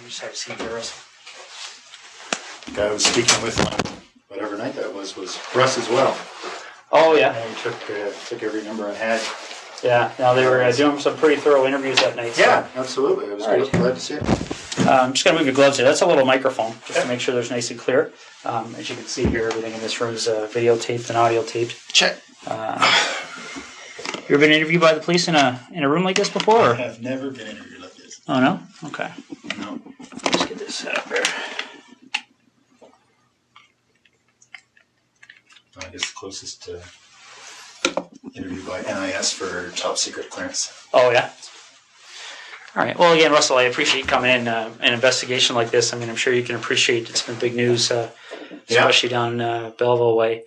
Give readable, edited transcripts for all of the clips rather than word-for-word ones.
just have a seat there, Russell. The guy I was speaking with on whatever night that was Russ as well. Oh, yeah. And he took every number I had. Yeah, now they were doing some pretty thorough interviews that night. So. Yeah, absolutely. I was glad to see it. I'm just going to move your gloves here. That's a little microphone, just to make sure there's nice and clear. As you can see here, everything in this room is videotaped and audio taped. Check. You ever been interviewed by the police in a room like this before? Or? I have never been interviewed like this. Oh, no? Okay. No. Let's get this set up here. I guess the closest interview by NIS for top secret clearance. Oh, yeah? All right. Well, again, Russell, I appreciate coming in. An investigation like this, I mean, I'm sure you can appreciate it's been big news, especially down Belleville way.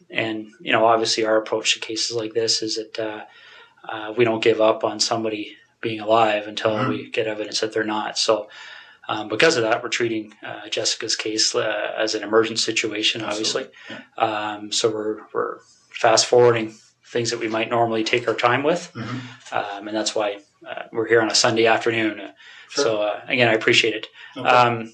And, you know, obviously our approach to cases like this is that we don't give up on somebody being alive until we get evidence that they're not. So because of that, we're treating Jessica's case as an emergent situation, obviously. So we're fast forwarding things that we might normally take our time with. And that's why we're here on a Sunday afternoon. Sure. So again, I appreciate it. Okay.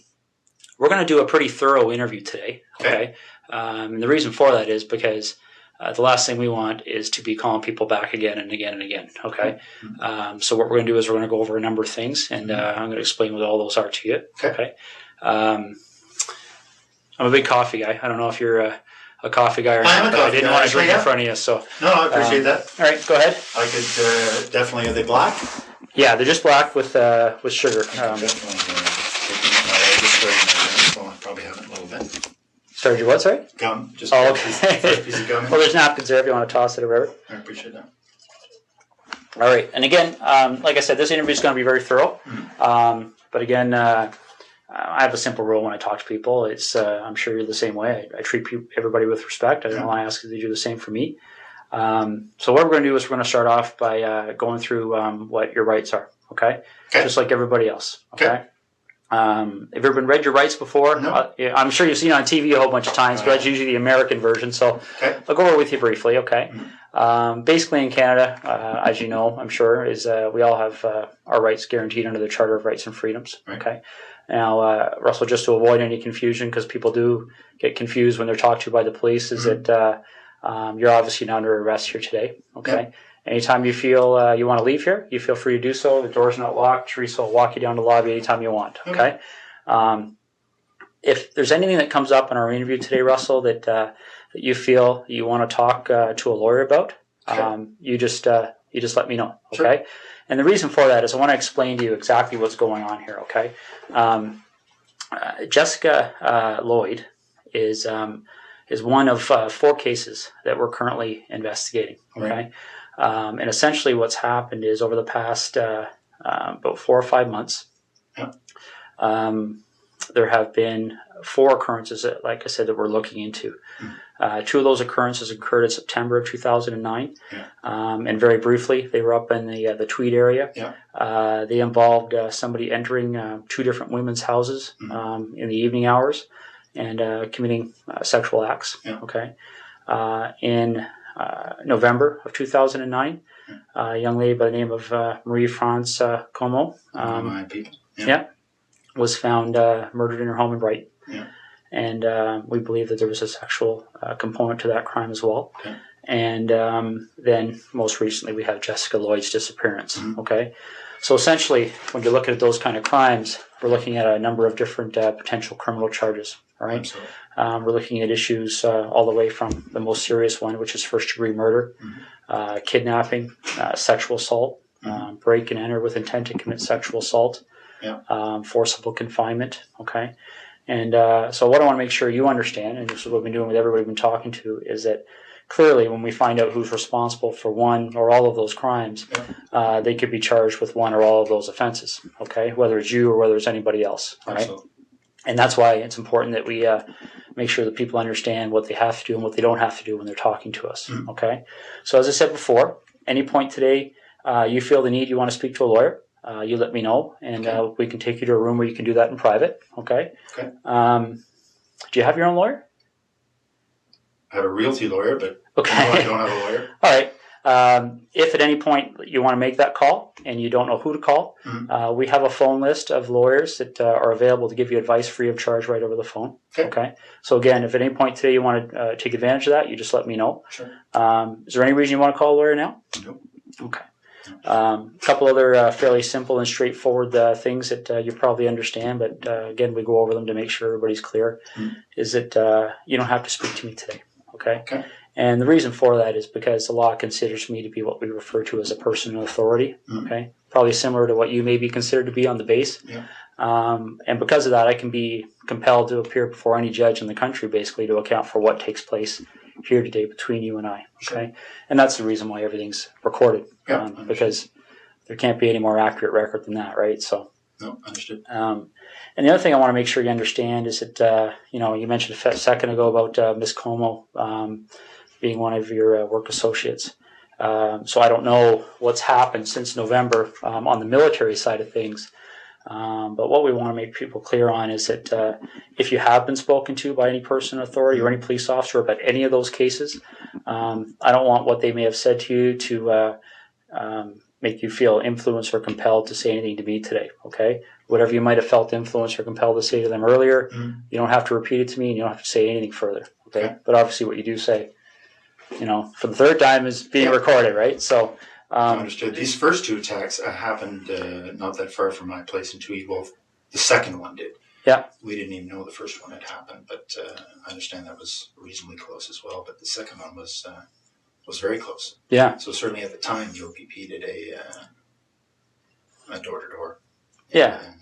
We're going to do a pretty thorough interview today. Okay. And the reason for that is because the last thing we want is to be calling people back again and again and again. Okay. So what we're going to do is we're going to go over a number of things, and I'm going to explain what all those are to you. Okay. I'm a big coffee guy. I don't know if you're a coffee guy or not, but I didn't want to drink in front of you. So no, I appreciate that. All right, go ahead. I could definitely. Are they black? Yeah, they're just black with sugar. Definitely. I just started my so I probably have it a little bit. Started your what, sorry? Gum. Just okay. first piece of gum. Well, there's napkins there if you want to toss it or whatever. I appreciate that. All right. And again, like I said, this interview is going to be very thorough. But again, I have a simple rule when I talk to people. It's I'm sure you're the same way. I treat everybody with respect. I don't want to ask you to do the same for me. So what we're going to do is we're going to start off by going through what your rights are. Okay? Just like everybody else. Okay? Have you ever been read your rights before? No. I'm sure you've seen it on TV a whole bunch of times, but that's usually the American version. So I'll go over with you briefly. Okay? Basically in Canada, as you know, I'm sure, is we all have our rights guaranteed under the Charter of Rights and Freedoms. Okay? Now, Russell, just to avoid any confusion, because people do get confused when they're talked to by the police, is that you're obviously not under arrest here today. Okay? Anytime you feel you want to leave here, you feel free to do so. The door's not locked. Teresa will walk you down the lobby anytime you want. Okay? If there's anything that comes up in our interview today, Russell, that you feel you want to talk to a lawyer about, you just let me know. Okay? Sure. And the reason for that is I want to explain to you exactly what's going on here. Okay? Jessica Lloyd is one of 4 cases that we're currently investigating. Okay? Right. And essentially what's happened is over the past about 4 or 5 months, there have been 4 occurrences that, like I said, that we're looking into. 2 of those occurrences occurred in September of 2009. And very briefly, they were up in the Tweed area. They involved somebody entering 2 different women's houses in the evening hours and committing sexual acts. Okay. In November of 2009, a young lady by the name of Marie-France Como was found murdered in her home in Brighton. And we believe that there was a sexual component to that crime as well. And then most recently we have Jessica Lloyd's disappearance. Okay, so essentially when you're looking at those kind of crimes, we're looking at a number of different potential criminal charges. All right, we're looking at issues all the way from the most serious one, which is first-degree murder, kidnapping, sexual assault, break and enter with intent to commit sexual assault, forcible confinement. Okay. And so what I want to make sure you understand, and this is what we've been doing with everybody we've been talking to, is that clearly when we find out who's responsible for one or all of those crimes, they could be charged with one or all of those offenses, okay, whether it's you or whether it's anybody else. Right? And that's why it's important that we make sure that people understand what they have to do and what they don't have to do when they're talking to us, okay? So as I said before, any point today you feel the need, you want to speak to a lawyer, you let me know, and we can take you to a room where you can do that in private. Okay. Do you have your own lawyer? I have a realty lawyer, but no, I don't have a lawyer. All right. If at any point you want to make that call and you don't know who to call, we have a phone list of lawyers that are available to give you advice free of charge right over the phone. Okay. So again, if at any point today you want to take advantage of that, you just let me know. Sure. Is there any reason you want to call a lawyer now? No. Okay. A couple other fairly simple and straightforward things that you probably understand, but again, we go over them to make sure everybody's clear, is that you don't have to speak to me today. Okay? And the reason for that is because the law considers me to be what we refer to as a person of authority. Okay? Probably similar to what you may be considered to be on the base. Yeah. And because of that, I can be compelled to appear before any judge in the country, basically, to account for what takes place here today between you and I. Okay? Sure. And that's the reason why everything's recorded. Because there can't be any more accurate record than that, right? So. No, understood. And the other thing I want to make sure you understand is that, you mentioned a second ago about Miss Como being one of your work associates. So I don't know what's happened since November on the military side of things. But what we want to make people clear on is that if you have been spoken to by any person in authority or any police officer about any of those cases, I don't want what they may have said to you to make you feel influenced or compelled to say anything to me today, okay? Whatever you might have felt influenced or compelled to say to them earlier, you don't have to repeat it to me and you don't have to say anything further, okay? But obviously what you do say, for the third time is being recorded, right? So... understood. These first two attacks happened not that far from my place in Tweed. Well, the second one did. Yeah. We didn't even know the first one had happened, but I understand that was reasonably close as well. But the second one was very close. Yeah. So certainly at the time, the OPP did a door-to-door. Yeah. And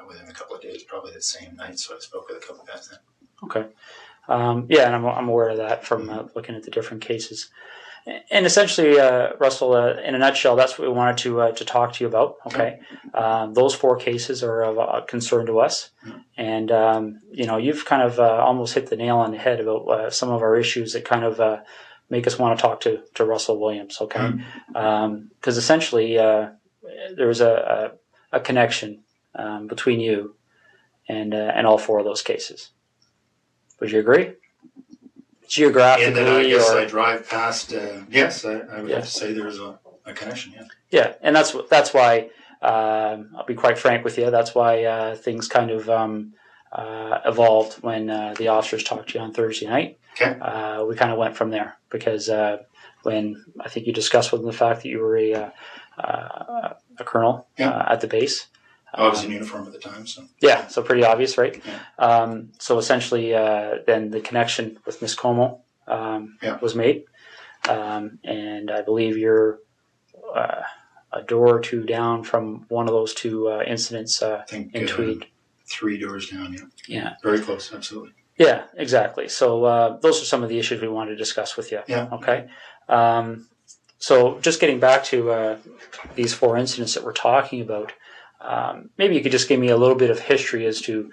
within a couple of days, probably the same night. So I spoke with a couple of guys then. Okay. And I'm aware of that from looking at the different cases. And essentially, Russell, in a nutshell, that's what we wanted to talk to you about. Okay, those four cases are of concern to us, and you've kind of almost hit the nail on the head about some of our issues that kind of make us want to talk to Russell Williams. Okay, because essentially there was a connection between you and all four of those cases. Would you agree? Geographically, and then I guess I drive past. Yes, I would have to say there's a connection. Yeah. Yeah, and that's why I'll be quite frank with you. That's why things kind of evolved when the officers talked to you on Thursday night. Okay. We kind of went from there because when I think you discussed with them the fact that you were a colonel at the base. I was in uniform at the time, so. Yeah, so pretty obvious, right? Yeah. So essentially, then the connection with Miss Como was made. And I believe you're a door or two down from one of those two incidents in Tweed. 3 doors down, yeah. Yeah. Very close, absolutely. Yeah, exactly. So those are some of the issues we wanted to discuss with you. Yeah. Okay. So just getting back to these four incidents that we're talking about, maybe you could just give me a little bit of history as to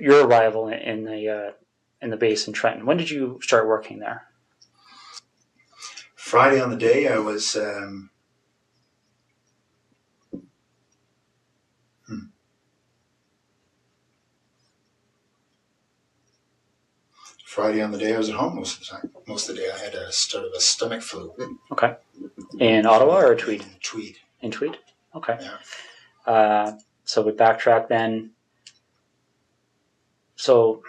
your arrival in the base in Trenton. When did you start working there? Friday on the day I was. Friday on the day I was at home most of the time. Most of the day I had a sort of a stomach flu. Okay. In Ottawa or Tweed? In Tweed. In Tweed? Okay. Yeah. So we backtrack then. So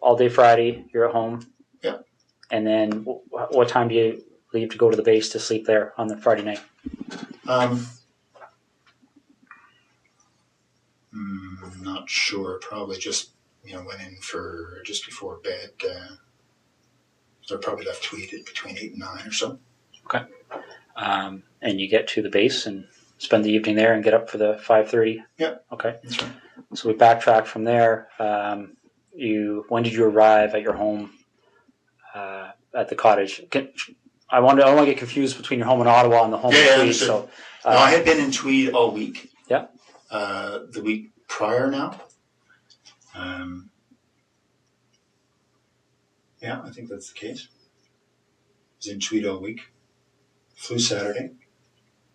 all day Friday, you're at home. Yeah. And then what time do you leave to go to the base to sleep there on the Friday night? Not sure. Probably just went in for just before bed. So I probably left Tweed at between 8 and 9 or so. Okay. And you get to the base and spend the evening there and get up for the 5:30? Yeah. Okay. That's right. So we backtrack from there. When did you arrive at your home at the cottage? I don't want to get confused between your home in Ottawa and the home in Tweed. So, no, I had been in Tweed all week. Yeah. The week prior now. Yeah, I think that's the case. I was in Tweed all week. Flew Saturday.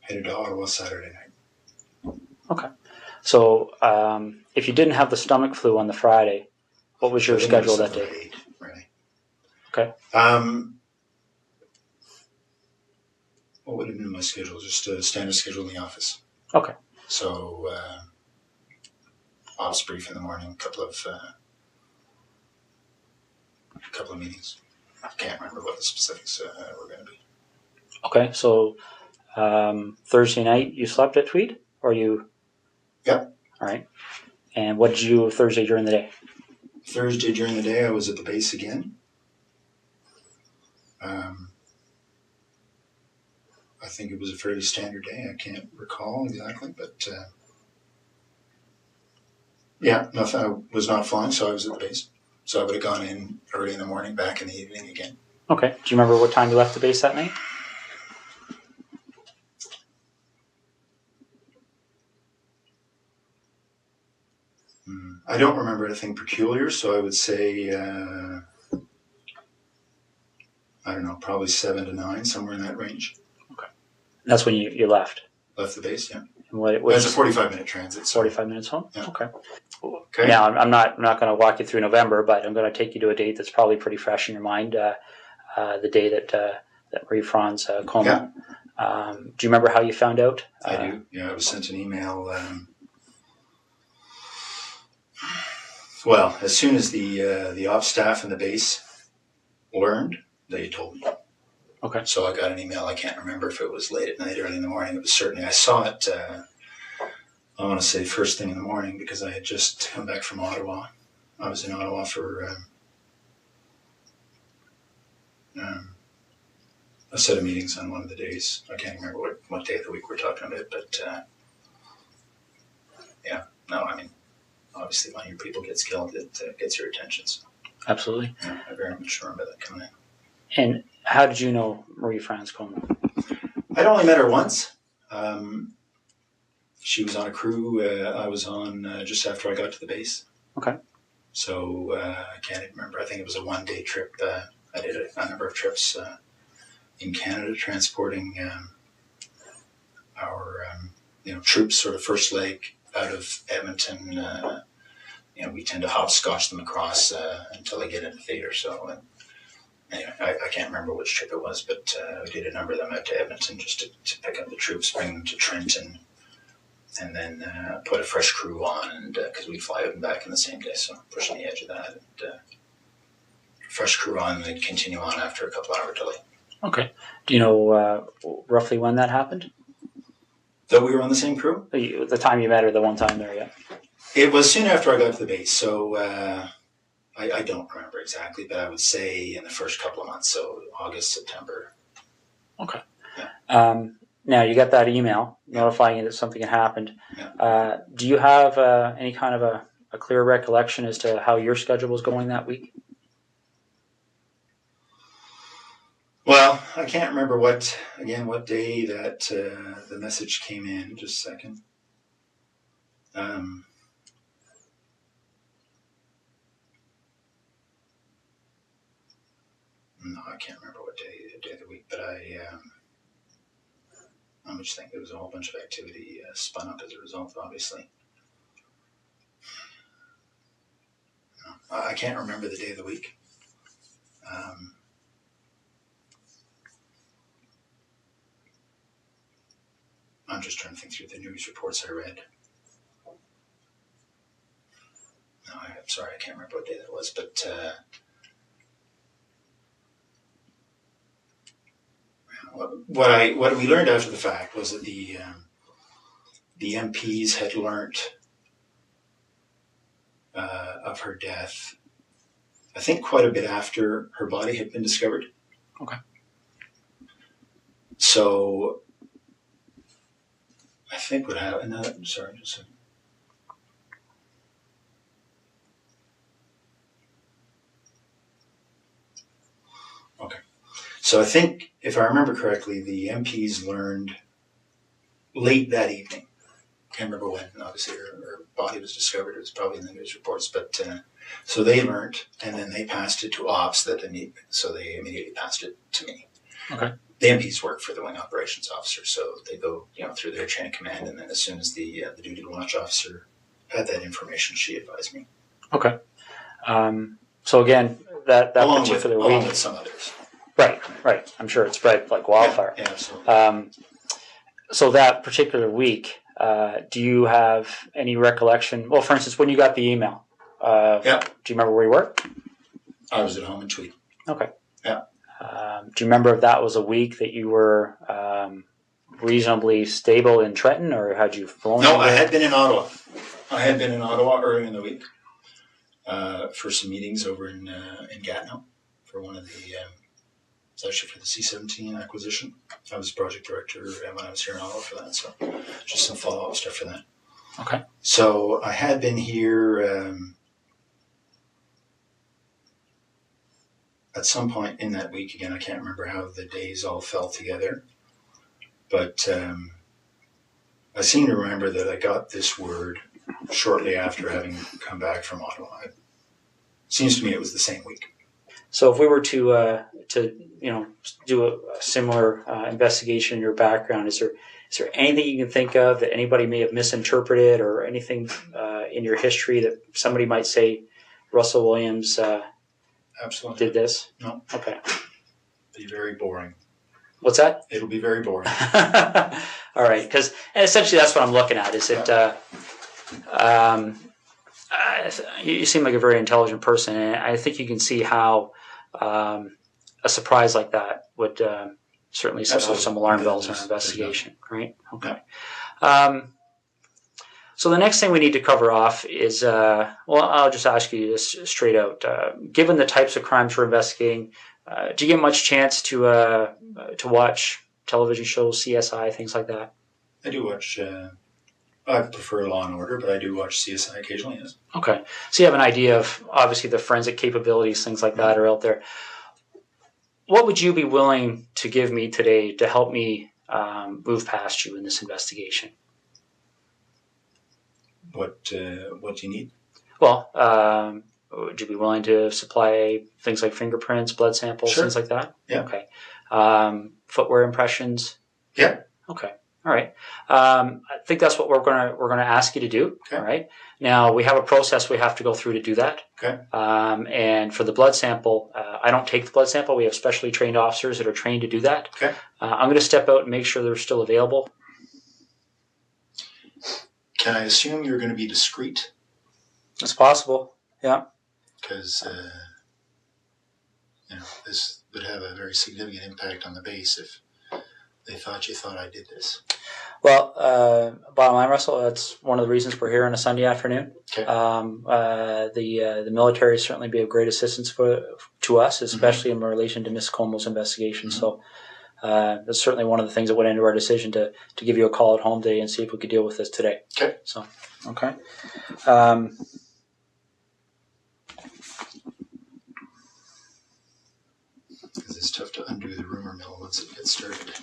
Headed to Ottawa Saturday night. Okay. So if you didn't have the stomach flu on the Friday, what was your schedule that day? 8, really. Okay. what would have been my schedule? Just a standard schedule in the office. Okay. So, office brief in the morning, a couple of meetings. I can't remember what the specifics were going to be. Okay, so Thursday night you slept at Tweed, or you? Yep. All right. And what did you do Thursday during the day? Thursday during the day, I was at the base again. I think it was a fairly standard day. I can't recall exactly, but yeah, nothing. I was not flying, so I was at the base. So I would have gone in early in the morning, back in the evening again. Okay. Do you remember what time you left the base that night? I don't remember anything peculiar, so I would say, I don't know, probably 7 to 9, somewhere in that range. Okay. That's when you left? Left the base, yeah. And what it's a 45-minute transit. So. 45 minutes home? Yeah. Okay. Okay. Now, I'm not going to walk you through November, but I'm going to take you to a date that's probably pretty fresh in your mind, the day that Marie-France coma. Yeah. Do you remember how you found out? I do. Yeah, I was sent an email. Well, as soon as the ops staff and the base learned, they told me. Okay. So I got an email. I can't remember if it was late at night, early in the morning. It was certainly, I saw it, I want to say first thing in the morning, because I had just come back from Ottawa. I was in Ottawa for a set of meetings on one of the days. I can't remember what day of the week we're talking about, but yeah, no, I mean, obviously when your people gets killed, it gets your attention. So. Absolutely. Yeah, I very much remember that coming in. And how did you know Marie-France coma? I'd only met her once. She was on a crew I was on just after I got to the base. Okay. So I can't even remember. I think it was a one-day trip. I did a number of trips in Canada, transporting our troops, sort of first leg out of Edmonton. We tend to hopscotch them across until they get into theater. So anyway, I can't remember which trip it was, but we did a number of them out to Edmonton just to pick up the troops, bring them to Trenton, and then put a fresh crew on, and because we'd fly out and back in the same day, so pushing the edge of that. And, fresh crew on, and they'd continue on after a couple hour delay. Okay. Do you know roughly when that happened? That we were on the same crew? The time you met her, the one time there, yeah. It was soon after I got to the base, so I don't remember exactly, but I would say in the first couple of months, so August, September. Okay. Yeah. Now, you got that email notifying you that something had happened. Yeah. Do you have any kind of a clear recollection as to how your schedule was going that week? Well, I can't remember what day that the message came in. Just a second. No, I can't remember what day of the week, but I just think there was a whole bunch of activity spun up as a result, obviously. No, I can't remember the day of the week. I'm just trying to think through the news reports I read. No, I'm sorry, I can't remember what day that was, but what we learned after the fact was that the MPs had learnt of her death, I think quite a bit after her body had been discovered. Okay. So I think what happened, sorry, just a second. Okay. So I think, if I remember correctly, the MPs learned late that evening. Can't remember when, obviously, her body was discovered. It was probably in the news reports. But so they learned, and then they passed it to ops, so they immediately passed it to me. Okay. The MPs work for the wing operations officer, so they go through their chain of command, and then as soon as the duty watch officer had that information, she advised me. Okay. So again, that along particular with, week, along with some others. Right. I'm sure it spread like wildfire. Yeah, absolutely. So that particular week, do you have any recollection? Well, for instance, when you got the email, do you remember where you were? I was at home in Tweed. Okay. Yeah. Do you remember if that was a week that you were reasonably stable in Trenton, or had you flown? No, I had been in Ottawa. Earlier in the week for some meetings over in Gatineau for one of the. It's actually for the C-17 acquisition. I was project director when I was here in Ottawa for that, so just some follow-up stuff for that. Okay. So I had been here at some point in that week. Again, I can't remember how the days all fell together, but I seem to remember that I got this word shortly after having come back from Ottawa. It seems to me it was the same week. So if we were to do a similar investigation in your background, is there anything you can think of that anybody may have misinterpreted, or anything in your history that somebody might say Russell Williams Absolutely did this? No. Okay. It'll be very boring. What's that? It'll be very boring. All right, because essentially that's what I'm looking at. Is it? You seem like a very intelligent person, and I think you can see how a surprise like that would certainly set off some alarm bells in an investigation, right? Okay. So the next thing we need to cover off is, I'll just ask you this straight out. Given the types of crimes we're investigating, do you get much chance to watch television shows, CSI, things like that? I do watch. I prefer Law and Order, but I do watch CSI occasionally. Yes. Okay, so you have an idea of obviously the forensic capabilities, things like that are out there. What would you be willing to give me today to help me move past you in this investigation? What do you need? Well, would you be willing to supply things like fingerprints, blood samples, Sure. things like that? Yeah. Okay. Footwear impressions? Yeah. Okay. All right. I think that's what we're gonna ask you to do. Okay. All right. Now we have a process we have to go through to do that. Okay. And for the blood sample, I don't take the blood sample. We have specially trained officers that are trained to do that. Okay. I'm going to step out and make sure they're still available. Can I assume you're going to be discreet? It's possible. Yeah. Because this would have a very significant impact on the base if they thought you thought I did this. Well, bottom line, Russell, that's one of the reasons we're here on a Sunday afternoon. Okay. The military certainly be of great assistance to us, especially in relation to Miss Como's investigation. Mm-hmm. So that's certainly one of the things that went into our decision to give you a call at home today and see if we could deal with this today. Okay. So, okay. Because it's tough to undo the rumor mill once it gets started.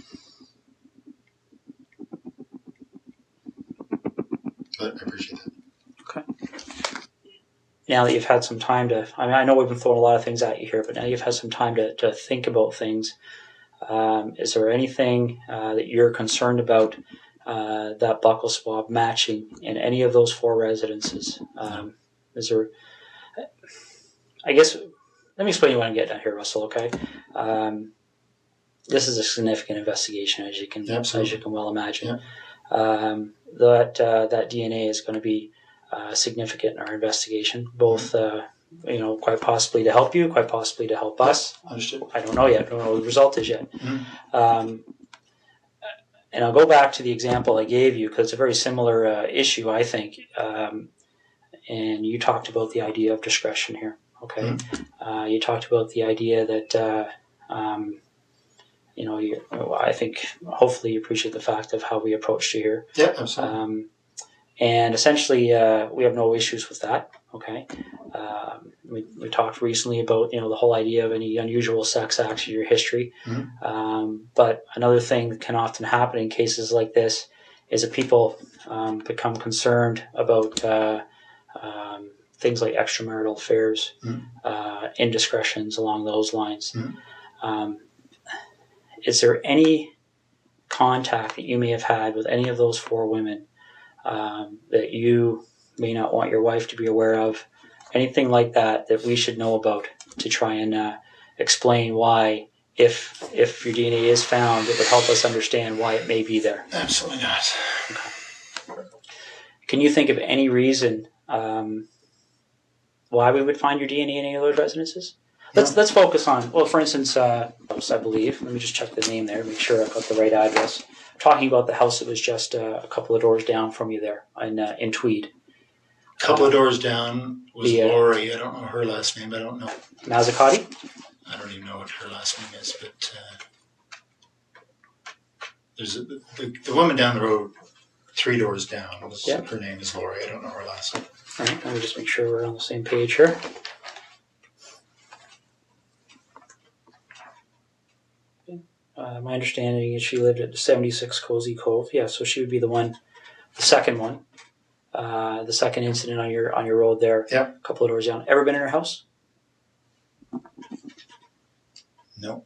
But I appreciate that. Okay. Now that you've had some time to, I know we've been throwing a lot of things at you here, but now you've had some time to think about things. Is there anything that you're concerned about that buccal swab matching in any of those 4 residences? Is there, I guess, let me explain what I'm getting at here, Russell, okay? This is a significant investigation, as you can well imagine. Yeah. That DNA is going to be significant in our investigation, both quite possibly to help you, quite possibly to help us. Understood. I don't know yet. I don't know what the result is yet. Mm-hmm. And I'll go back to the example I gave you because it's a very similar issue, I think. And you talked about the idea of discretion here. Okay. Mm-hmm. You talked about the idea that I think hopefully you appreciate the fact of how we approached you here. Yeah, absolutely. And essentially, we have no issues with that. Okay. We talked recently about the whole idea of any unusual sex acts in your history. Mm-hmm. But another thing that can often happen in cases like this is that people become concerned about things like extramarital affairs, mm-hmm. Indiscretions along those lines. Mm-hmm. Is there any contact that you may have had with any of those 4 women that you may not want your wife to be aware of? Anything like that we should know about to try and explain why if your DNA is found, it would help us understand why it may be there. Absolutely not. Okay. Can you think of any reason why we would find your DNA in any of those residences? Let's focus on, well, for instance, I believe. Let me just check the name there, make sure I've got the right address. I'm talking about the house that was just a couple of doors down from you there in Tweed. A couple of doors down was Lori. I don't know her last name. I don't know. Mazzacati? I don't even know what her last name is, but there's the woman down the road, 3 doors down. Her name is Lori. I don't know her last name. All right, let me just make sure we're on the same page here. My understanding is she lived at 76 Cozy Cove. Yeah, so she would be the second one, the second incident on your road there. Yeah. A couple of doors down. Ever been in her house? No.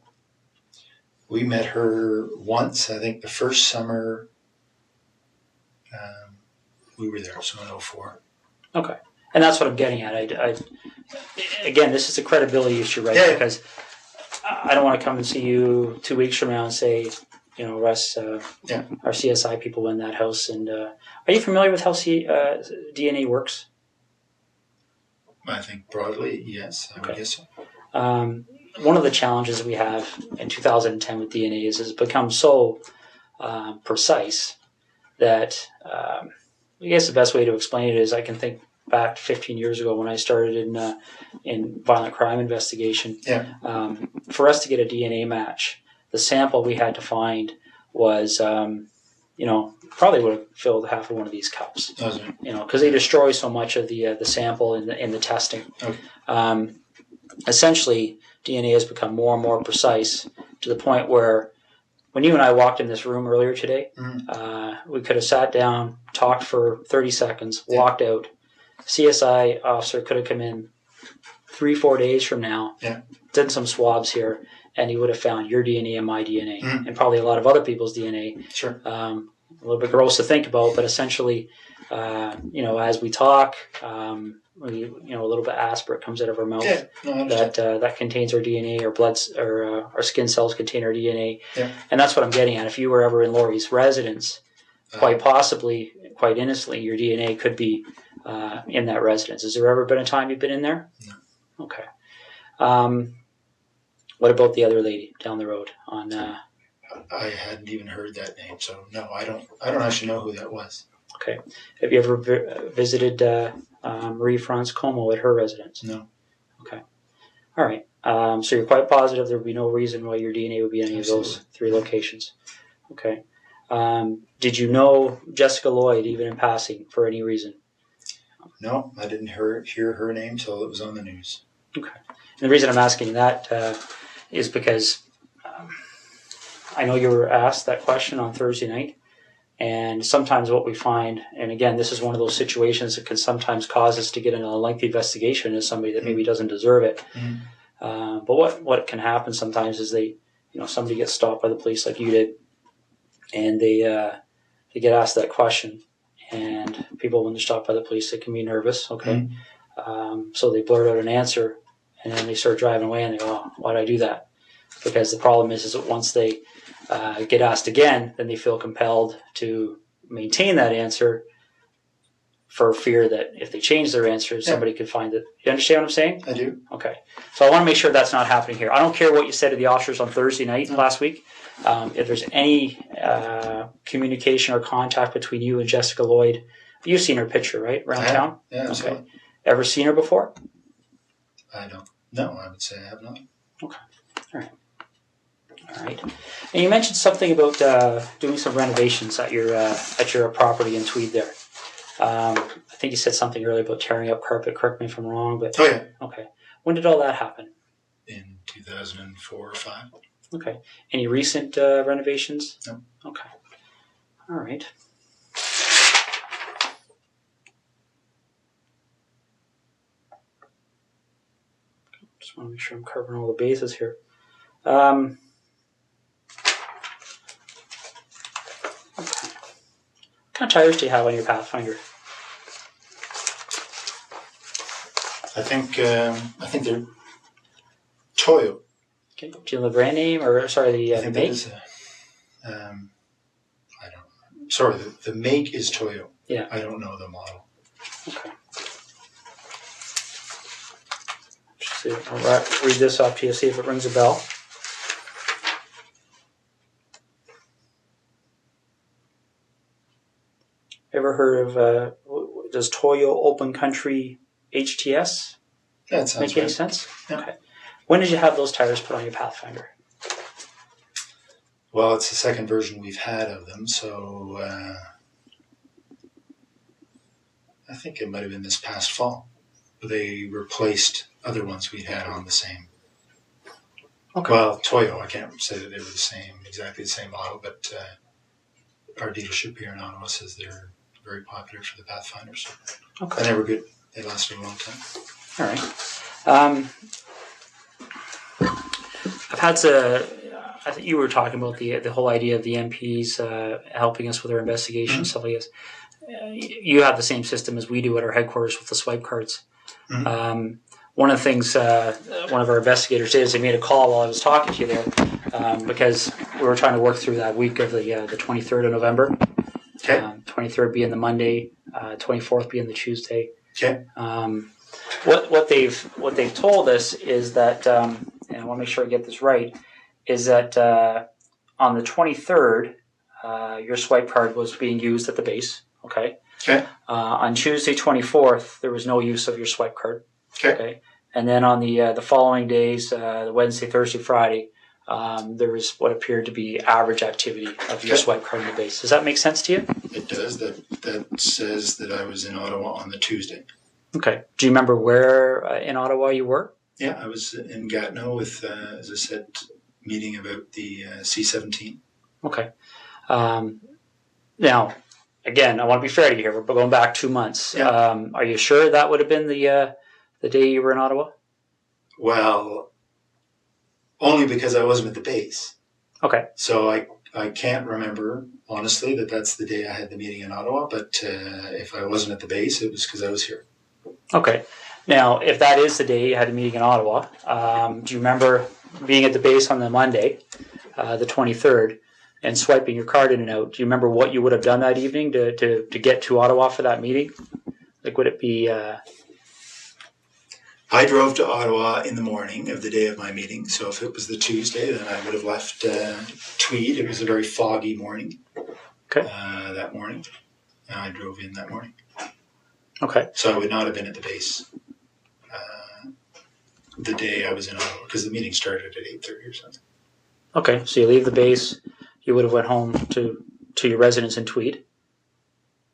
We met her once, I think the first summer we were there, so in 2004. Okay. And that's what I'm getting at. Again, this is a credibility issue, right? Yeah. Because I don't want to come and see you 2 weeks from now and say, Russ, our CSI people were in that house. And are you familiar with how DNA works? I think broadly, yes. I would guess so. One of the challenges we have in 2010 with DNA is it's become so precise that I guess the best way to explain it is I can think back 15 years ago when I started in violent crime investigation. Yeah. For us to get a DNA match, the sample we had to find was, probably would have filled half of one of these cups. Because they destroy so much of the sample in the testing. Okay. Essentially, DNA has become more and more precise to the point where when you and I walked in this room earlier today, we could have sat down, talked for 30 seconds, walked out. CSI officer could have come in 3-4 days from now, done some swabs here, and he would have found your DNA and my DNA, and probably a lot of other people's DNA. Sure. A little bit gross to think about, but essentially, as we talk, a little bit aspirate comes out of our mouth that contains our DNA, or bloods, or our skin cells contain our DNA, and that's what I'm getting at. If you were ever in Lori's residence, quite possibly, quite innocently, your DNA could be in that residence. Has there ever been a time you've been in there? No. Okay. What about the other lady down the road on? I hadn't even heard that name, so no, I don't actually know who that was. Okay. Have you ever visited Marie-France Como at her residence? No. Okay. All right. So you're quite positive there would be no reason why your DNA would be in any of those 3 locations. Okay. Did you know Jessica Lloyd even in passing for any reason? No, I didn't hear her name till it was on the news. Okay. And the reason I'm asking that is because I know you were asked that question on Thursday night, and sometimes what we find, and again, this is one of those situations that can sometimes cause us to get in a lengthy investigation as somebody that maybe doesn't deserve it. But what can happen sometimes is somebody gets stopped by the police like you did, and they get asked that question, and people, when they're stopped by the police, they can be nervous, okay? So they blurt out an answer, and then they start driving away, and they go, oh, why did I do that? Because the problem is that once they get asked again, then they feel compelled to maintain that answer for fear that if they change their answer, somebody could find it. You understand what I'm saying? I do. Okay. So I want to make sure that's not happening here. I don't care what you said to the officers on Thursday night last week. If there's any communication or contact between you and Jessica Lloyd, you've seen her picture, right, around town? Yeah, okay. Ever seen her before? I don't. No, I would say I have not. Okay. All right. And you mentioned something about doing some renovations at your property in Tweed there. I think you said something earlier about tearing up carpet. Correct me if I'm wrong, but okay. When did all that happen? In 2004 or 5. Okay. Any recent renovations? No. Okay. All right. Just want to make sure I'm covering all the bases here. Okay. What kind of tires do you have on your Pathfinder? I think they're Toyo. Okay. Do you know the brand name, or sorry, I the think make? that is I don't know. Sorry, the make is Toyo. Yeah. I don't know the model. Okay. See, I'll read this off to you, see if it rings a bell. Ever heard of, does Toyo Open Country HTS That sounds make any right. sense? Yeah. Okay. When did you have those tires put on your Pathfinder? Well, it's the second version we've had of them, so I think it might have been this past fall. They replaced other ones we'd had on the same. Okay. Well, Toyo, I can't say that they were exactly the same model, but our dealership here in Ottawa says they're very popular for the Pathfinders. Okay. And they were good. They lasted a long time. All right. I've had to. I think you were talking about the whole idea of the MPs helping us with our investigation, stuff like this. You have the same system as we do at our headquarters with the swipe cards. One of the things one of our investigators did is they made a call while I was talking to you there because we were trying to work through that week of the 23rd of November. Okay. 23rd being the Monday, 24th being the Tuesday. Okay. What they've told us is that, and I want to make sure I get this right, is that on the 23rd, your swipe card was being used at the base. Okay. Okay. On Tuesday 24th, there was no use of your swipe card. Okay. And then on the following days, the Wednesday, Thursday, Friday, there was what appeared to be average activity of your swipe card on the base. Does that make sense to you? It does. That says that I was in Ottawa on the Tuesday. Okay. Do you remember where in Ottawa you were? Yeah, I was in Gatineau with, as I said, meeting about the C-17. Okay. Now, again, I want to be fair to you here. We're going back 2 months. Yeah. Are you sure that would have been the day you were in Ottawa? Well, only because I wasn't at the base. Okay. So I can't remember, honestly, that that's the day I had the meeting in Ottawa. But if I wasn't at the base, it was because I was here. Okay. Now, if that is the day you had a meeting in Ottawa, do you remember being at the base on the Monday, the 23rd, and swiping your card in and out? Do you remember what you would have done that evening to get to Ottawa for that meeting? Like, would it be... I drove to Ottawa in the morning of the day of my meeting. So if it was the Tuesday, then I would have left Tweed. It was a very foggy morning. Okay. That morning. I drove in that morning. Okay. So I would not have been at the base the day I was in Ottawa because the meeting started at 8:30 or something. Okay. So you leave the base. You would have went home to your residence in Tweed.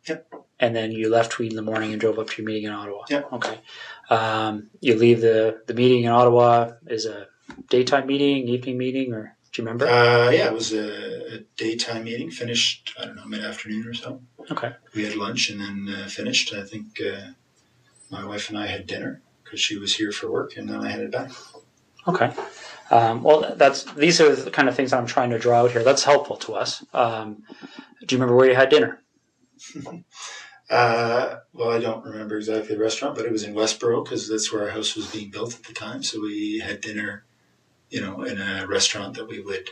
Yep. And then you left Tweed in the morning and drove up to your meeting in Ottawa. Yep. Okay. You leave the meeting in Ottawa is a daytime meeting, evening meeting, or do you remember? Yeah, it was a daytime meeting. Finished, I don't know, mid-afternoon or so. Okay. We had lunch and then finished. I think my wife and I had dinner because she was here for work, and then I headed back. Okay. Well, these are the kind of things I'm trying to draw out here. That's helpful to us. Do you remember where you had dinner? Well, I don't remember exactly the restaurant, but it was in Westboro because that's where our house was being built at the time. So we had dinner, in a restaurant that we would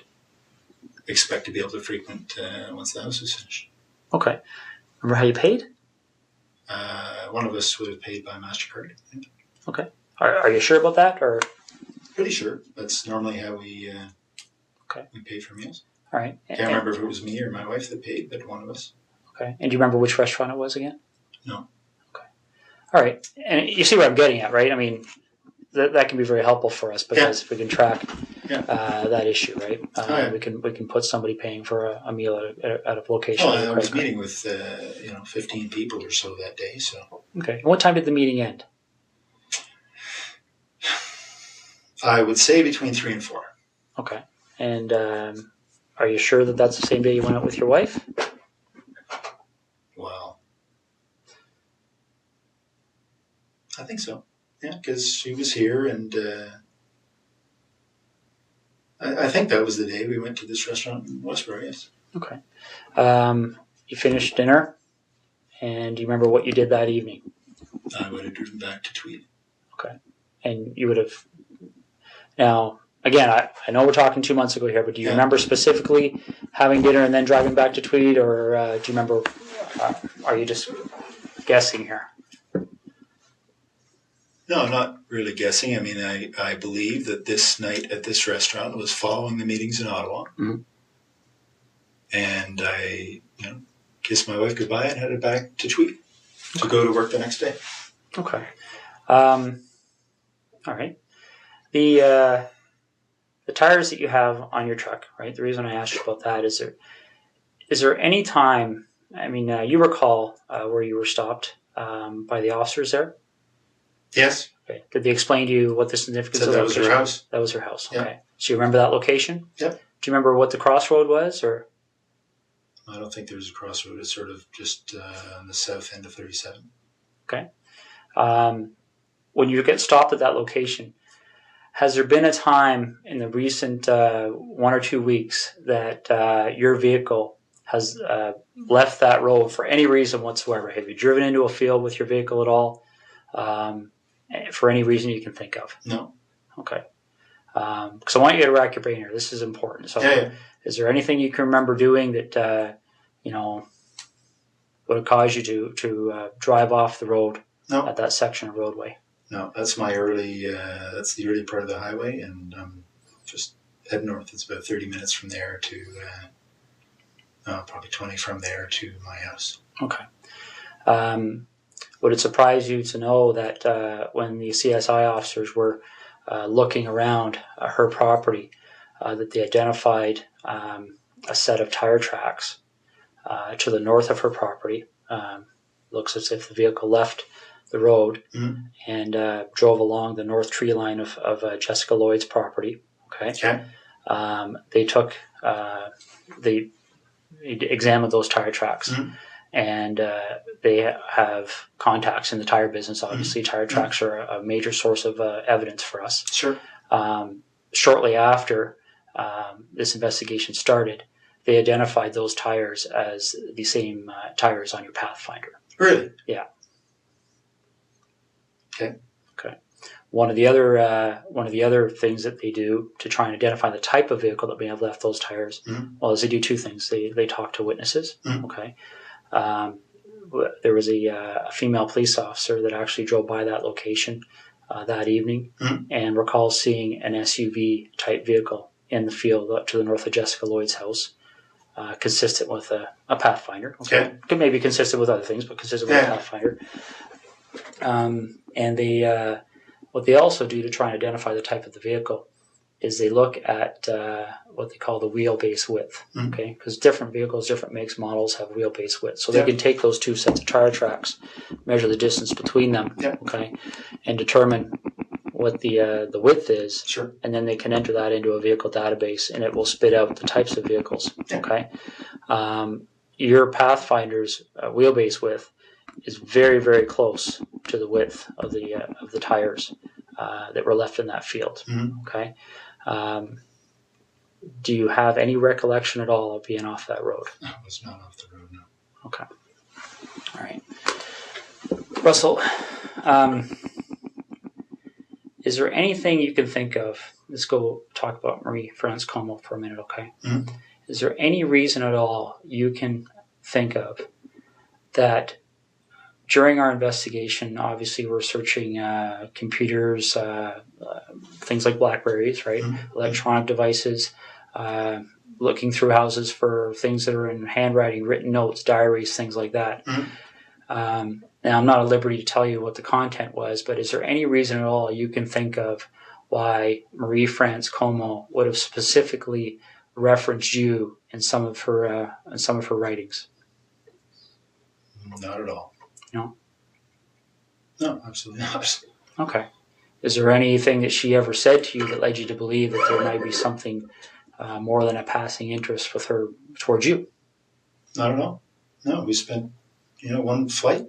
expect to be able to frequent once the house was finished. Okay. Remember how you paid? One of us would have paid by MasterCard. Yeah. Okay. Are you sure about that, or? Pretty sure. That's normally how we pay for meals. All right. Can't remember if it was me or my wife that paid, but one of us. Okay. And do you remember which restaurant it was again? No. Okay. All right. And you see where I'm getting at, right? I mean, that can be very helpful for us because if we can track that issue, right? We can put somebody paying for a meal at a location. Well, I was meeting with 15 people or so that day. So okay. And what time did the meeting end? I would say between 3 and 4. Okay. And are you sure that that's the same day you went out with your wife? Well, I think so. Yeah, because she was here, and I think that was the day we went to this restaurant in Westboro, yes. Okay. You finished dinner, and do you remember what you did that evening? I would have driven back to Tweed. Okay. And you would have... Now, again, I know we're talking 2 months ago here, but do you remember specifically having dinner and then driving back to Tweed, or do you remember, are you just guessing here? No, I'm not really guessing. I mean, I believe that this night at this restaurant was following the meetings in Ottawa. Mm-hmm. And I, kissed my wife goodbye and headed back to Tweed to go to work the next day. Okay. All right. The tires that you have on your truck, right? The reason I asked you about that is there any time, I mean, you recall where you were stopped by the officers there? Yes. Okay. Did they explain to you what the significance of that was her house? That was her house. Yeah. Okay. So you remember that location? Yep. Do you remember what the crossroad was, or? I don't think there was a crossroad. It's sort of just on the south end of 37. Okay. When you get stopped at that location, has there been a time in the recent 1 or 2 weeks that your vehicle has left that road for any reason whatsoever? Have you driven into a field with your vehicle at all? For any reason you can think of? No. Okay. Because I want you to rack your brain here. This is important. So, is there anything you can remember doing that would have caused you to drive off the road at that section of roadway? No, that's my that's the early part of the highway, and just head north. It's about 30 minutes from there to, probably 20 from there to my house. Okay. Would it surprise you to know that when the CSI officers were looking around her property, that they identified a set of tire tracks to the north of her property? Looks as if the vehicle left the road and drove along the north tree line of Jessica Lloyd's property. Okay. They took, they examined those tire tracks, and they have contacts in the tire business. Obviously, tire tracks are a major source of evidence for us. Sure. Shortly after this investigation started, they identified those tires as the same tires on your Pathfinder. Really? Yeah. Okay. One of the other things that they do to try and identify the type of vehicle that may have left those tires, well, is they do two things. They talk to witnesses. Okay. There was a female police officer that actually drove by that location that evening and recalls seeing an SUV type vehicle in the field up to the north of Jessica Lloyd's house, consistent with a Pathfinder. Okay. Could maybe consistent with other things, but consistent with a Pathfinder. And they, what they also do to try and identify the type of the vehicle is they look at what they call the wheelbase width. Okay, because different vehicles, different makes, models have wheelbase width, so they can take those two sets of tire tracks, measure the distance between them. Okay, and determine what the width is. Sure. And then they can enter that into a vehicle database, and it will spit out the types of vehicles. Okay, your Pathfinder's wheelbase width is very, very close to the width of the tires that were left in that field. Okay. Do you have any recollection at all of being off that road? I was not off the road, no. Okay. All right. Russell, is there anything you can think of? Let's go talk about Marie-France Como for a minute, okay? Is there any reason at all you can think of that during our investigation, obviously we're searching computers, things like Blackberries, right? Electronic devices, looking through houses for things that are in handwriting, written notes, diaries, things like that. Now, I'm not at liberty to tell you what the content was, but is there any reason at all you can think of why Marie-France Como would have specifically referenced you in some of her writings? Not at all. No? No, absolutely not. Okay. Is there anything that she ever said to you that led you to believe that there might be something more than a passing interest with her towards you? Not at all. No, we spent, one flight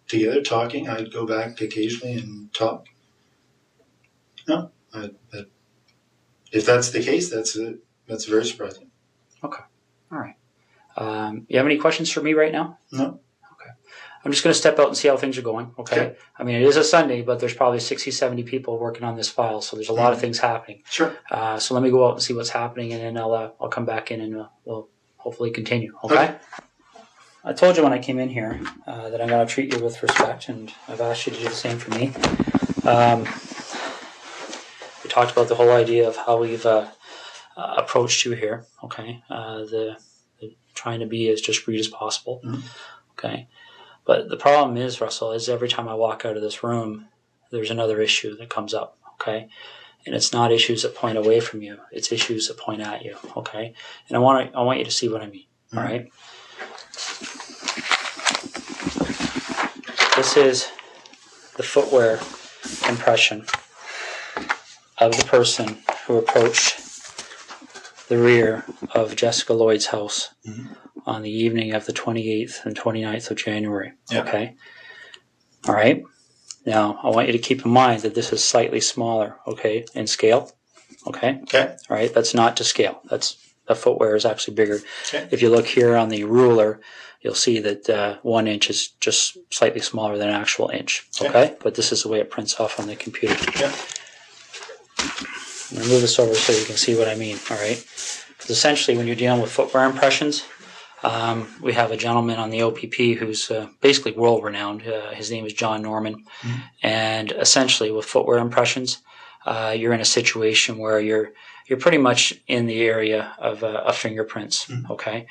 together talking. I'd go back occasionally and talk. No, if that's the case, that's very surprising. Okay. All right. You have any questions for me right now? No. I'm just going to step out and see how things are going, okay? Okay. I mean, it is a Sunday, but there's probably 60, 70 people working on this file, so there's a lot of things happening. Sure. So let me go out and see what's happening, and then I'll come back in and we'll hopefully continue, okay? I told you when I came in here that I'm going to treat you with respect, and I've asked you to do the same for me. We talked about the whole idea of how we've approached you here, okay? The trying to be as discreet as possible, okay? But the problem is, Russell, is every time I walk out of this room, there's another issue that comes up, okay? And it's not issues that point away from you; it's issues that point at you, okay? And I want you to see what I mean, all right? This is the footwear impression of the person who approached the rear of Jessica Lloyd's house on the evening of the 28th and 29th of January. Yeah. Okay? All right? Now, I want you to keep in mind that this is slightly smaller, okay, in scale. Okay? Okay. All right? That's not to scale. The footwear is actually bigger. Okay. If you look here on the ruler, you'll see that 1 inch is just slightly smaller than an actual inch. Okay? But this is the way it prints off on the computer. Yeah. I'm going to move this over so you can see what I mean, all right? Because essentially when you're dealing with footwear impressions, we have a gentleman on the OPP who's basically world-renowned. His name is John Norman. And essentially with footwear impressions, you're in a situation where you're pretty much in the area of fingerprints, okay?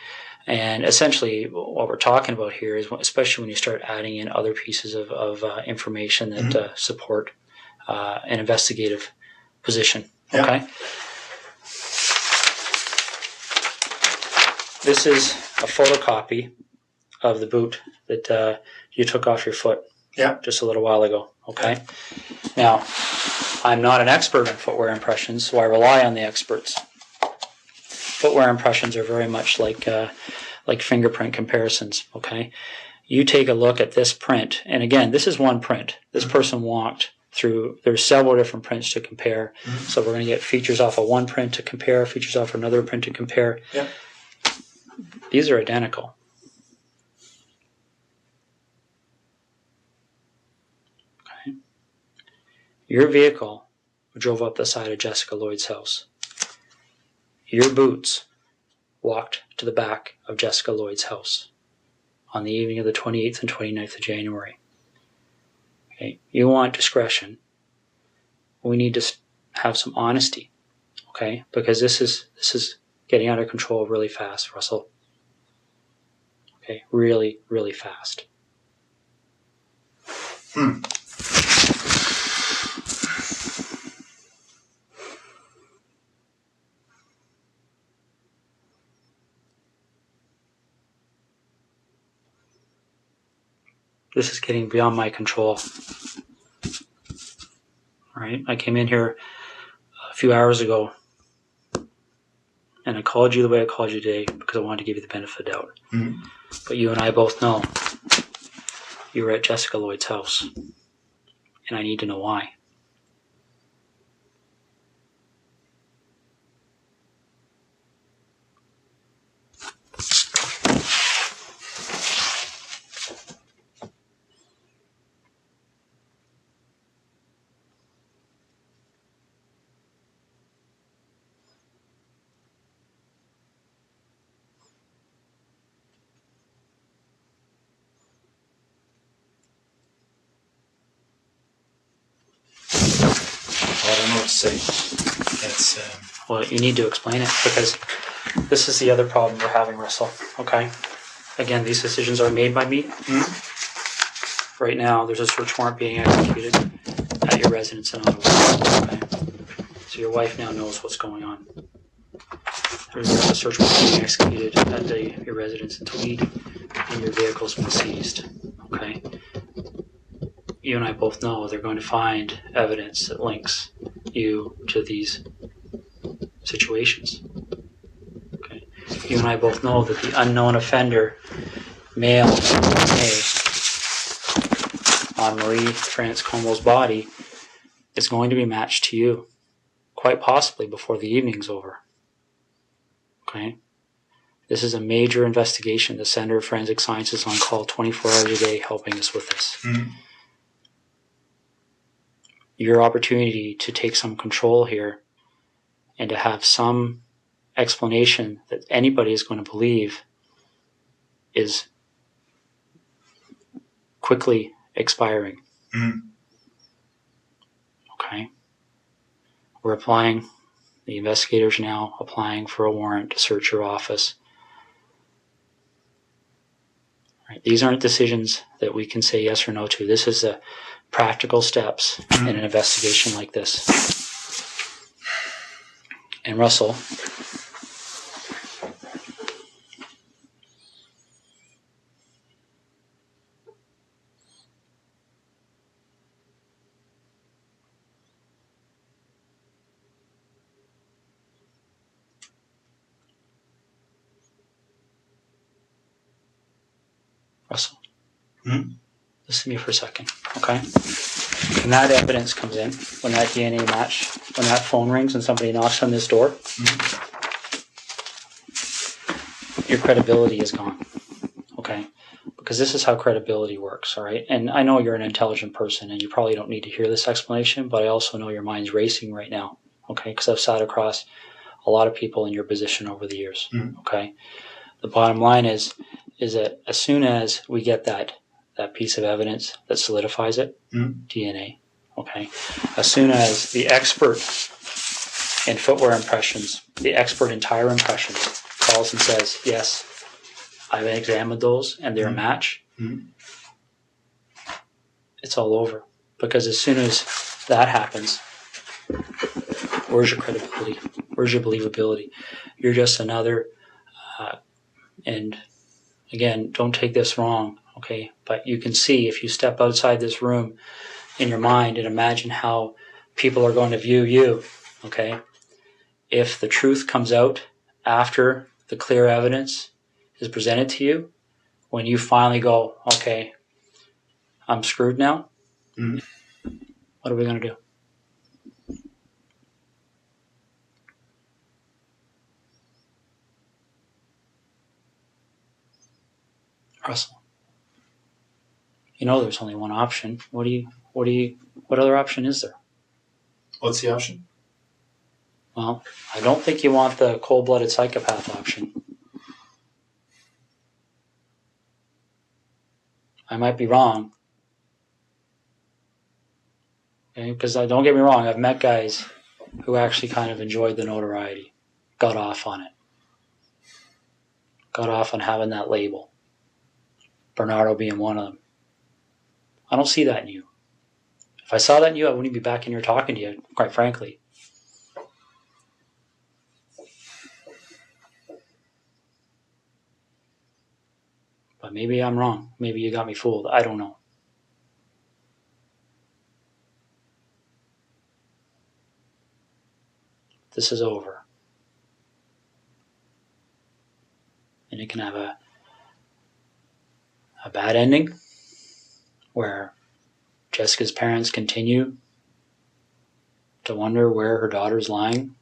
And essentially what we're talking about here is, especially when you start adding in other pieces of information that support an investigative position. Okay. Yeah. This is a photocopy of the boot that you took off your foot just a little while ago. Okay. Now, I'm not an expert in footwear impressions, so I rely on the experts. Footwear impressions are very much like fingerprint comparisons. Okay. You take a look at this print, and again, this is one print. This person walked through, there's several different prints to compare. So we're going to get features off of one print to compare, features off another print to compare. Yeah. These are identical. Okay. Your vehicle drove up the side of Jessica Lloyd's house. Your boots walked to the back of Jessica Lloyd's house on the evening of the 28th and 29th of January. Okay. You want discretion. We need to have some honesty, okay? Because this is getting out of control really fast, Russell. Okay, really, really fast. This is getting beyond my control. All right, I came in here a few hours ago and I called you the way I called you today because I wanted to give you the benefit of the doubt. But you and I both know you were at Jessica Lloyd's house, and I need to know why. I don't know what to say. Well, you need to explain it, because this is the other problem we're having, Russell. Okay? Again, these decisions are made by me. Right now, there's a search warrant being executed at your residence in Ottawa. Okay? So your wife now knows what's going on. There's a search warrant being executed at your residence in Tweed, and your vehicle's been seized. Okay? You and I both know they're going to find evidence that links you to these situations. Okay. You and I both know that the unknown offender, male on Marie France Comeau's body, is going to be matched to you, quite possibly before the evening's over. Okay. This is a major investigation. The Center of Forensic Science is on call 24 hours a day helping us with this. Mm-hmm. Your opportunity to take some control here and to have some explanation that anybody is going to believe is quickly expiring. Mm-hmm. Okay? We're applying, the investigators now applying for a warrant to search your office. Right? These aren't decisions that we can say yes or no to. This is the practical steps in an investigation like this. And Russell, listen to me for a second, okay? When that evidence comes in, when that DNA match, when that phone rings and somebody knocks on this door, your credibility is gone, okay? Because this is how credibility works, all right? And I know you're an intelligent person and you probably don't need to hear this explanation, but I also know your mind's racing right now, okay? Because I've sat across a lot of people in your position over the years, okay? The bottom line is that as soon as we get that piece of evidence that solidifies it, DNA, okay? As soon as the expert in footwear impressions, the expert in tire impressions calls and says, yes, I've examined those and they're a match, it's all over. Because as soon as that happens, where's your credibility? Where's your believability? You're just another, and again, don't take this wrong, okay? But you can see if you step outside this room in your mind and imagine how people are going to view you, okay? If the truth comes out after the clear evidence is presented to you, when you finally go, okay, I'm screwed now, what are we going to do? Russell, you know there's only one option. What other option is there? What's the option? Well, I don't think you want the cold-blooded psychopath option. I might be wrong. Okay? Because don't get me wrong, I've met guys who actually kind of enjoyed the notoriety, got off on it, got off on having that label. Bernardo being one of them. I don't see that in you. If I saw that in you, I wouldn't be back in here talking to you, quite frankly. But maybe I'm wrong. Maybe you got me fooled. I don't know. This is over. And it can have a bad ending where Jessica's parents continue to wonder where her daughter's lying.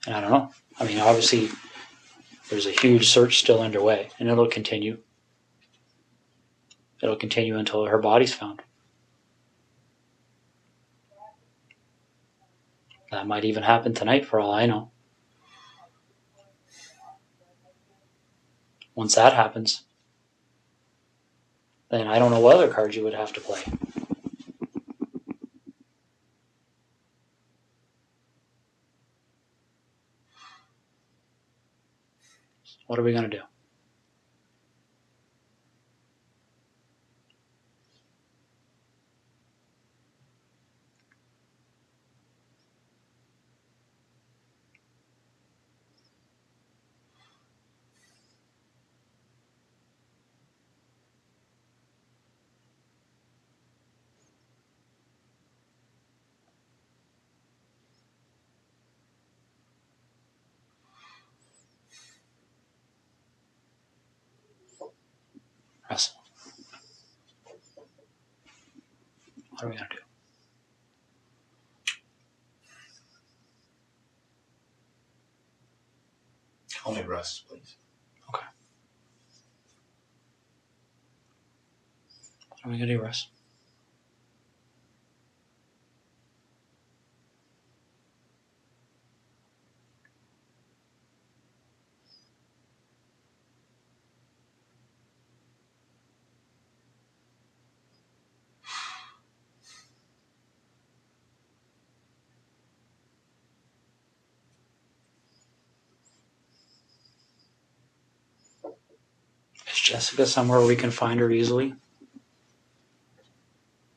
And I don't know. I mean, obviously, there's a huge search still underway, and it'll continue. It'll continue until her body's found. That might even happen tonight, for all I know. Once that happens, then I don't know what other cards you would have to play. What are we going to do? Russell, what are we going to do? arrests, please. Okay. What are we going to do, Russ? Is Jessica somewhere we can find her easily?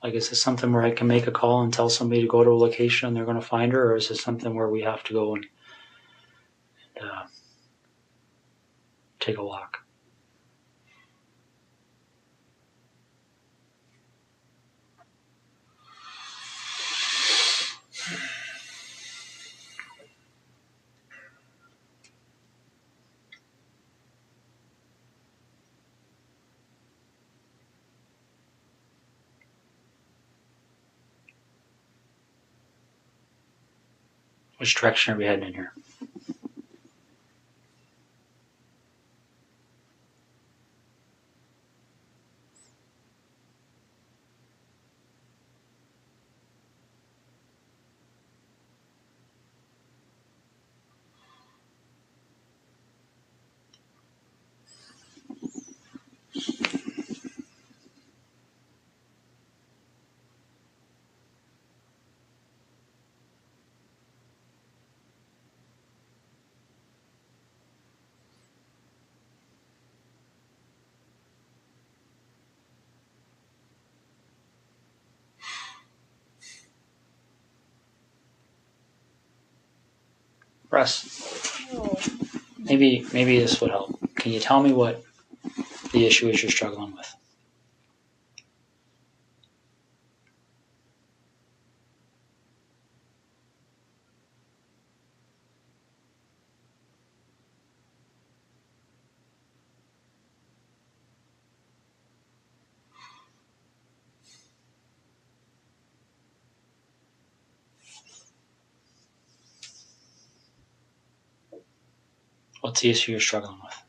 Like, is this something where I can make a call and tell somebody to go to a location and they're going to find her, or is this something where we have to go and take a walk? Which direction are we heading in here? Russ, maybe this would help. Can you tell me what the issue is you're struggling with? What's the issue you're struggling with?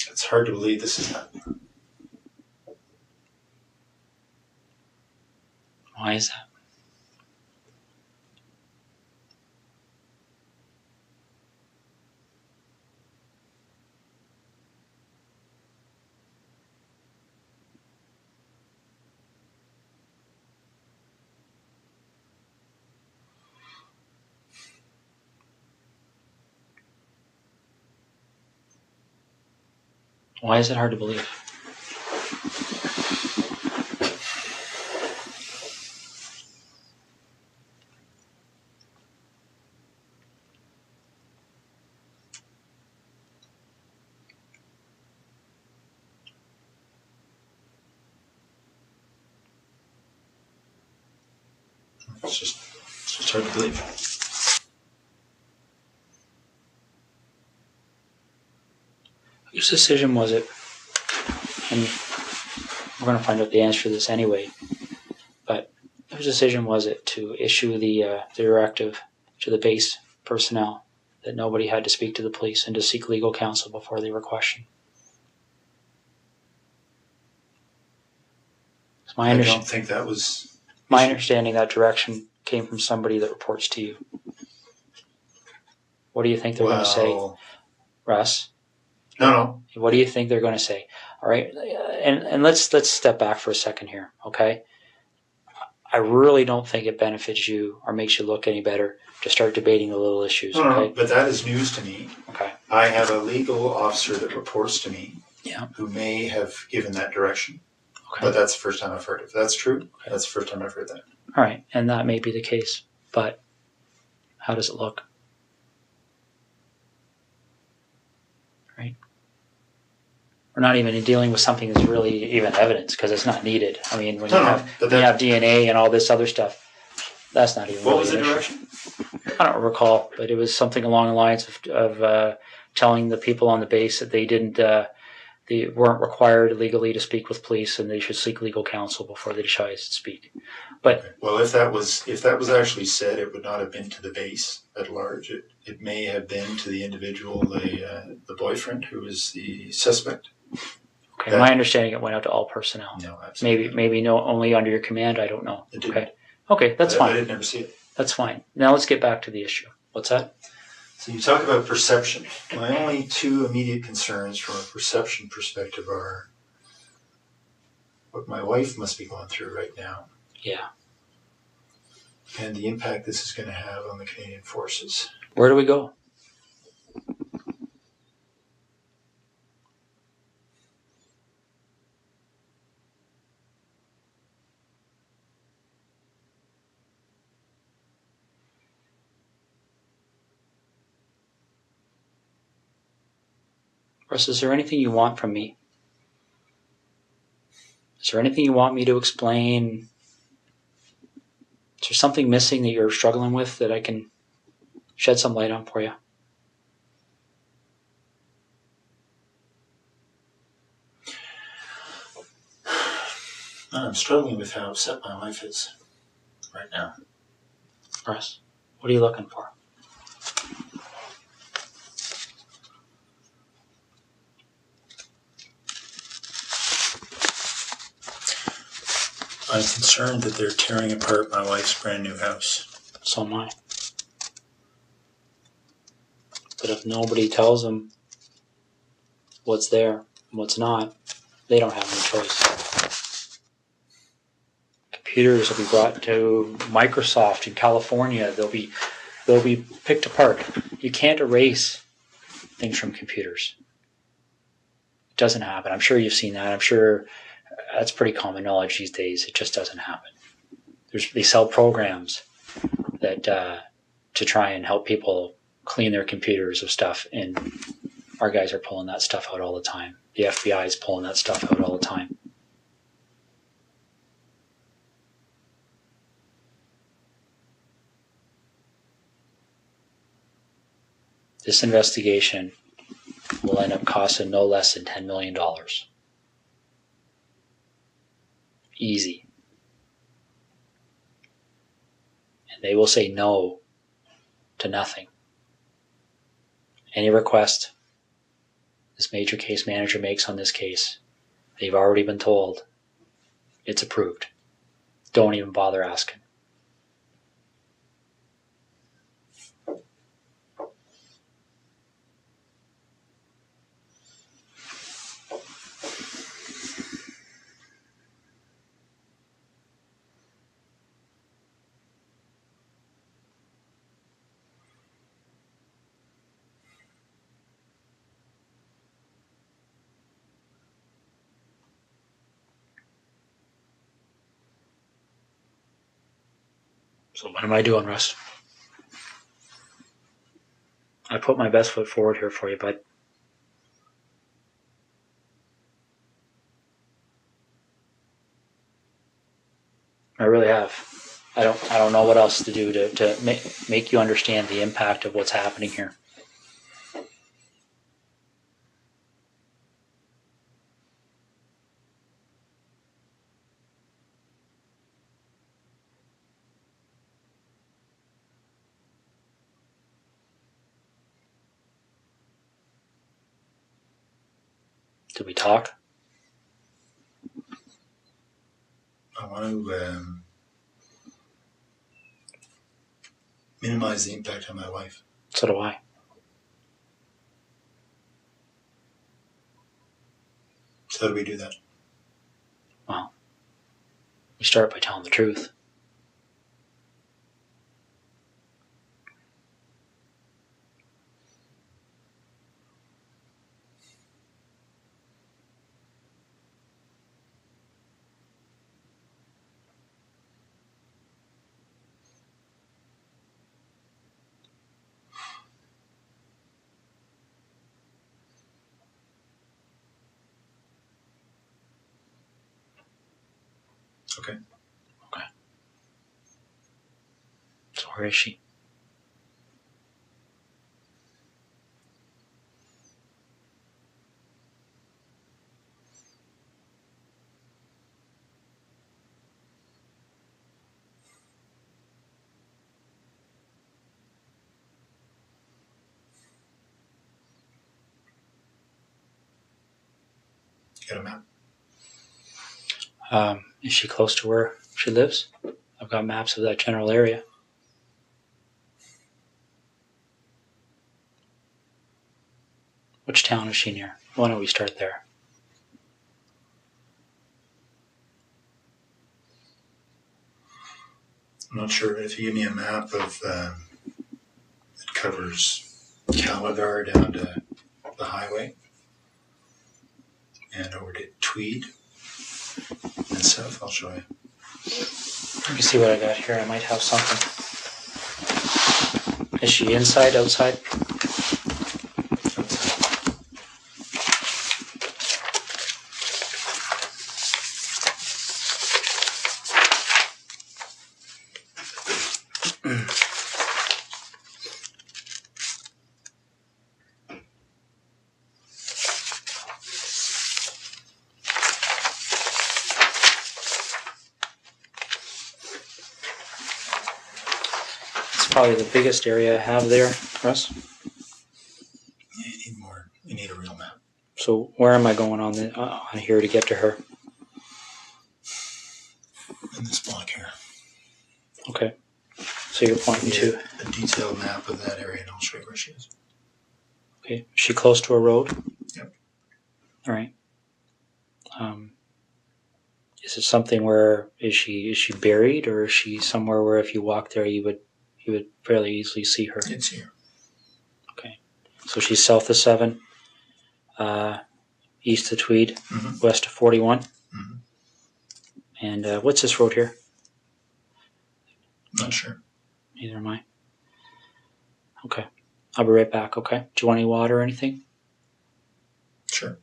It's hard to believe this is happening. Why is that? Why is it hard to believe? It's just hard to believe. Whose decision was it? And we're going to find out the answer to this anyway. But whose decision was it to issue the directive to the base personnel that nobody had to speak to the police and to seek legal counsel before they were questioned? I don't think that was... My understanding, that direction came from somebody that reports to you. What do you think they're going to say, Russ? No. What do you think they're going to say? All right, and let's step back for a second here, okay? I really don't think it benefits you or makes you look any better to start debating the little issues. No, but that is news to me. Okay. I have a legal officer that reports to me. Yeah. Who may have given that direction. Okay. But that's the first time I've heard it. If that's true, that's the first time I've heard that. All right, and that may be the case, but how does it look? Right? We're not even dealing with something that's really even evidence because it's not needed. I mean, when you have DNA and all this other stuff, that's not even. What was the direction? I don't recall, but it was something along the lines of telling the people on the base that they weren't required legally to speak with police and they should seek legal counsel before they decide to speak. But okay. Well, if that was actually said, it would not have been to the base at large. It may have been to the individual, the boyfriend who was the suspect. Okay, my understanding it went out to all personnel. No, absolutely. Maybe no, only under your command. I don't know. It didn't. Okay, that's fine. I did never see it. That's fine. Now let's get back to the issue. What's that? So you talk about perception. My only two immediate concerns from a perception perspective are what my wife must be going through right now. Yeah. And the impact this is going to have on the Canadian Forces. Where do we go? Russ, is there anything you want from me? Is there anything you want me to explain? Is there something missing that you're struggling with that I can shed some light on for you? I'm struggling with how upset my wife is right now. Russ, what are you looking for? I'm concerned that they're tearing apart my wife's brand new house. So am I. But if nobody tells them what's there and what's not, they don't have any choice. Computers will be brought to Microsoft in California. They'll be picked apart. You can't erase things from computers. It doesn't happen. I'm sure you've seen that. I'm sure that's pretty common knowledge these days. It just doesn't happen. They sell programs that to try and help people clean their computers of stuff, and our guys are pulling that stuff out all the time. The FBI is pulling that stuff out all the time. This investigation will end up costing no less than $10 million. Easy. And they will say no to nothing. Any request this major case manager makes on this case, they've already been told it's approved. Don't even bother asking. So what am I doing, Russ? I put my best foot forward here for you, bud. I really have. I don't know what else to do to make you understand the impact of what's happening here. Did we talk? I want to minimize the impact on my wife. So do I. So how do we do that? Well, we start by telling the truth. Okay. Okay. So where is she? Get a map. Is she close to where she lives? I've got maps of that general area. Which town is she near? Why don't we start there? I'm not sure if you give me a map of that covers Calabar down to the highway and over to Tweed and south, I'll show you. Let me see what I got here. I might have something. Is she inside, outside? Probably the biggest area I have there, Russ. Yeah, you need more. You need a real map. So where am I going on here to get to her? In this block here. Okay. So you're pointing to a detailed map of that area, and I'll show you where she is. Okay. Is she close to a road? Yep. All right. Is it something where is she buried, or is she somewhere where if you walk there you would fairly easily see her? It's here. Okay. So she's south of 7, east of Tweed, west of 41. Mm-hmm. And what's this road here? Not sure. Neither am I. Okay. I'll be right back, okay? Do you want any water or anything? Sure.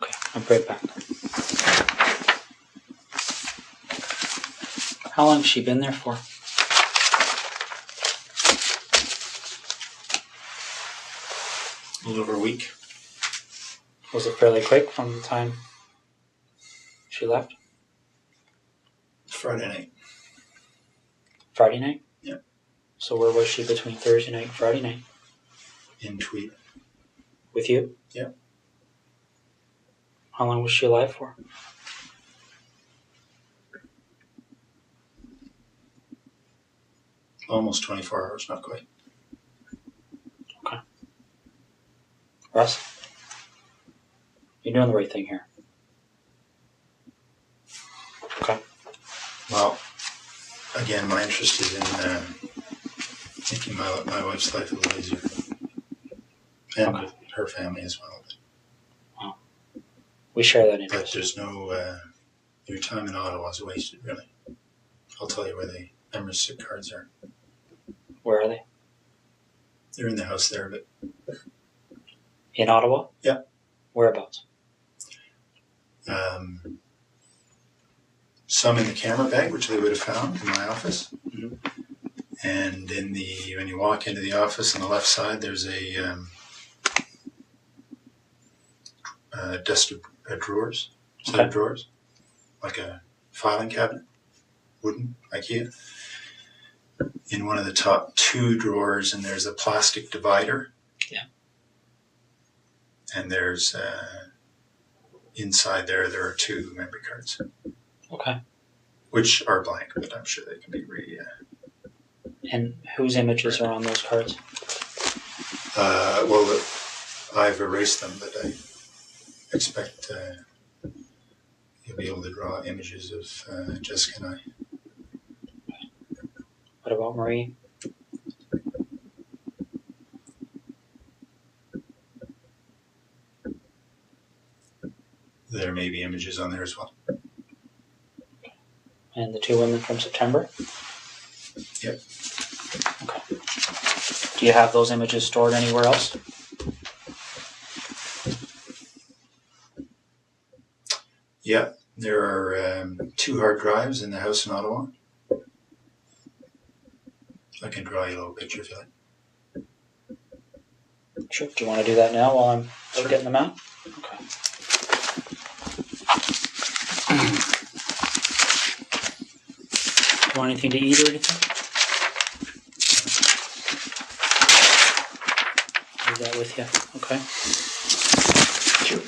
Okay, I'll be right back. How long has she been there for? A little over a week. Was it fairly quick from the time she left? Friday night. Friday night? Yeah. So where was she between Thursday night and Friday night? In Tweed. With you? Yeah. How long was she alive for? Almost 24 hours, not quite. Okay. Russ? You're doing the right thing here. Okay. Well, again, my interest is in making my wife's life a little easier. And with her family as well. Wow. We share that But interest. there's no... your time in Ottawa is wasted, really. I'll tell you where the Emerson cards are. Where are they? They're in the house there, but... In Ottawa? Yeah. Whereabouts? Some in the camera bag, which they would have found in my office. Mm-hmm. And when you walk into the office on the left side, there's a desk of drawers, set of drawers, like a filing cabinet, wooden, IKEA. In one of the top 2 drawers, and there's a plastic divider. Yeah. And there's inside there are 2 memory cards. Okay. Which are blank, but I'm sure they can be And whose images are on those cards? Well, I've erased them, but I expect you'll be able to draw images of Jessica and I. What about Marie? There may be images on there as well. And the 2 women from September? Yep. Okay. Do you have those images stored anywhere else? Yeah, there are 2 hard drives in the house in Ottawa. I can draw you a little picture if you like. Sure. Do you want to do that now while I'm getting them out? Okay. Want anything to eat or anything? Leave that with you. Okay. Sure.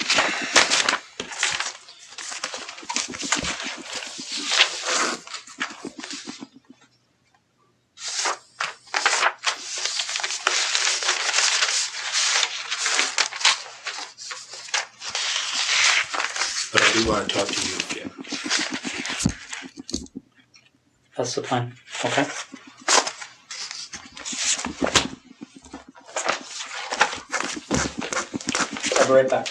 But I do want to talk to you again. That's the plan. Okay. I'll be right back.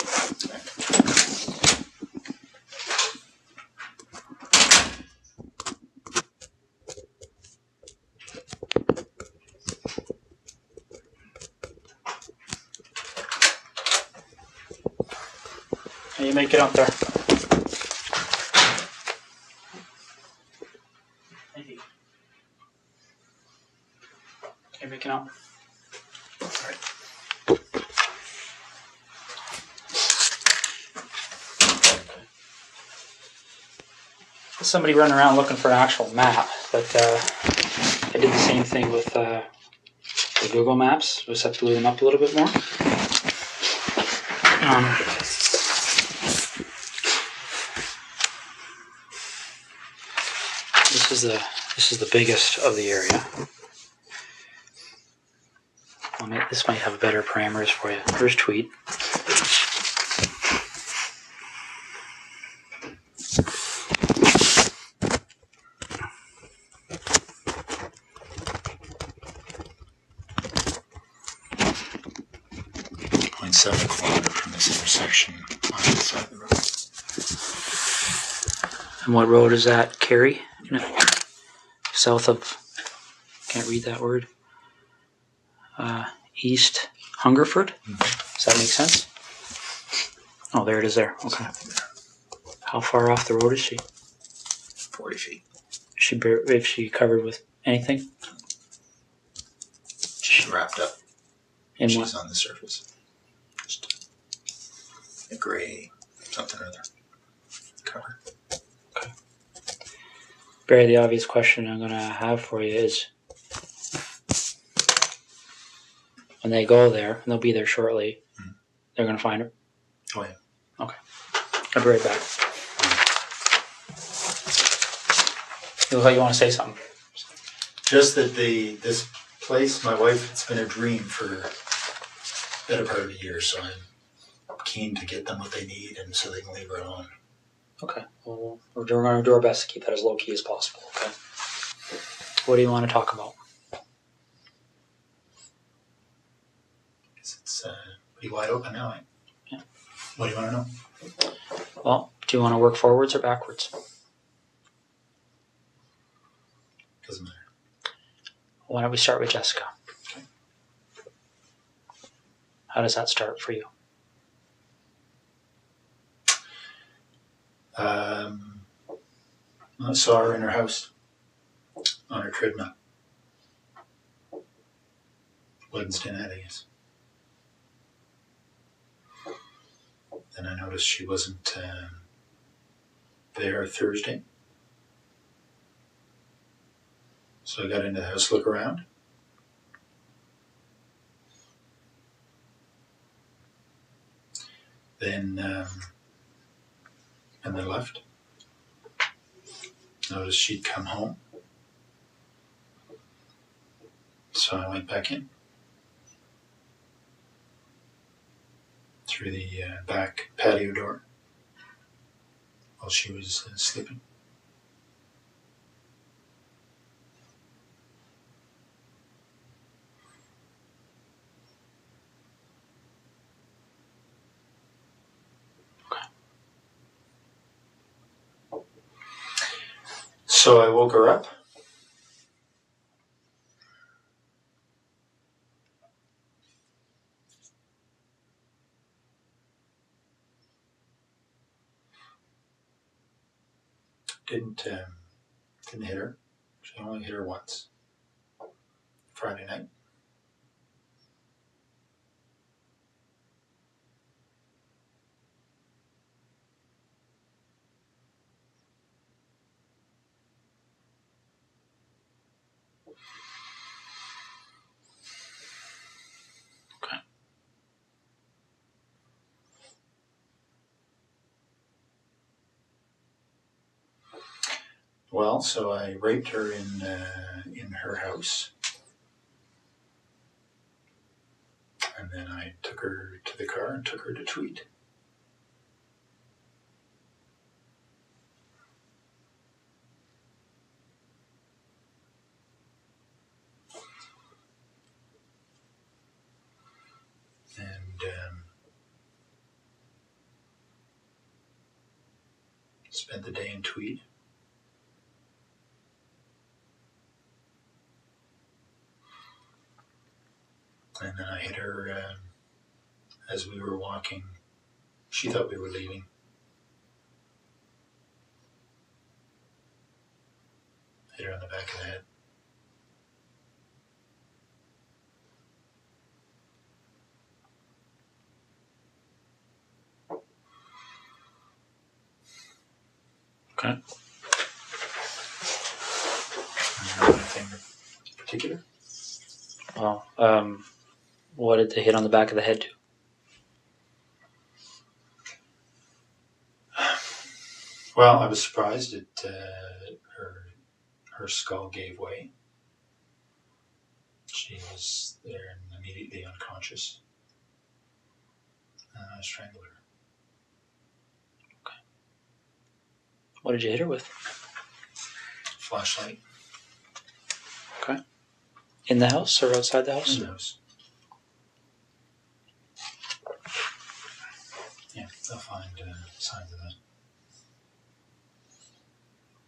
How you make it up there? Thank you. Can you make it up? All right. Somebody running around looking for an actual map, but I did the same thing with the Google Maps. Just have to load them up a little bit more. This is the biggest of the area. This might have better parameters for you. Here's Tweed. .7 kilometer from this intersection on the side of the road. And what road is that? Kerry? South of, can't read that word. East Hungerford? Mm-hmm. Does that make sense? Oh, there it is there. Okay. How far off the road is she? 40 feet. Is she covered with anything? She's wrapped up. In She's what? on the surface. Just a gray something or other cover. Okay. Barry, the obvious question I'm going to have for you is, when they go there, and they'll be there shortly, they're going to find her? Oh, yeah. Okay. I'll be right back. You look like you want to say something. Just that this place, my wife, it's been a dream for a better part of a year, so I'm keen to get them what they need and so they can leave her alone. Okay. Well, we're going to do our best to keep that as low-key as possible, okay? What do you want to talk about? It's pretty wide open now, eh? Yeah. What do you want to know? Well, do you want to work forwards or backwards? Doesn't matter. Why don't we start with Jessica? Okay. How does that start for you? I saw her in her house on her treadmill. Wednesday night, I guess. Then I noticed she wasn't there Thursday. So I got into the house to look around. Then, and then left. Noticed she'd come home. So I went back in. Through the back patio door. while she was sleeping. So I woke her up. Didn't hit her. She only hit her once. Friday night. Okay. Well, so I raped her in her house. And then I took her to the car and took her to Tweed. And spent the day in Tweed. And then I hit her as we were walking. She thought we were leaving. Hit her on the back of the head. Okay. Anything in particular? Well, what did the hit on the back of the head do? Well, I was surprised that her skull gave way. She was there and immediately unconscious. I strangled her. Okay. What did you hit her with? Flashlight. Okay. In the house or outside the house? In the house. Yeah, they'll find signs of that.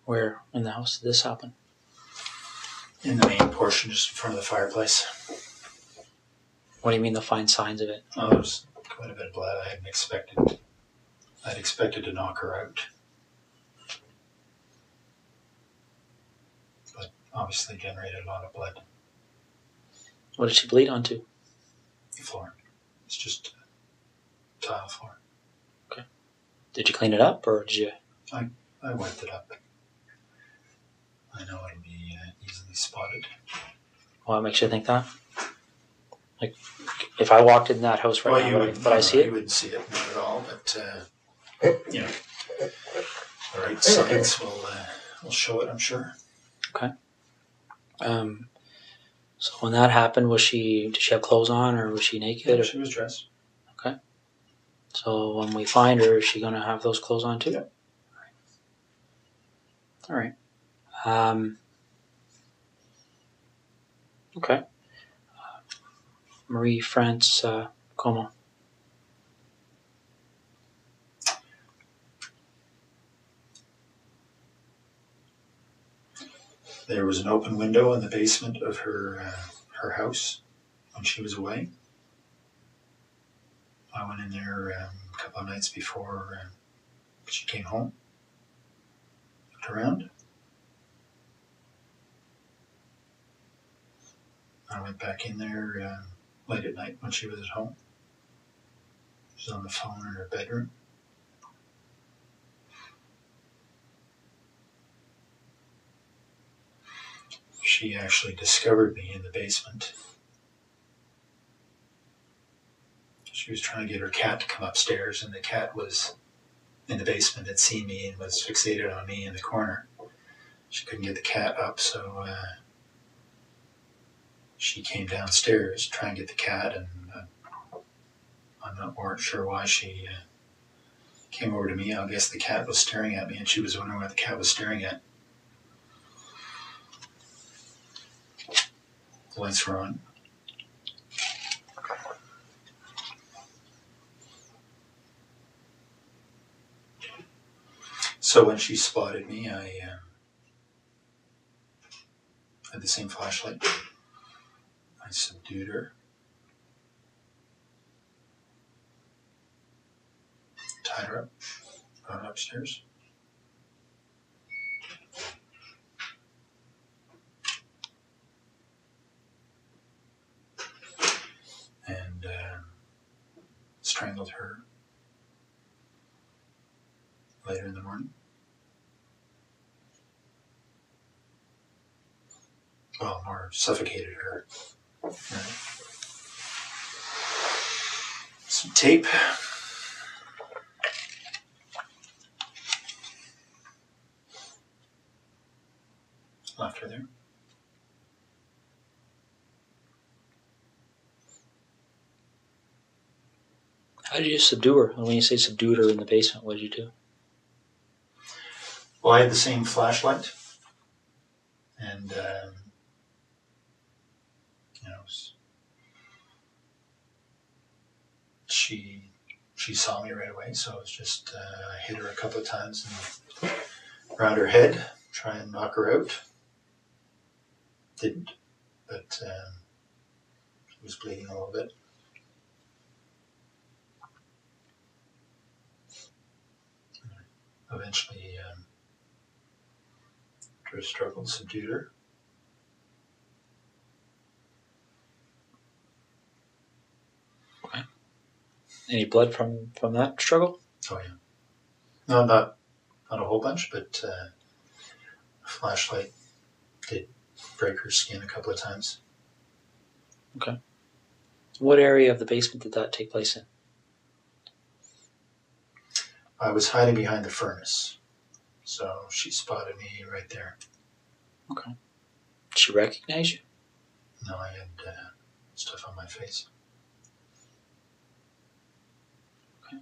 Where in the house did this happen? In the main portion, just in front of the fireplace. What do you mean they'll find signs of it? Oh, there was quite a bit of blood. I'd expected to knock her out. But obviously generated a lot of blood. What did she bleed onto? The floor. It's just tile floor. Okay. Did you clean it up or did you? I wiped it up. I know it'll be easily spotted. What makes you think that? Like, if I walked in that house right now, would I see it? You wouldn't see it, not at all. But the right signs will show it, I'm sure. Okay. So when that happened, did she have clothes on or was she naked? Yeah, she was dressed. Okay. So when we find her, is she going to have those clothes on too? Yeah. All right. Okay. Marie France Como. There was an open window in the basement of her house when she was away. I went in there a couple of nights before she came home. Looked around. I went back in there late at night when she was at home. She was on the phone in her bedroom. She actually discovered me in the basement. She was trying to get her cat to come upstairs, and the cat was in the basement, had seen me and was fixated on me in the corner. She couldn't get the cat up, so she came downstairs to try and get the cat, and I'm not sure why she came over to me. I guess the cat was staring at me, and she was wondering what the cat was staring at. The lights were on. So when she spotted me, I had the same flashlight. I subdued her. Tied her up. Brought her upstairs. And strangled her later in the morning. Well, more suffocated her. Some tape. Left her there. How did you subdue her? When you say subdued her in the basement, what did you do? Well, I had the same flashlight. And, she saw me right away, so it was just, I hit her a couple of times and around her head, try and knock her out. Didn't, but she was bleeding a little bit. Eventually, through a struggle, subdued her. Okay. Any blood from that struggle? Oh yeah. No, not a whole bunch, but a flashlight did break her skin a couple of times. Okay. What area of the basement did that take place in? I was hiding behind the furnace, so she spotted me right there. Okay. Did she recognize you? No, I had stuff on my face. Okay.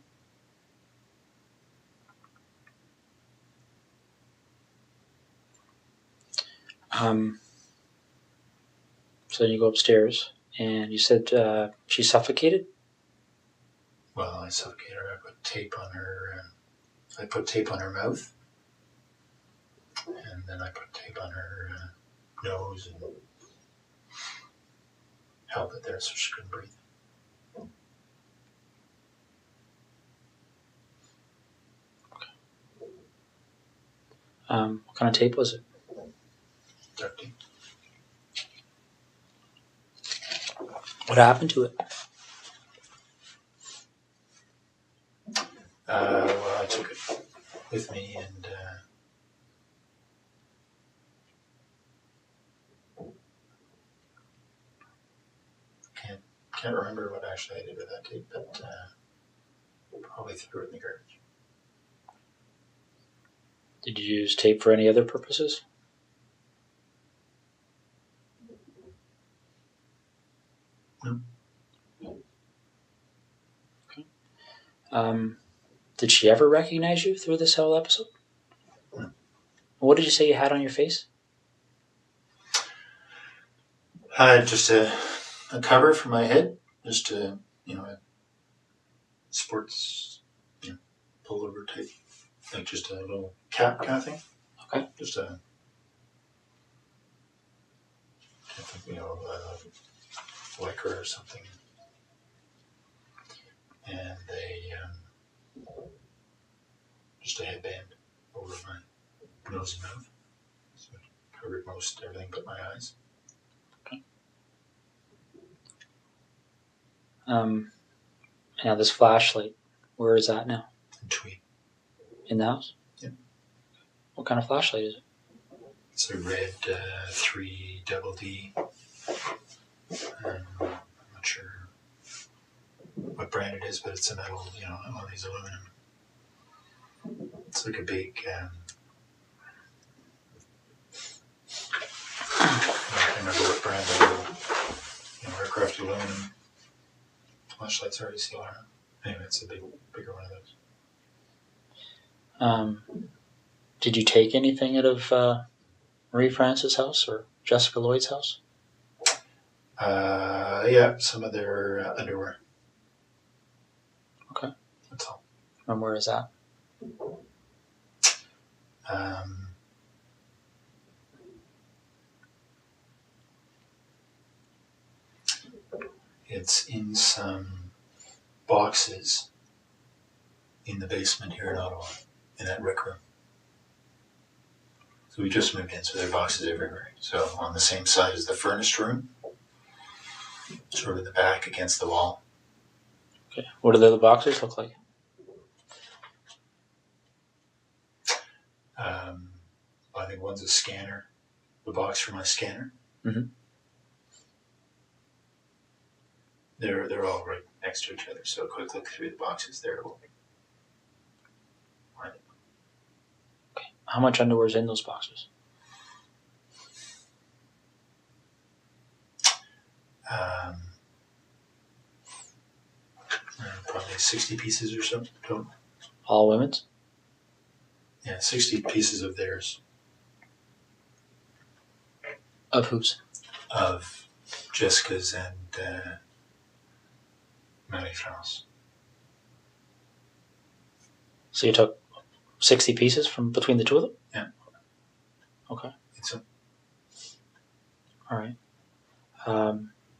So then you go upstairs, and you said she suffocated? Well, I suffocated her. I put tape on her. I put tape on her mouth, and then I put tape on her nose and held it there so she couldn't breathe. What kind of tape was it? Duct tape. What happened to it? Well, I took it with me and can't remember what actually I did with that tape, but probably threw it in the garbage. Did you use tape for any other purposes? No. Okay. Did she ever recognize you through this whole episode? No. What did you say you had on your face? Just a cover for my head, just a sports pullover type, like just a little cap kind of thing. Okay. Just a, I think lycra or something, and just a headband over my nose and mouth, so it covered most everything but my eyes. Now this flashlight, where is that now? And tweed. In the house? Yeah. What kind of flashlight is it? It's a red 3 double D. I'm not sure what brand it is, but it's a metal, one of these aluminum. It's like a big, I can't remember what brand it is. Aircraft aluminum flashlights already still around. Anyway, it's a bigger one of those. Did you take anything out of Marie France's house or Jessica Lloyd's house? Yeah, some of their underwear. Okay. That's all. And where is that? It's in some boxes in the basement here in Ottawa, in that rec room. So we just moved in, so there are boxes everywhere. So on the same side as the furnace room, sort of in the back against the wall. Okay. What do the other boxes look like? I think one's a scanner, the box for my scanner. Mm-hmm. They're all right next to each other. So a quick look through the boxes there will find it. Okay. How much underwear is in those boxes? Probably 60 pieces or so total. All women's? Yeah, 60 pieces of theirs. Of whose? Of Jessica's and Marie France. So you took 60 pieces from between the two of them? Yeah. Okay. I think so. All right.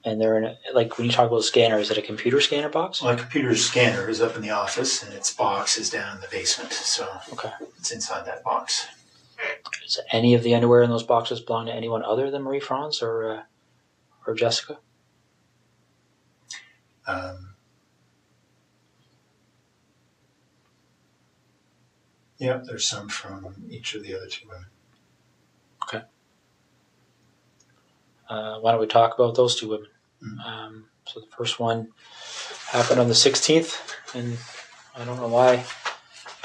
And they're in like when you talk about a scanner, is it a computer scanner box? My computer scanner is up in the office, and its box is down in the basement. So Okay. it's inside that box. Does any of the underwear in those boxes belong to anyone other than Marie France or Jessica? Yeah, there's some from each of the other two women. Okay. Why don't we talk about those two women? Mm-hmm. So the first one happened on the 16th, and I don't know why I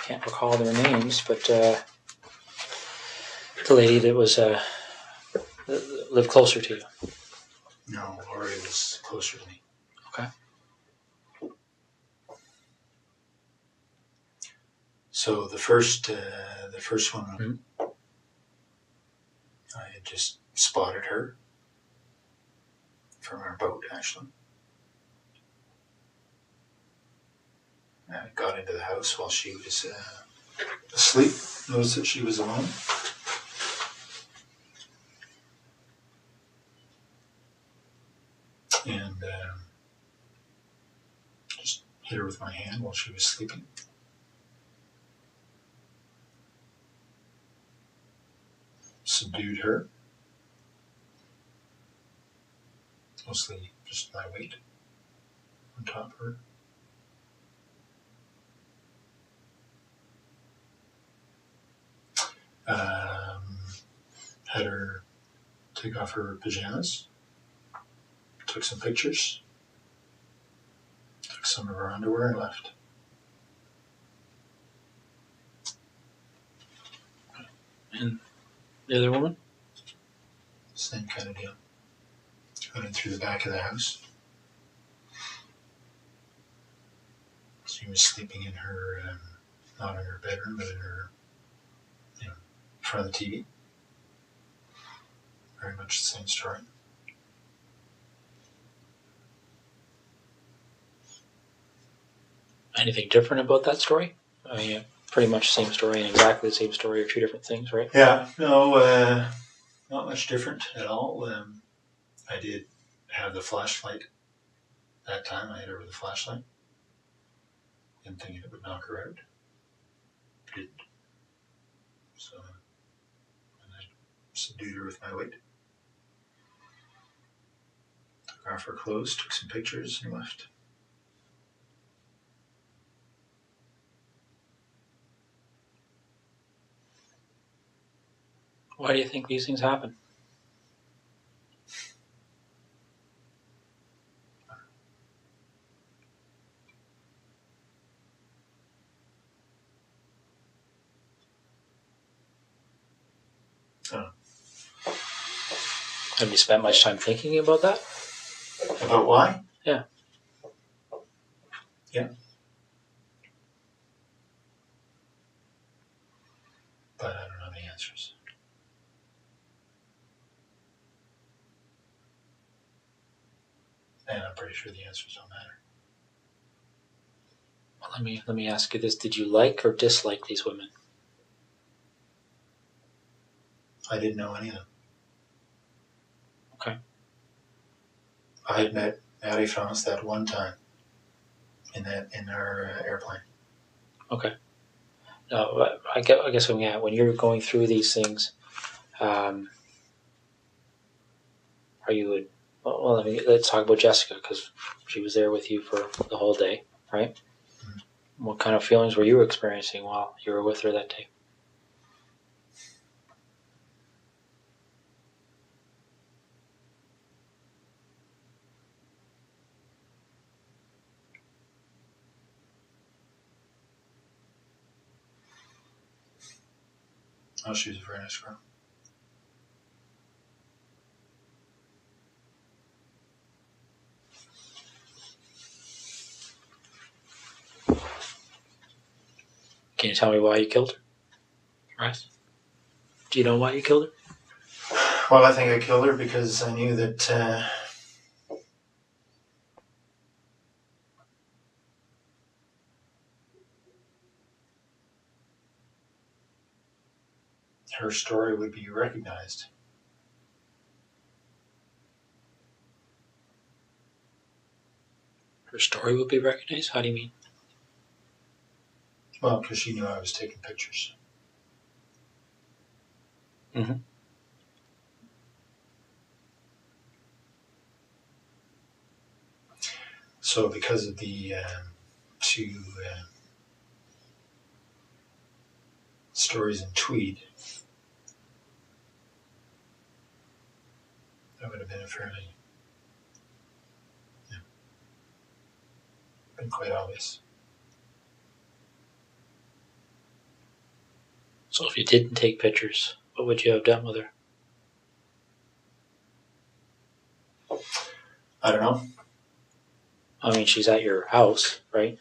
can't recall their names, but the lady that was lived closer to you. No, Laurie was closer to me. Okay. So the first one, Mm-hmm. I had just spotted her from our boat, actually. I got into the house while she was asleep. Noticed that she was alone. And just hit her with my hand while she was sleeping. Subdued her. Mostly just my weight on top of her. Had her take off her pajamas. Took some pictures. Took some of her underwear and left. And the other woman? Same kind of deal. Went in through the back of the house. She was sleeping in her, not in her bedroom, but in her, in front of the TV. Very much the same story. Anything different about that story? I mean, pretty much the same story and exactly the same story are two different things, right? Yeah, no, not much different at all. I did have the flashlight that time. I hit her with a flashlight. Didn't think it would knock her out. Didn't. So, and I subdued her with my weight. Took off her clothes, took some pictures, and left. Why do you think these things happen? Have you spent much time thinking about that? About why? Yeah. Yeah. pretty sure the answers don't matter. Well, let me ask you this: did you like or dislike these women? I didn't know any of them. Okay. I had met Maddie France that one time in our airplane. Okay. No, I guess when you're going through these things, are you? Well, let's talk about Jessica because she was there with you for the whole day, right? Mm-hmm. What kind of feelings were you experiencing while you were with her that day? Oh, she was a very nice girl. Can you tell me why you killed her? Right? Do you know why you killed her? Well, I think I killed her because I knew that her story would be recognized. Her story would be recognized? How do you mean? Well, because she knew I was taking pictures. Mm-hmm. So because of the two stories in Tweed, that would have been been quite obvious. So if you didn't take pictures, what would you have done with her? I don't know. I mean, she's at your house, right?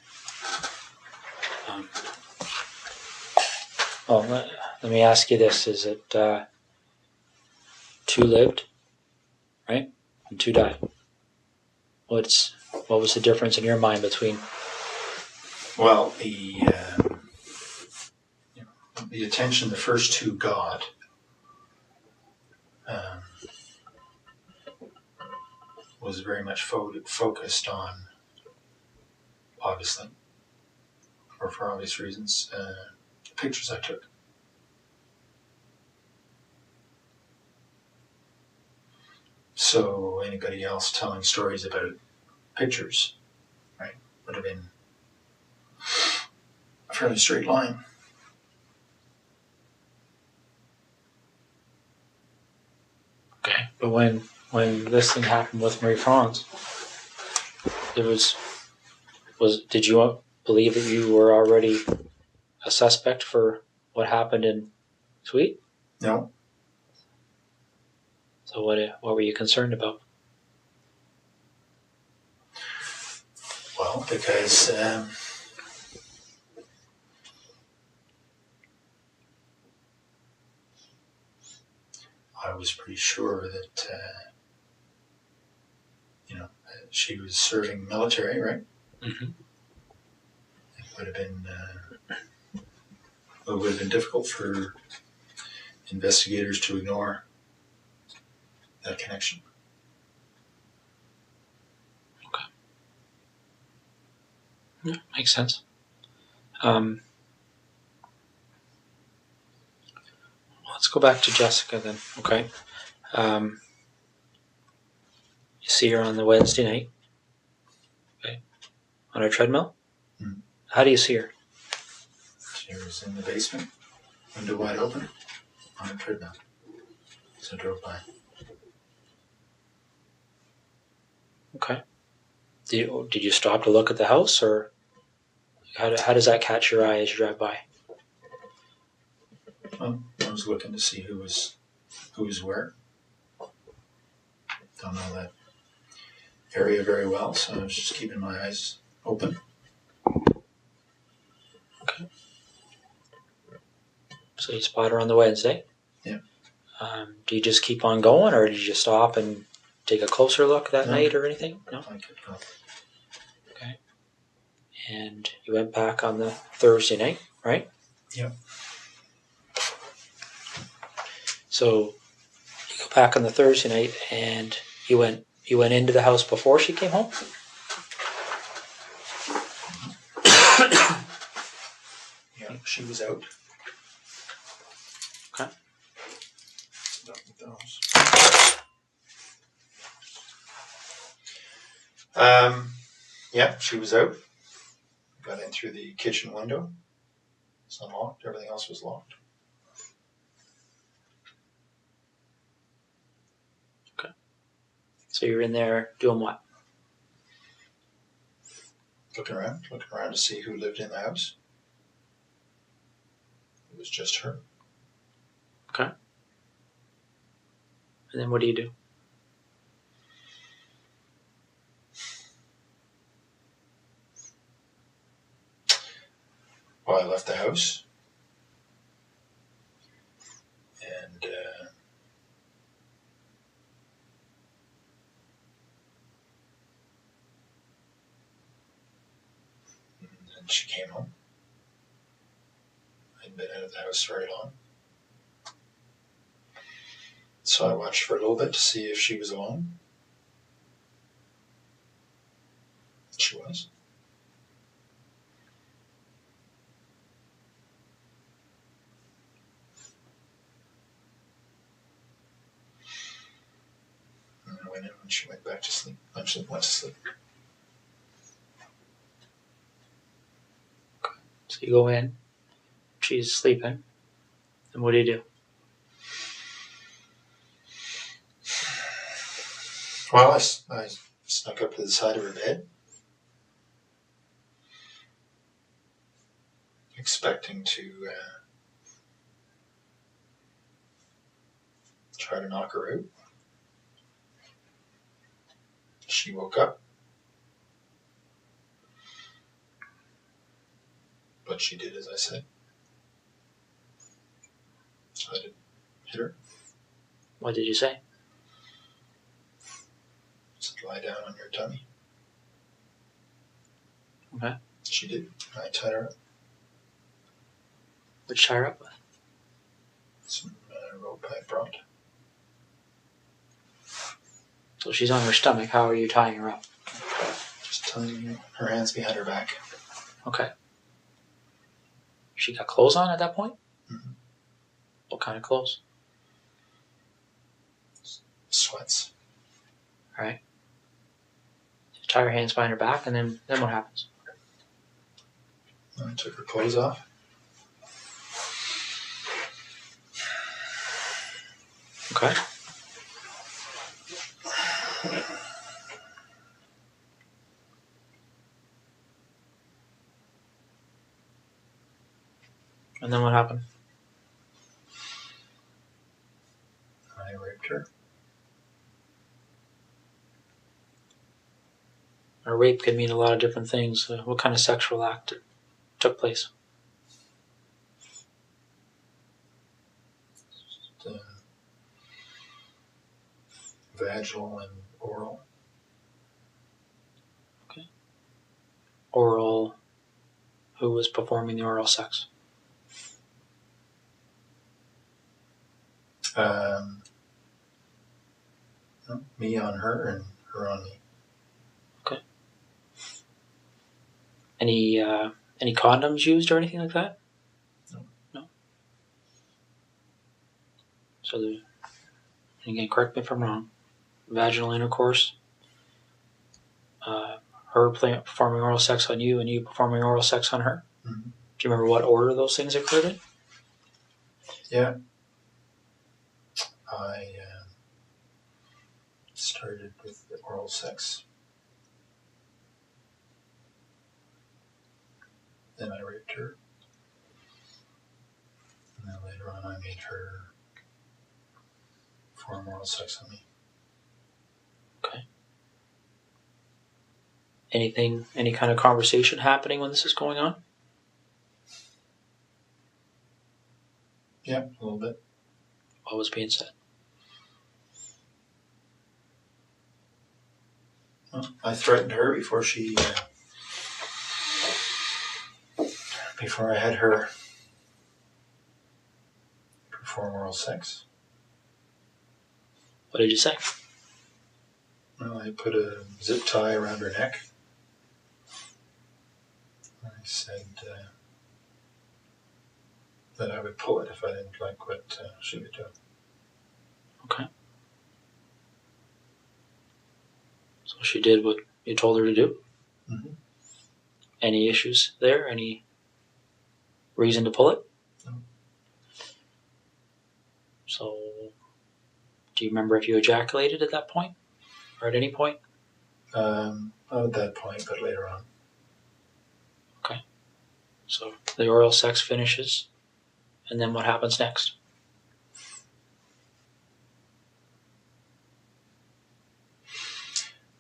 Well, let me ask you this. Is it 2 lived, right? And 2 died. What was the difference in your mind between? Well, the attention the first 2 got was very much focused on, obviously, or for obvious reasons, the pictures I took. So anybody else telling stories about pictures, right, would have been a fairly straight line. Okay, but when this thing happened with Marie France, did you believe that you were already a suspect for what happened in Tweed? No. So what were you concerned about? Well, because I was pretty sure that she was serving military, right? Mm-hmm. It would have been difficult for investigators to ignore that connection. Okay. Yeah, makes sense. Let's go back to Jessica then, okay? You see her on the Wednesday night, okay, on her treadmill? Mm. How do you see her? She was in the basement, window wide open, on a treadmill. So I drove by. Okay. Did you stop to look at the house, or how does that catch your eye as you drive by? Well, I was looking to see who was where. Don't know that area very well, so I was just keeping my eyes open. Okay. So you spot her on the Wednesday. Yeah. Do you just keep on going, or did you stop and take a closer look that night or anything? No? Okay. And you went back on the Thursday night, right? Yep. So you go back on the Thursday night, and you went into the house before she came home? Yeah, she was out. Okay. Yeah, she was out. Got in through the kitchen window. It's unlocked. Everything else was locked. Okay. So you're in there doing what? Looking around to see who lived in the house. It was just her. Okay. And then what do you do? Well, I left the house. And then she came home. I hadn't been out of the house very long. So I watched for a little bit to see if she was alone. She was. And I went in when she went back to sleep. Went to sleep. So you go in, she's sleeping, and what do you do? Well, I snuck up to the side of her bed, expecting to try to knock her out. She woke up, but she did as I said. So I didn't hit her. What did you say? Said, lie down on your tummy. Okay. She did. I tied her up. What'd you tie her up with? Some rope I brought. So she's on her stomach. How are you tying her up? Just tying her hands behind her back. Okay. She got clothes on at that point? Mm-hmm. What kind of clothes? Sweats. All right. You tie her hands behind her back, and then what happens? I took her clothes off. Okay. And then what happened? I raped her. A rape could mean a lot of different things. What kind of sexual act took place? Vaginal and oral. Okay. Oral. Who was performing the oral sex? Me on her and her on me. Okay. Any condoms used or anything like that? No. So, and again, correct me if I'm wrong. Vaginal intercourse. Her performing oral sex on you, and you performing oral sex on her. Mm-hmm. Do you remember what order those things occurred in? Yeah. I started with the oral sex. Then I raped her. And then later on I made her perform oral sex on me. Okay. Any kind of conversation happening when this is going on? Yeah, a little bit. What was being said? Well, I threatened her before I had her perform oral sex. What did you say? Well, I put a zip tie around her neck. I said that I would pull it if I didn't like what she would do. Okay. So she did what you told her to do? Mm-hmm. Any issues there? Any reason to pull it? No. So, do you remember if you ejaculated at that point? Or at any point? Not at that point, but later on. Okay. So, the oral sex finishes, and then what happens next?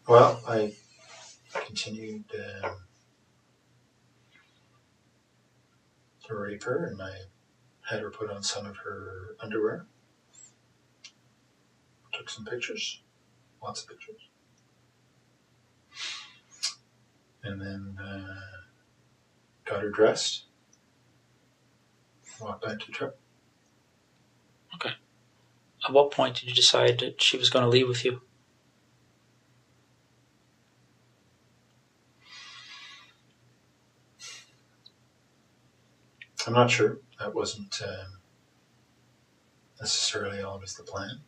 Well, I continued to rape her, and I had her put on some of her underwear. Took some pictures, lots of pictures. And then got her dressed, walked back to the truck. Okay. At what point did you decide that she was going to leave with you? I'm not sure. That wasn't necessarily always the plan.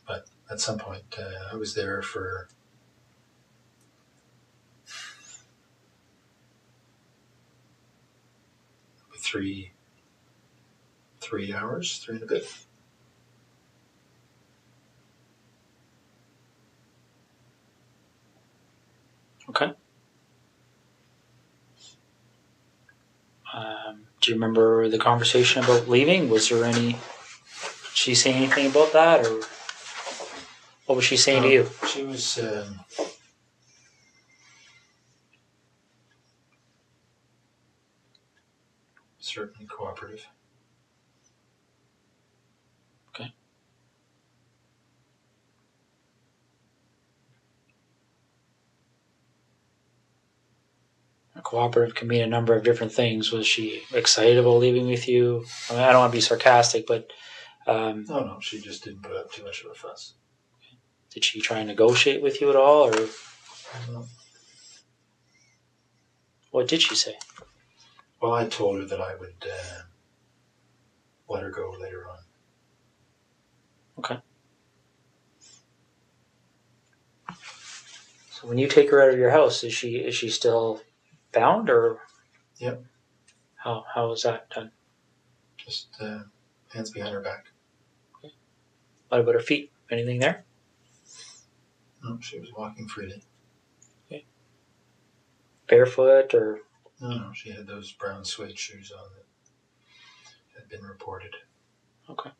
But at some point, I was there for three hours, 3 and a bit. Okay. Do you remember the conversation about leaving? Was there any... Did she say anything about that, or what was she saying to you? She was certainly cooperative. Okay. Cooperative can mean a number of different things. Was she excited about leaving with you? I mean, I don't want to be sarcastic, but No, she just didn't put up too much of a fuss. did she try and negotiate with you at all, or No. what did she say? Well, I told her that I would let her go later on. Okay. So when you take her out of your house, is she still bound, or? Yep. How is that done? Just hands behind her back. Okay. What about her feet? Anything there? No, she was walking freely. Okay. Barefoot, or? No, she had those brown suede shoes on that had been reported. Okay.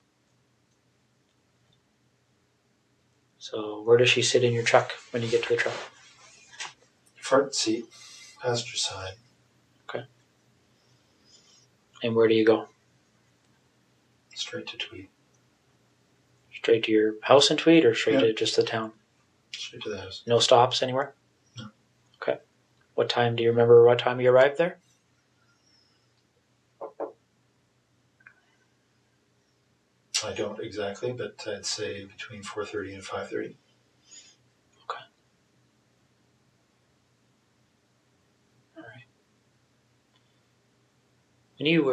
So where does she sit in your truck when you get to the truck? Front seat, passenger side. Okay. And where do you go? Straight to Tweed. Straight to your house in Tweed, or straight to just the town? Straight to the house. No stops anywhere? No. Okay. What time, do you remember what time you arrived there? I don't exactly, but I'd say between 4:30 and 5:30. Okay. All right. When you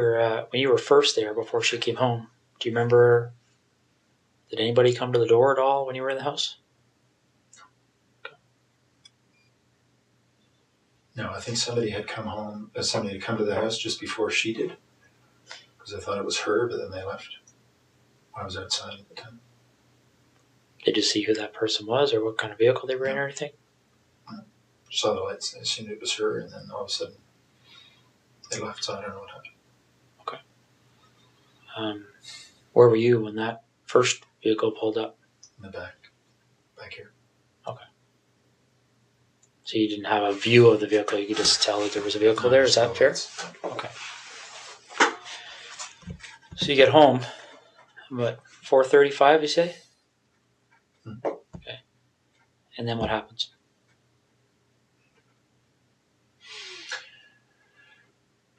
were first there before she came home, do you remember, did anybody come to the door at all when you were in the house? Okay. No, I think somebody had come to the house just before she did, because I thought it was her, but then they left. I was outside at the time. Did you see who that person was, or what kind of vehicle they were in, or anything? No. Saw the lights. I assumed it was her, and then all of a sudden they left, so I don't know what happened. Okay. Where were you when that first vehicle pulled up? In the back here. Okay. So you didn't have a view of the vehicle, you could just tell that there was a vehicle there, is that fair? Okay. So you get home, what, 4:35 you say? And then what happens?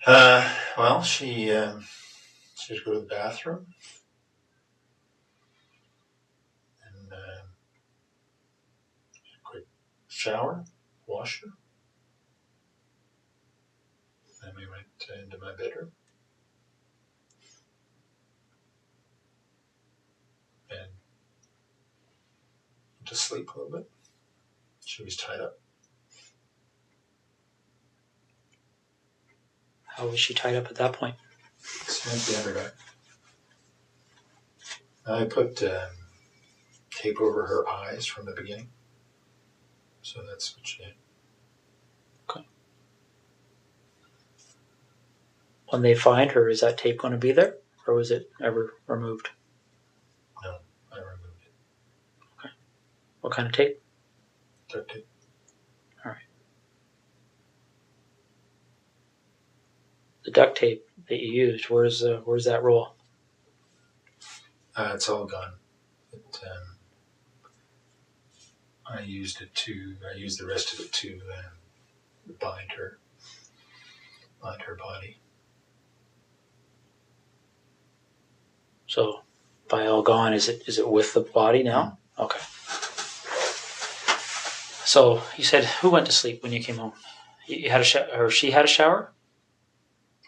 Well, she would go to the bathroom and quick shower, wash her. Then we went into my bedroom and went to sleep a little bit. She was tied up. How was she tied up at that point? Hands behind her back. I put tape over her eyes from the beginning. So that's what she did. Okay. When they find her, is that tape going to be there? Or was it ever removed? No, I removed it. Okay. What kind of tape? Duct tape. All right. The duct tape that you used, where's that roll? It's all gone. I used the rest of it to bind her body. So, by all gone, is it with the body now? Mm. Okay. So you said, who went to sleep when you came home? You had a shower, or she had a shower?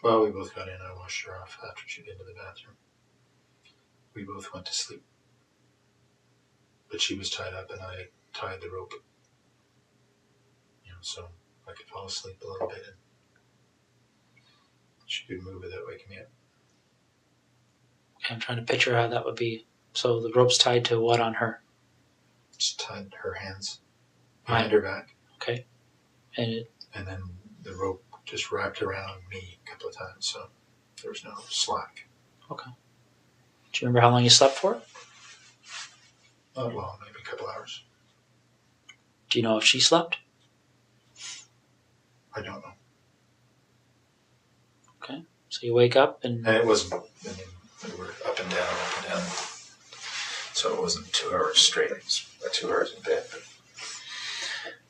Well, we both got in. I washed her off after she'd been to the bathroom. We both went to sleep, but she was tied up, and I tied the rope. So I could fall asleep a little bit, and she could move without waking me up. I'm trying to picture how that would be. So the rope's tied to what on her? Just tied her hands behind her back. Okay. And then the rope just wrapped around me a couple of times, so there was no slack. Okay. Do you remember how long you slept for? Not long, maybe a couple hours. Do you know if she slept? I don't know. Okay. So you wake up and it wasn't, we were up and down. So it wasn't 2 hours straight. It was 2 hours in bed, but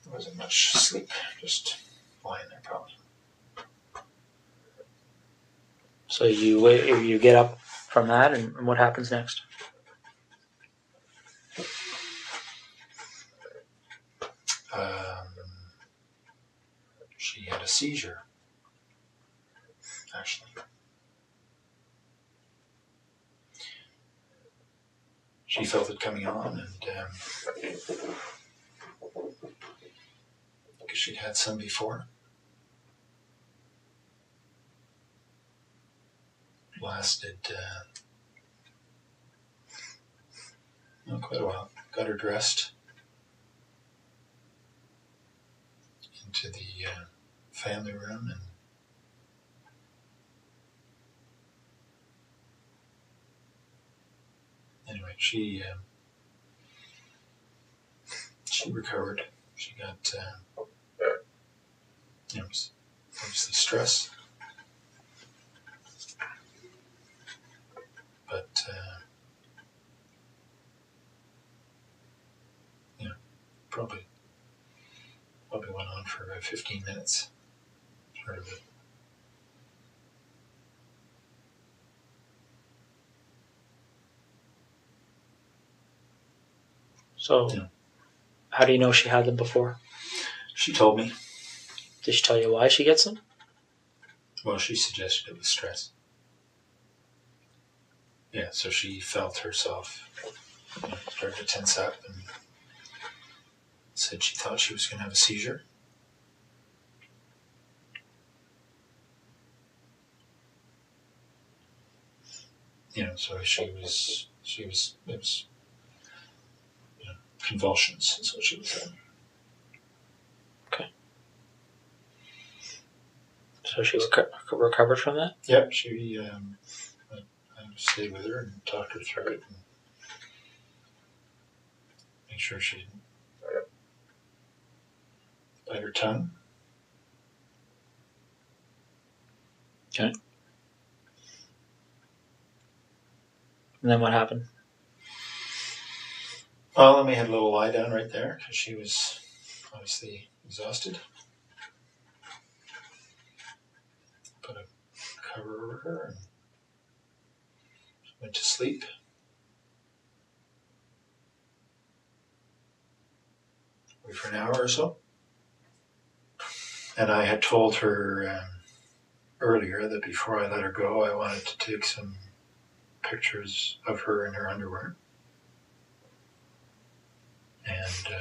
there wasn't much sleep, just lying there probably. So you get up from that, and what happens next? She had a seizure, actually. She felt it coming on, and because she'd had some before. Lasted quite a while. Got her dressed into the family room, and anyway, she recovered. She got obviously stress, but probably went on for about 15 minutes. Part of it. So, how do you know she had them before? She told me. Did she tell you why she gets them? Well, she suggested it was stress. Yeah, so she felt herself start to tense up and said she thought she was going to have a seizure. So it was convulsions is what she was saying. Okay. So she recovered from that? Yep, I stayed with her and talked her through it and make sure she didn't bite her tongue. Okay. And then what happened? Well, then we had a little lie down right there because she was obviously exhausted. Put a cover over her and went to sleep. Wait for an hour or so. And I had told her earlier that before I let her go, I wanted to take some pictures of her in her underwear. And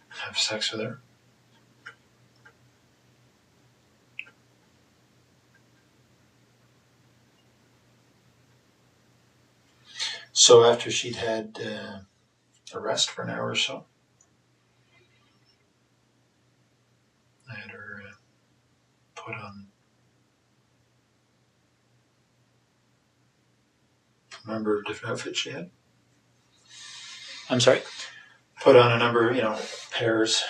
have sex with her. So after she'd had a rest for an hour or so, I had her put on a number of different outfits she had. I'm sorry? Put on a number of, pairs,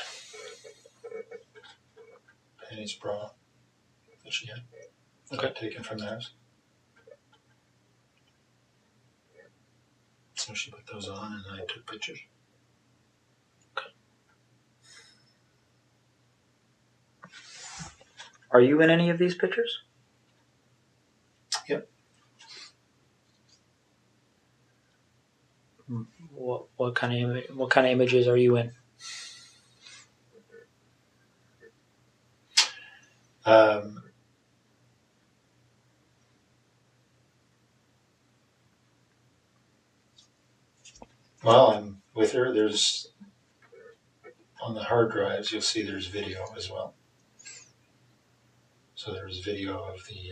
panties, bra that she had. Okay. Taken from the house. So she put those on and I took pictures. Okay. Are you in any of these pictures? Yep. What kind of images are you in? Well, I'm with her. There's on the hard drives. You'll see there's video as well. So there's video of the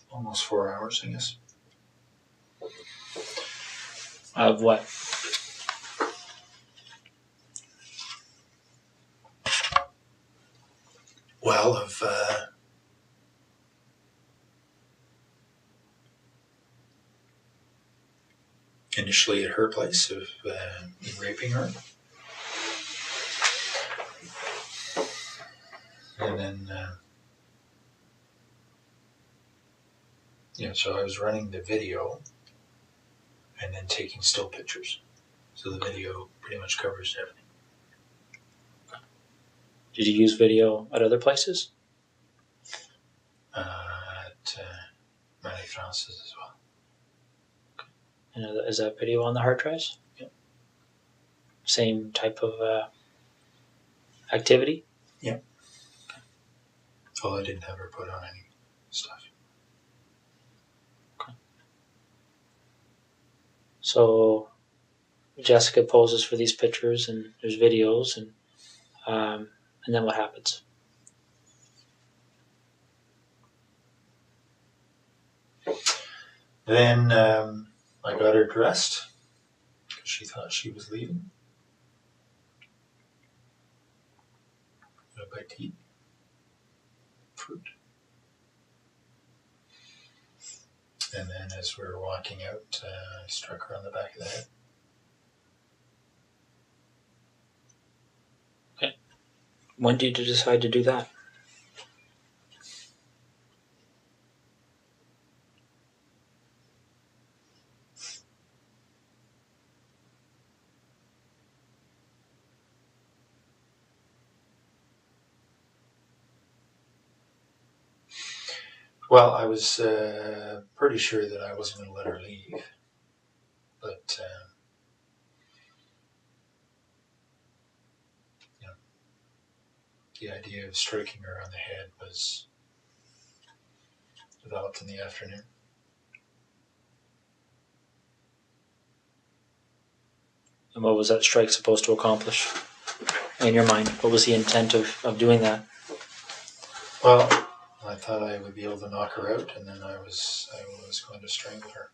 almost 4 hours, I guess. Of what? Well, of initially at her place of raping her. And then, so I was running the video and then taking still pictures. So the video pretty much covers everything. Did you use video at other places? At Marie France's as well. Okay. And is that video on the hard drives? Yep. Same type of activity? Yep. Okay. Well, I didn't have her put on any stuff. Okay. So Jessica poses for these pictures and there's videos and then what happens? Then I got her dressed because she thought she was leaving. Got a bite to eat. Fruit. And then as we were walking out, I struck her on the back of the head. Okay. When did you decide to do that? Well, I was pretty sure that I wasn't going to let her leave. But, the idea of striking her on the head was developed in the afternoon. And what was that strike supposed to accomplish in your mind? What was the intent of doing that? Well, I thought I would be able to knock her out, and then I was going to strangle her.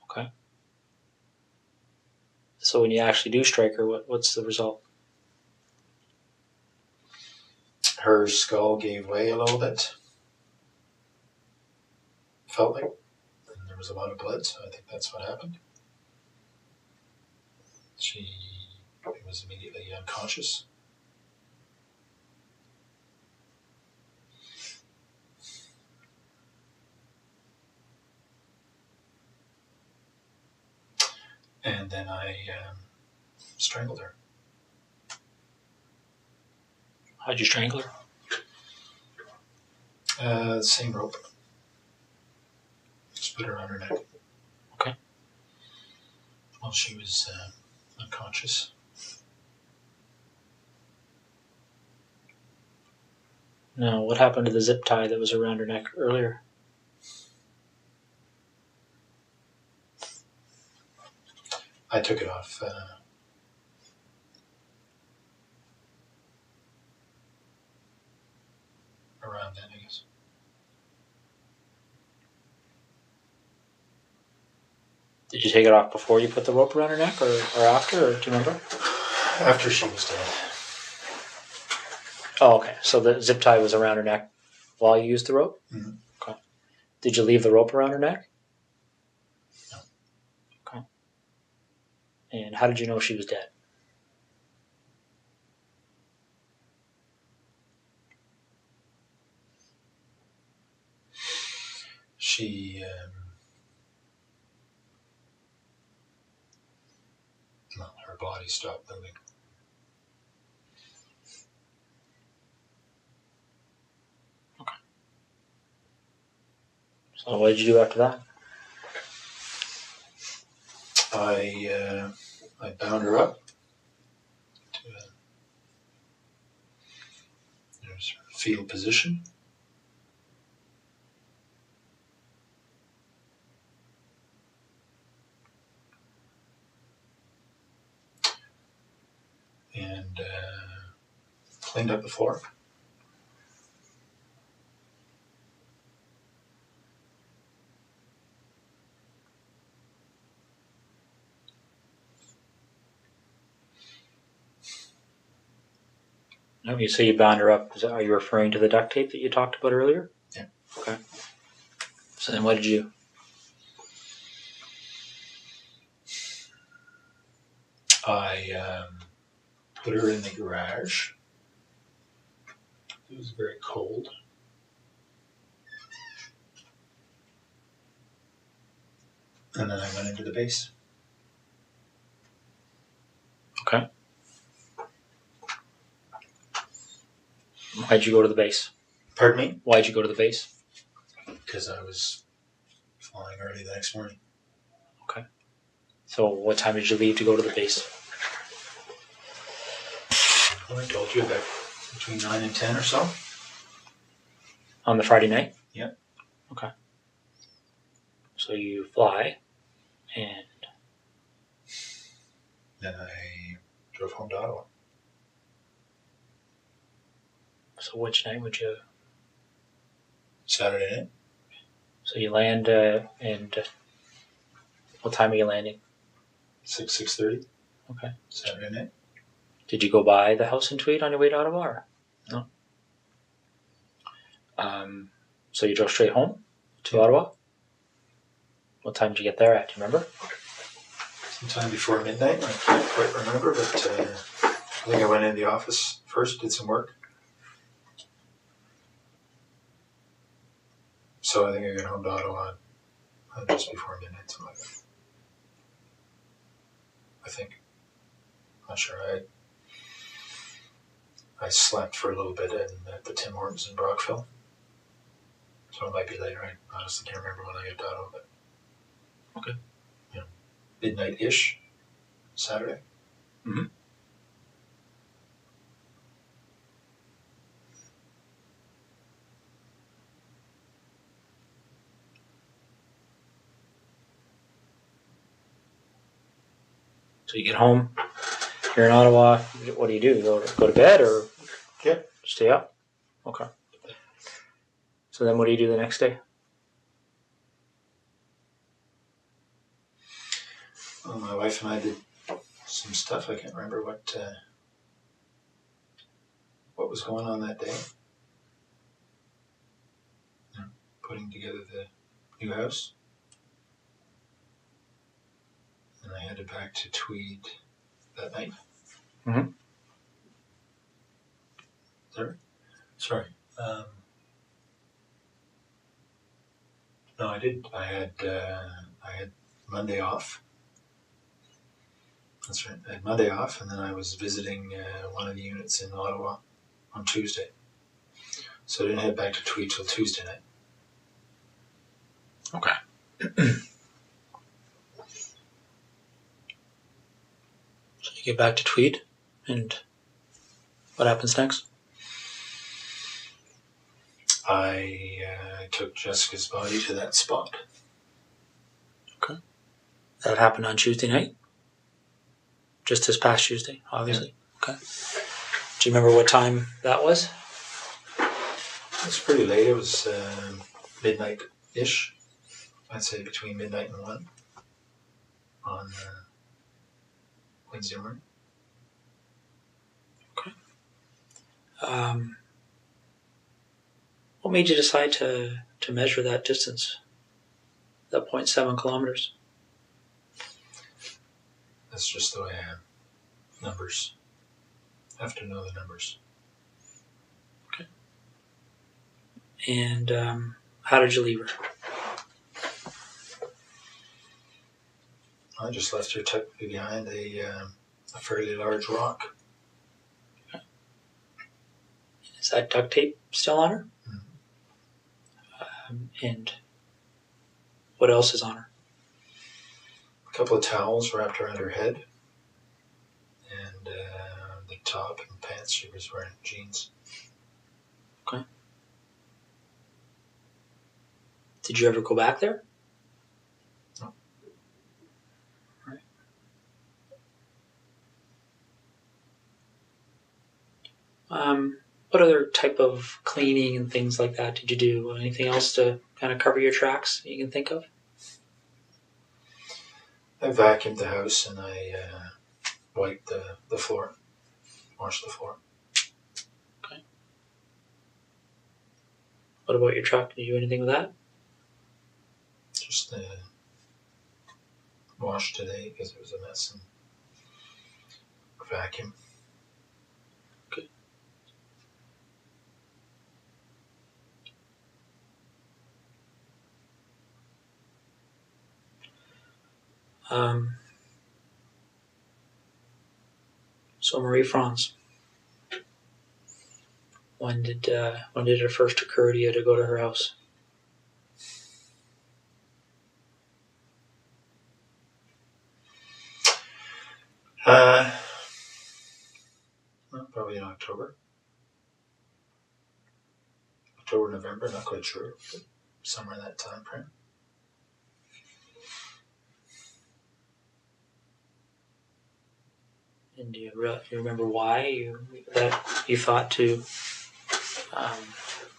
Okay. So when you actually do strike her, what's the result? Her skull gave way a little bit. Felt like. And there was a lot of blood, so I think that's what happened. She was immediately unconscious. And then I strangled her. How'd you strangle her? The same rope. Just put her on her neck. Okay. While she was unconscious. Now, what happened to the zip tie that was around her neck earlier? I took it off. Around then, I guess. Did you take it off before you put the rope around her neck, or after, or do you remember? After she was dead. Oh, okay. So the zip tie was around her neck while you used the rope? Mm-hmm. Okay. Did you leave the rope around her neck? No. Okay. And how did you know she was dead? She, her body stopped moving. Okay. So what did you do after that? I bound her up to a fetal position. And cleaned up the floor. No, you say you bound her up. Are you referring to the duct tape that you talked about earlier? Yeah. Okay. So then what did you do? I put her in the garage. It was very cold. And then I went into the base. Okay. Why'd you go to the base? Pardon me? Why'd you go to the base? Because I was flying early the next morning. Okay. So what time did you leave to go to the base? Well, I told you about between 9 and 10 or so. On the Friday night? Yeah. Okay. So you fly, and Then I drove home to Ottawa. so which night would you... Saturday night. So you land, and what time are you landing? 6:30. Okay. Saturday night. Did you go by the house in Tweed on your way to Ottawa? Or? No. So you drove straight home to Ottawa? What time did you get there at? Do you remember? Sometime before midnight. I can't quite remember, but I think I went in the office first, did some work. So I think I got home to Ottawa just before midnight, something like that. I think. Not sure. I slept for a little bit at the Tim Hortons in Brockville. So it might be later. I honestly can't remember when I got to Ottawa, but Okay. Yeah. Midnight-ish, Saturday. Mm-hmm. So you get home, you're in Ottawa, what do? Go to bed or stay up? Okay. So then what do you do the next day? Well, my wife and I did some stuff. I can't remember what was going on that day. Putting together the new house. And I headed back to Tweed that night. Mm-hmm. Sorry. No, I did. I had Monday off. That's right. I had Monday off, and then I was visiting one of the units in Ottawa on Tuesday. So I didn't head back to Tweed till Tuesday night. Okay. So you get back to Tweed, and what happens next? I took Jessica's body to that spot. Okay. That happened on Tuesday night? Just this past Tuesday, obviously. Yeah. Okay. Do you remember what time that was? It was pretty late. It was midnight-ish. I'd say between midnight and 1 on Wednesday morning. Okay. What made you decide to measure that distance, that 0.7 kilometers? That's just the way I am. Numbers. I have to know the numbers. Okay. And how did you leave her? I just left her tucked behind a fairly large rock. Okay. Is that duct tape still on her? Mm-hmm. And what else is on her? A couple of towels wrapped around her head. And the top and pants, she was wearing jeans. Okay. Did you ever go back there? No. Right. What other type of cleaning and things like that did you do? Anything else to kind of cover your tracks you can think of? I vacuumed the house and I wiped the floor, washed the floor. Okay. What about your truck? Did you do anything with that? Just washed today because it was a mess and vacuum. Okay. So Marie France, when did it first occur to you to go to her house? Well, probably in October, November, not quite sure, but somewhere in that time frame. And do you remember why you thought to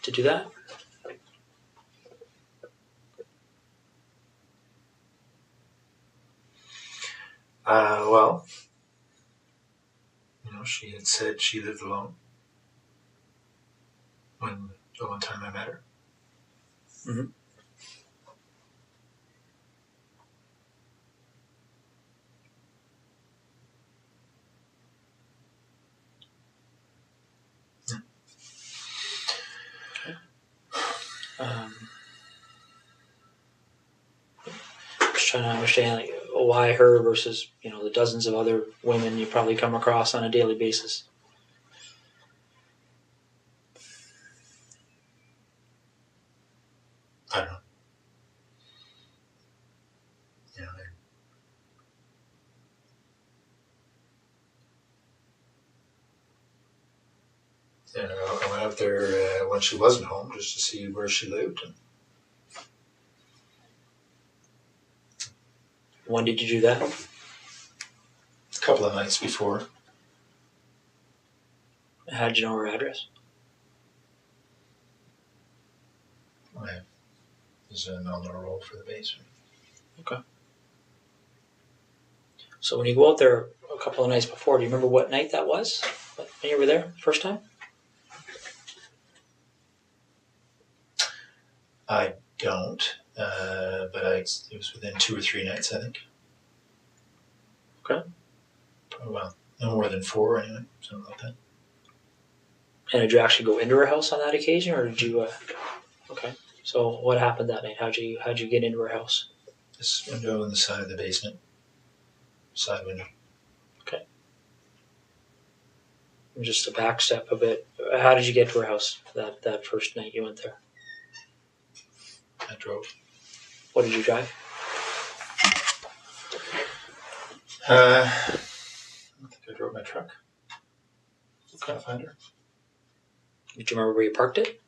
do that? Well, she had said she lived alone when the one time I met her. Mm-hmm. Just trying to understand why her versus the dozens of other women you probably come across on a daily basis. I don't know. I went out there when she wasn't home just to see where she lived. And when did you do that? A couple of nights before. How did you know her address? I was on the roll for the basement. Okay. So when you go out there a couple of nights before, do you remember what night that was when you were there first time? I don't, but it was within 2 or 3 nights, I think. Okay. Well, no more than 4 anyway, something like that. And did you actually go into her house on that occasion, or did you? Okay. So what happened that night? How'd you get into her house? This window on the side of the basement. Side window. Just a back step a bit. How did you get to her house that first night you went there? I drove. What did you drive? I think I drove my truck. Okay. Pathfinder. Did you remember where you parked it?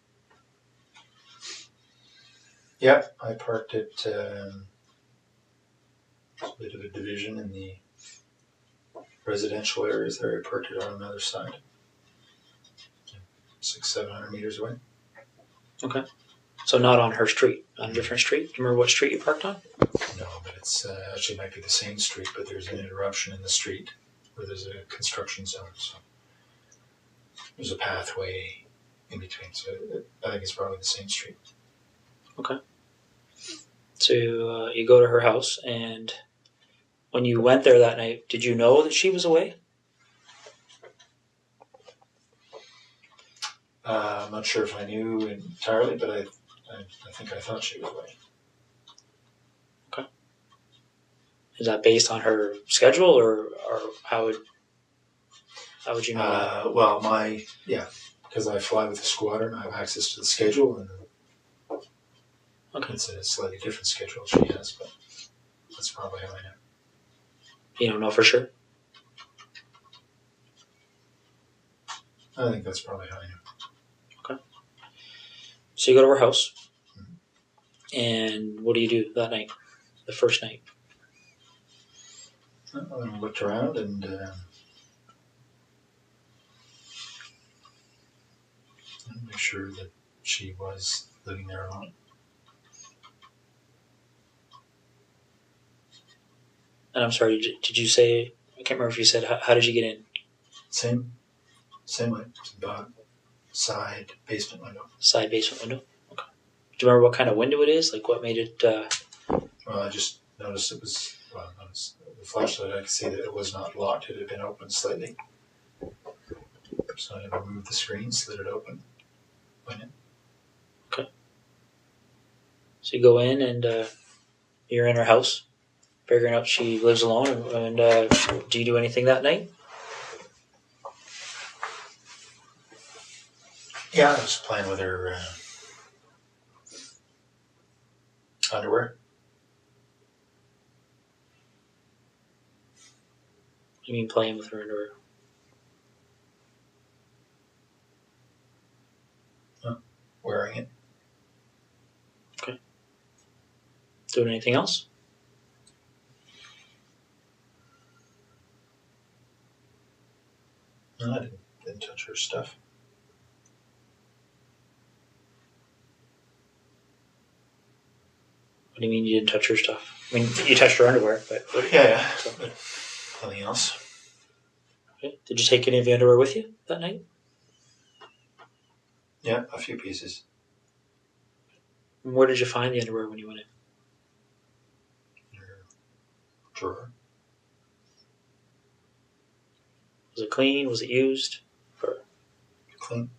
Yep, I parked it. A bit of a division in the residential areas there. I parked it on another side, 600-700 meters away. Okay. So not on her street, on a different street? Do you remember what street you parked on? No, but it's actually might be the same street, but there's an interruption in the street where there's a construction zone. So there's a pathway in between. So I think it's probably the same street. Okay. So you go to her house, and when you went there that night, did you know that she was away? I'm not sure if I knew entirely, but I think I thought she was away. Okay. Is that based on her schedule, or how would you know that? Well, because I fly with the squadron, I have access to the schedule, and Okay. it's a slightly different schedule she has, but that's probably how I know. You don't know for sure? I think that's probably how I know. So you go to her house, and what do you do that night, the first night? I looked around and make sure that she was living there alone. And I'm sorry, did you say, I can't remember if you said, how did you get in? Same way. About side basement window. Side basement window? Okay. Do you remember what kind of window it is? Like what made it... Well, I just noticed it was, the flashlight, I could see that it was not locked. It had been opened slightly. So I removed the screen, slid it open, went in. Okay. So you go in and you're in her house, figuring out she lives alone, and do you do anything that night? Yeah, I was playing with her underwear. You mean playing with her underwear? Wearing it. Okay. Doing anything else? No, I didn't touch her stuff. What do you mean you didn't touch her stuff? I mean, you touched her underwear, but... Yeah. But nothing else. Okay. Did you take any of the underwear with you that night? Yeah, a few pieces. Where did you find the underwear when you went in? Her drawer. Was it clean? Was it used? Or, Clean.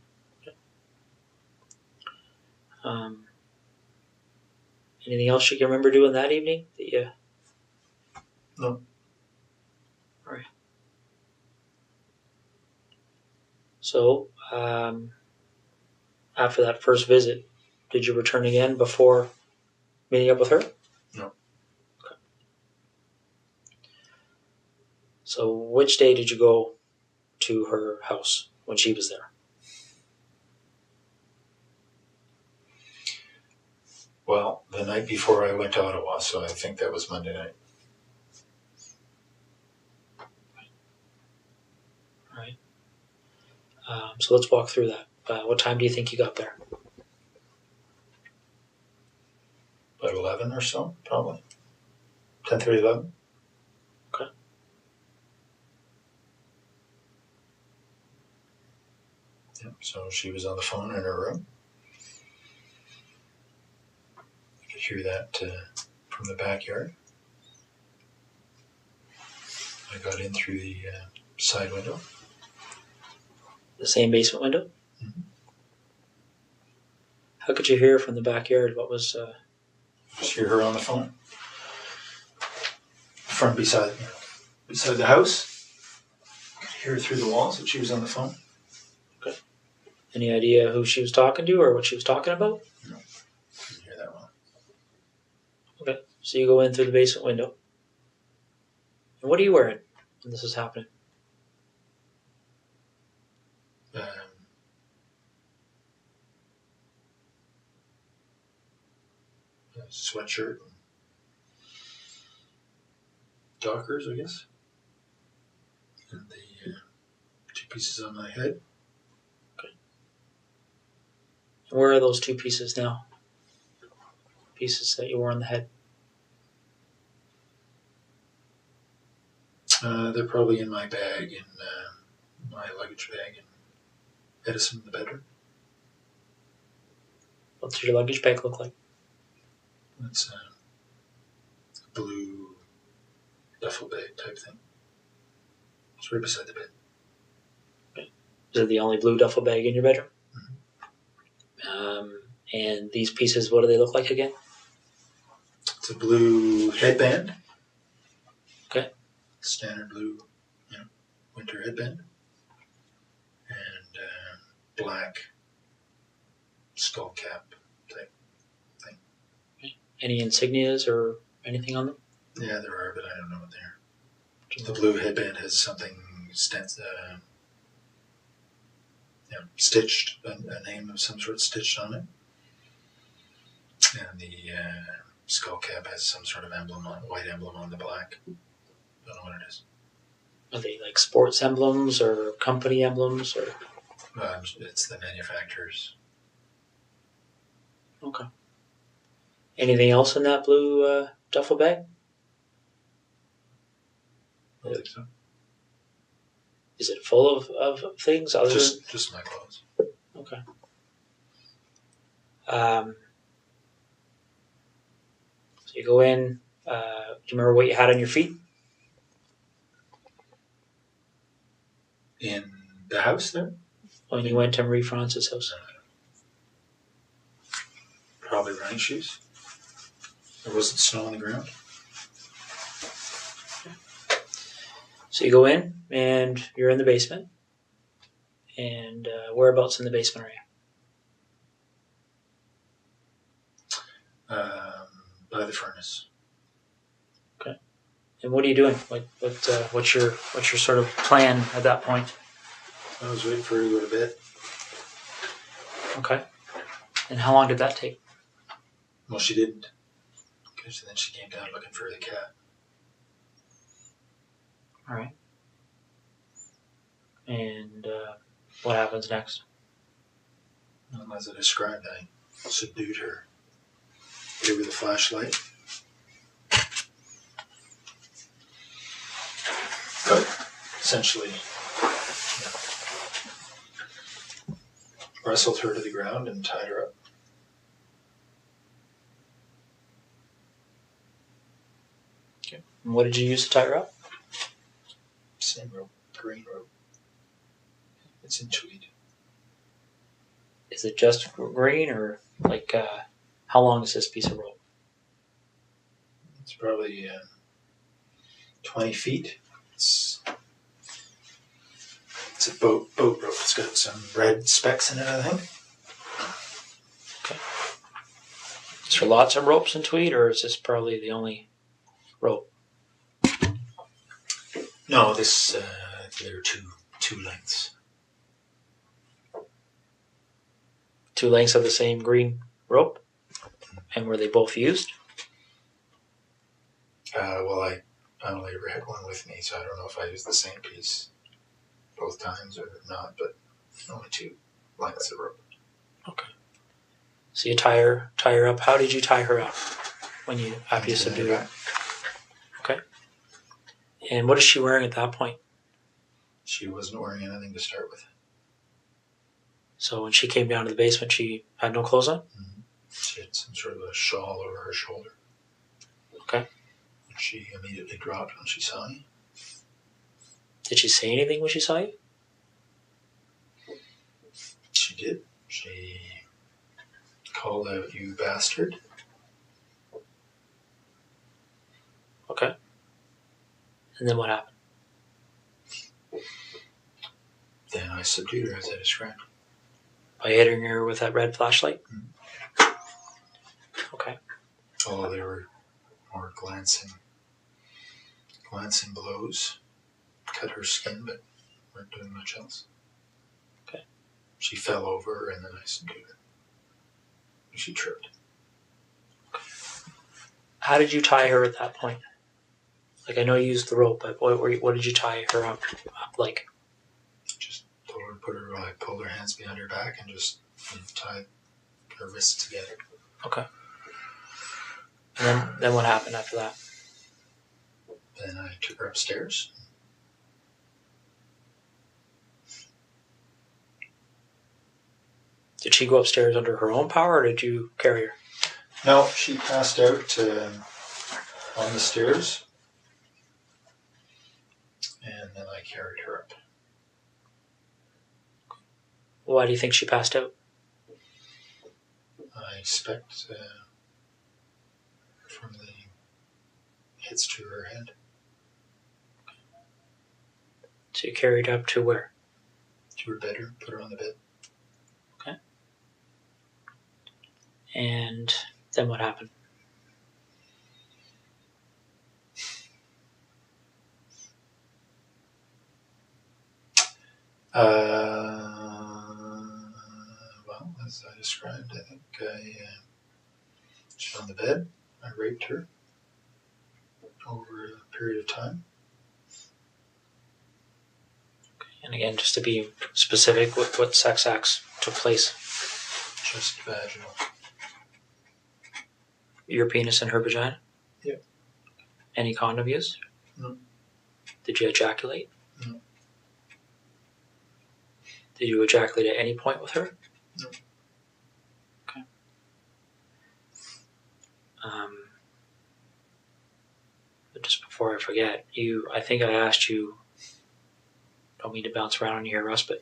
anything else you can remember doing that evening? That you... No. All right. So, after that first visit, did you return again before meeting up with her? No. Okay. So, which day did you go to her house when she was there? Well, the night before I went to Ottawa, so I think that was Monday night. All right. So let's walk through that. What time do you think you got there? About 11 or so, probably. 10:30, 11. Okay. Yeah, so she was on the phone in her room. I could hear that from the backyard. I got in through the side window. The same basement window? Mm-hmm. How could you hear from the backyard? What was... Just hear her on the phone. From beside the house. I could hear through the walls that she was on the phone. Okay. Any idea who she was talking to or what she was talking about? No. Didn't hear that well. Okay. So you go in through the basement window. And what are you wearing when this is happening? A sweatshirt and Dockers, I guess. And the 2 pieces on my head. Okay. And where are those 2 pieces now? Pieces that you wore on the head? They're probably in my bag, in my luggage bag in Edison in the bedroom. What's your luggage bag look like? It's a blue duffel bag type thing. It's right beside the bed. Okay. Is it the only blue duffel bag in your bedroom? Mm-hmm. And these pieces, what do they look like again? It's a blue headband. Okay. Standard blue, winter headband. And black skull cap type thing. Okay. Any insignias or anything on them? Yeah, there are, but I don't know what they are. The blue headband has something stitched, a name of some sort stitched on it. And the skull cap has some sort of white emblem on the black. Don't know what it is. Are they like sports emblems or company emblems or? It's the manufacturer's. Okay. Anything else in that blue duffel bag? I don't think so. Is it full of things other than just my clothes? Okay. So you go in. Do you remember what you had on your feet? In the house there? When you went to Marie France's house? Probably running shoes. There wasn't snow on the ground. So you go in and you're in the basement. And whereabouts in the basement are you? By the furnace. Okay. And what are you doing? What's your sort of plan at that point? I was waiting for her to go to bed. Okay. And how long did that take? Well, she didn't. Because then she came down looking for the cat. All right. And what happens next? Well, as I described, I subdued her. Gave her the flashlight. Essentially, wrestled her to the ground and tied her up. Okay. And what did you use to tie her up? Same rope, green rope. It's in tweed. Is it just green or how long is this piece of rope? It's probably 20 feet. It's a boat rope. It's got some red specks in it, I think. Okay. Is there lots of ropes in tweed, or is this probably the only rope? No, there are two lengths. 2 lengths of the same green rope? And were they both used? Well, I only ever had one with me, so I don't know if I used the same piece both times or not, but only 2 lengths of rope. Okay. So you tie her up. How did you tie her up after you subdued her? Okay. And what is she wearing at that point? She wasn't wearing anything to start with. So when she came down to the basement, she had no clothes on? Mm-hmm. She had some sort of a shawl over her shoulder. Okay. She immediately dropped when she saw me. Did she say anything when she saw you? She did. She called out, "You bastard." Okay. And then what happened? Then I subdued her as I described. By hitting her with that red flashlight? Mm-hmm. Okay. Although they were more glancing blows. Cut her skin, but weren't doing much else. Okay. She fell over, and then I subdued her. She tripped. How did you tie her at that point? Like, I know you used the rope, but what did you tie her up like? Just told her to put her, I pulled her hands behind her back and just tied her wrists together. Okay. And then what happened after that? Then I took her upstairs. Did she go upstairs under her own power, or did you carry her? No, she passed out on the stairs. And then I carried her up. Why do you think she passed out? I expect from the hits to her head. So you carried her up to where? To her bedroom, put her on the bed. Okay. And then what happened? Well, as I described, I think she's on the bed. I raped her over a period of time. And again, just to be specific, what sex acts took place? Just vaginal. Your penis in her vagina? Yep. Any condom used? No. Did you ejaculate? No. Did you ejaculate at any point with her? No. Okay. But just before I forget, I think I asked you, don't mean to bounce around on you here, Russ, but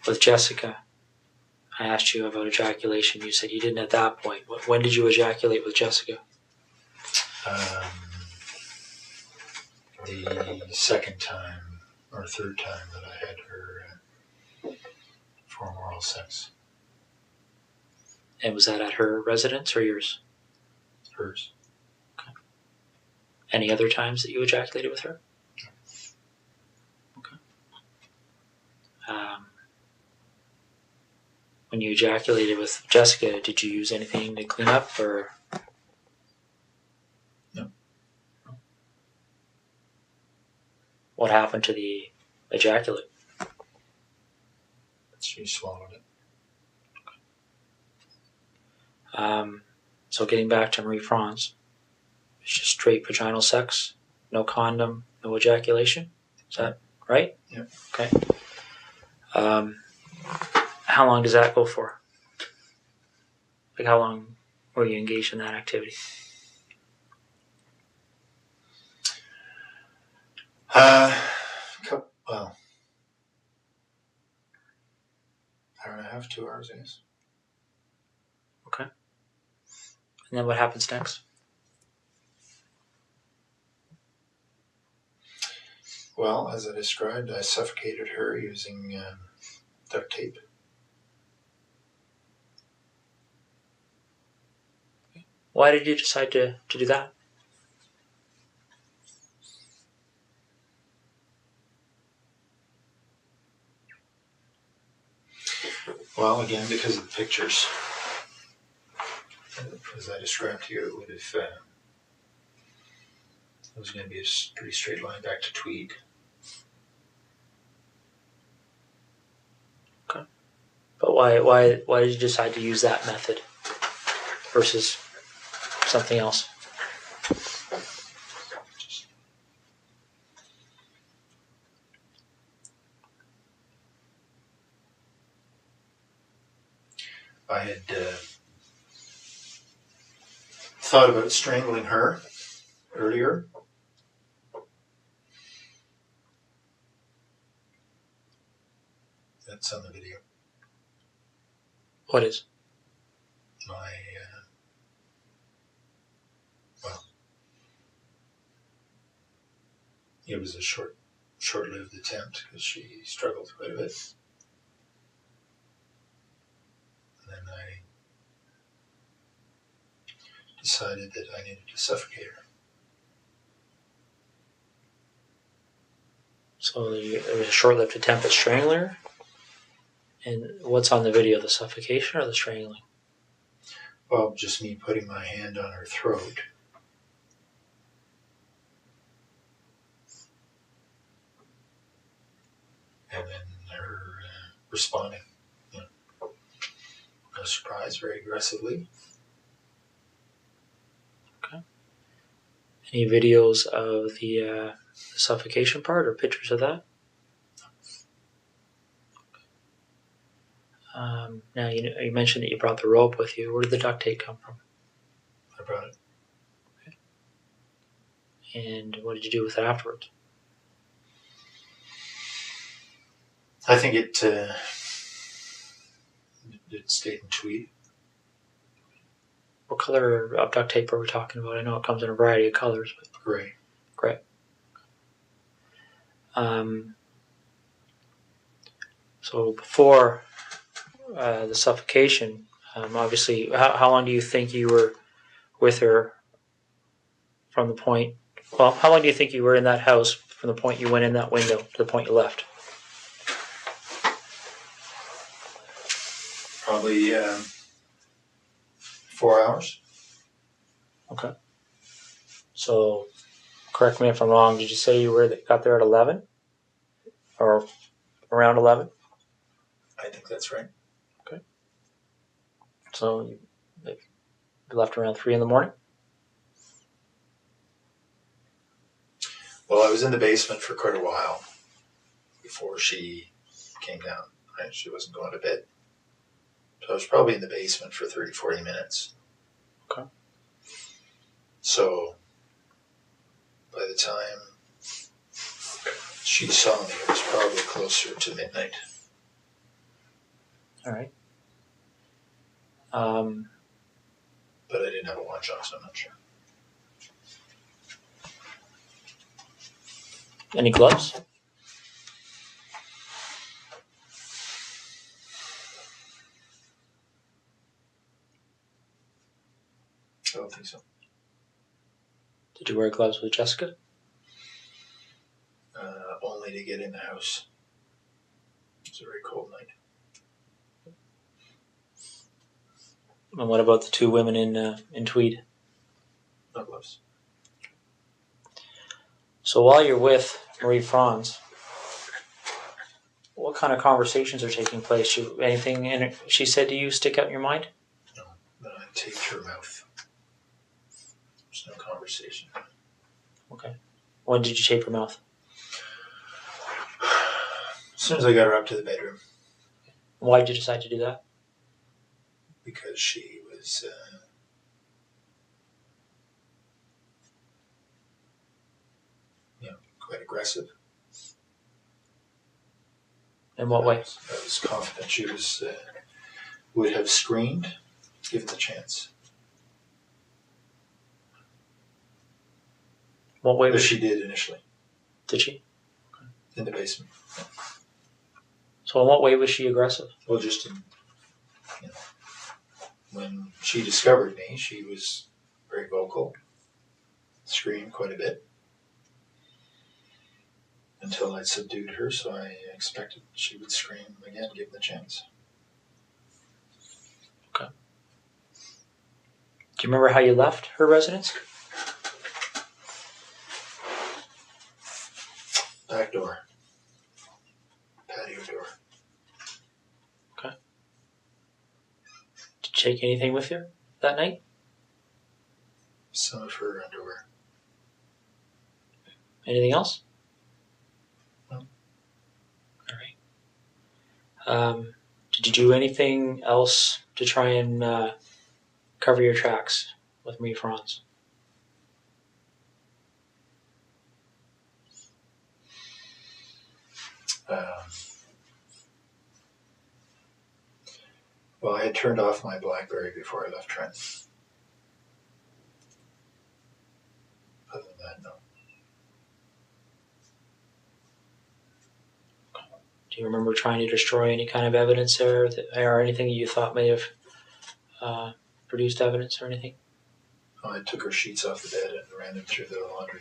with Jessica, I asked you about ejaculation. You said you didn't at that point. When did you ejaculate with Jessica? The second time or third time that I had her perform oral sex. And was that at her residence or yours? Hers. Okay. Any other times that you ejaculated with her? Okay. When you ejaculated with Jessica, did you use anything to clean up, or? No. What happened to the ejaculate? She swallowed it. So getting back to Marie France, it's just straight vaginal sex, no condom, no ejaculation. Is that right? Yeah. Okay. How long does that go for? Like, how long were you engaged in that activity? Well, hour and a half, 2 hours, I guess. Okay. And then what happens next? Well, as I described, I suffocated her using duct tape. Why did you decide to do that? Well, again, because of the pictures. As I described to you, it would have. It was going to be a pretty straight line back to Tweed. Okay. But why did you decide to use that method versus something else? I had thought about strangling her earlier. That's on the video. What is? It was a short-lived attempt because she struggled quite a bit. And then I decided that I needed to suffocate her. So there was a short-lived attempt at strangling her. And what's on the video, the suffocation or the strangling? Well, just me putting my hand on her throat. And then her responding. No surprise, very aggressively. Okay. Any videos of the suffocation part or pictures of that? Now, you mentioned that you brought the rope with you. Where did the duct tape come from? I brought it. Okay. And what did you do with it afterwards? I think it stayed in tweed. What color of duct tape are we talking about? I know it comes in a variety of colors. But Gray. Gray. So before the suffocation, obviously, how long do you think you were with her from the point? Well, how long do you think you were in that house from the point you went in that window to the point you left? Probably 4 hours. Okay. So, correct me if I'm wrong. Did you say you got there at 11, or around 11? I think that's right. Okay. So you left around 3 in the morning. Well, I was in the basement for quite a while before she came down. Right? She wasn't going to bed. So I was probably in the basement for 30, 40 minutes. Okay. So by the time she saw me, it was probably closer to midnight. All right. But I didn't have a watch on, so I'm not sure. Any gloves? I don't think so. Did you wear gloves with Jessica? Only to get in the house. It was a very cold night. And what about the two women in tweed? No gloves. So while you're with Marie Franz, what kind of conversations are taking place? Anything she said to you stick out in your mind? No, but I taped her mouth. There's no conversation. Okay. When did you tape her mouth? As soon as I got her up to the bedroom. Why did you decide to do that? Because she was quite aggressive. In what way? I was confident she would have screamed given the chance. What way But was she did initially. Did she? Okay. In the basement. So in what way was she aggressive? Well, just when she discovered me, she was very vocal, screamed quite a bit until I subdued her, so I expected she would scream again given the chance. Okay. Do you remember how you left her residence? Back door. Patio door. Okay. Did you take anything with you that night? Some of her underwear. Anything else? No. All right. Did you do anything else to try and cover your tracks with Marie Franz? Well, I had turned off my BlackBerry before I left Trent. Other than that, no. Do you remember trying to destroy any kind of evidence there, or anything you thought may have produced evidence or anything? Oh, I took her sheets off the bed and ran them through the laundry.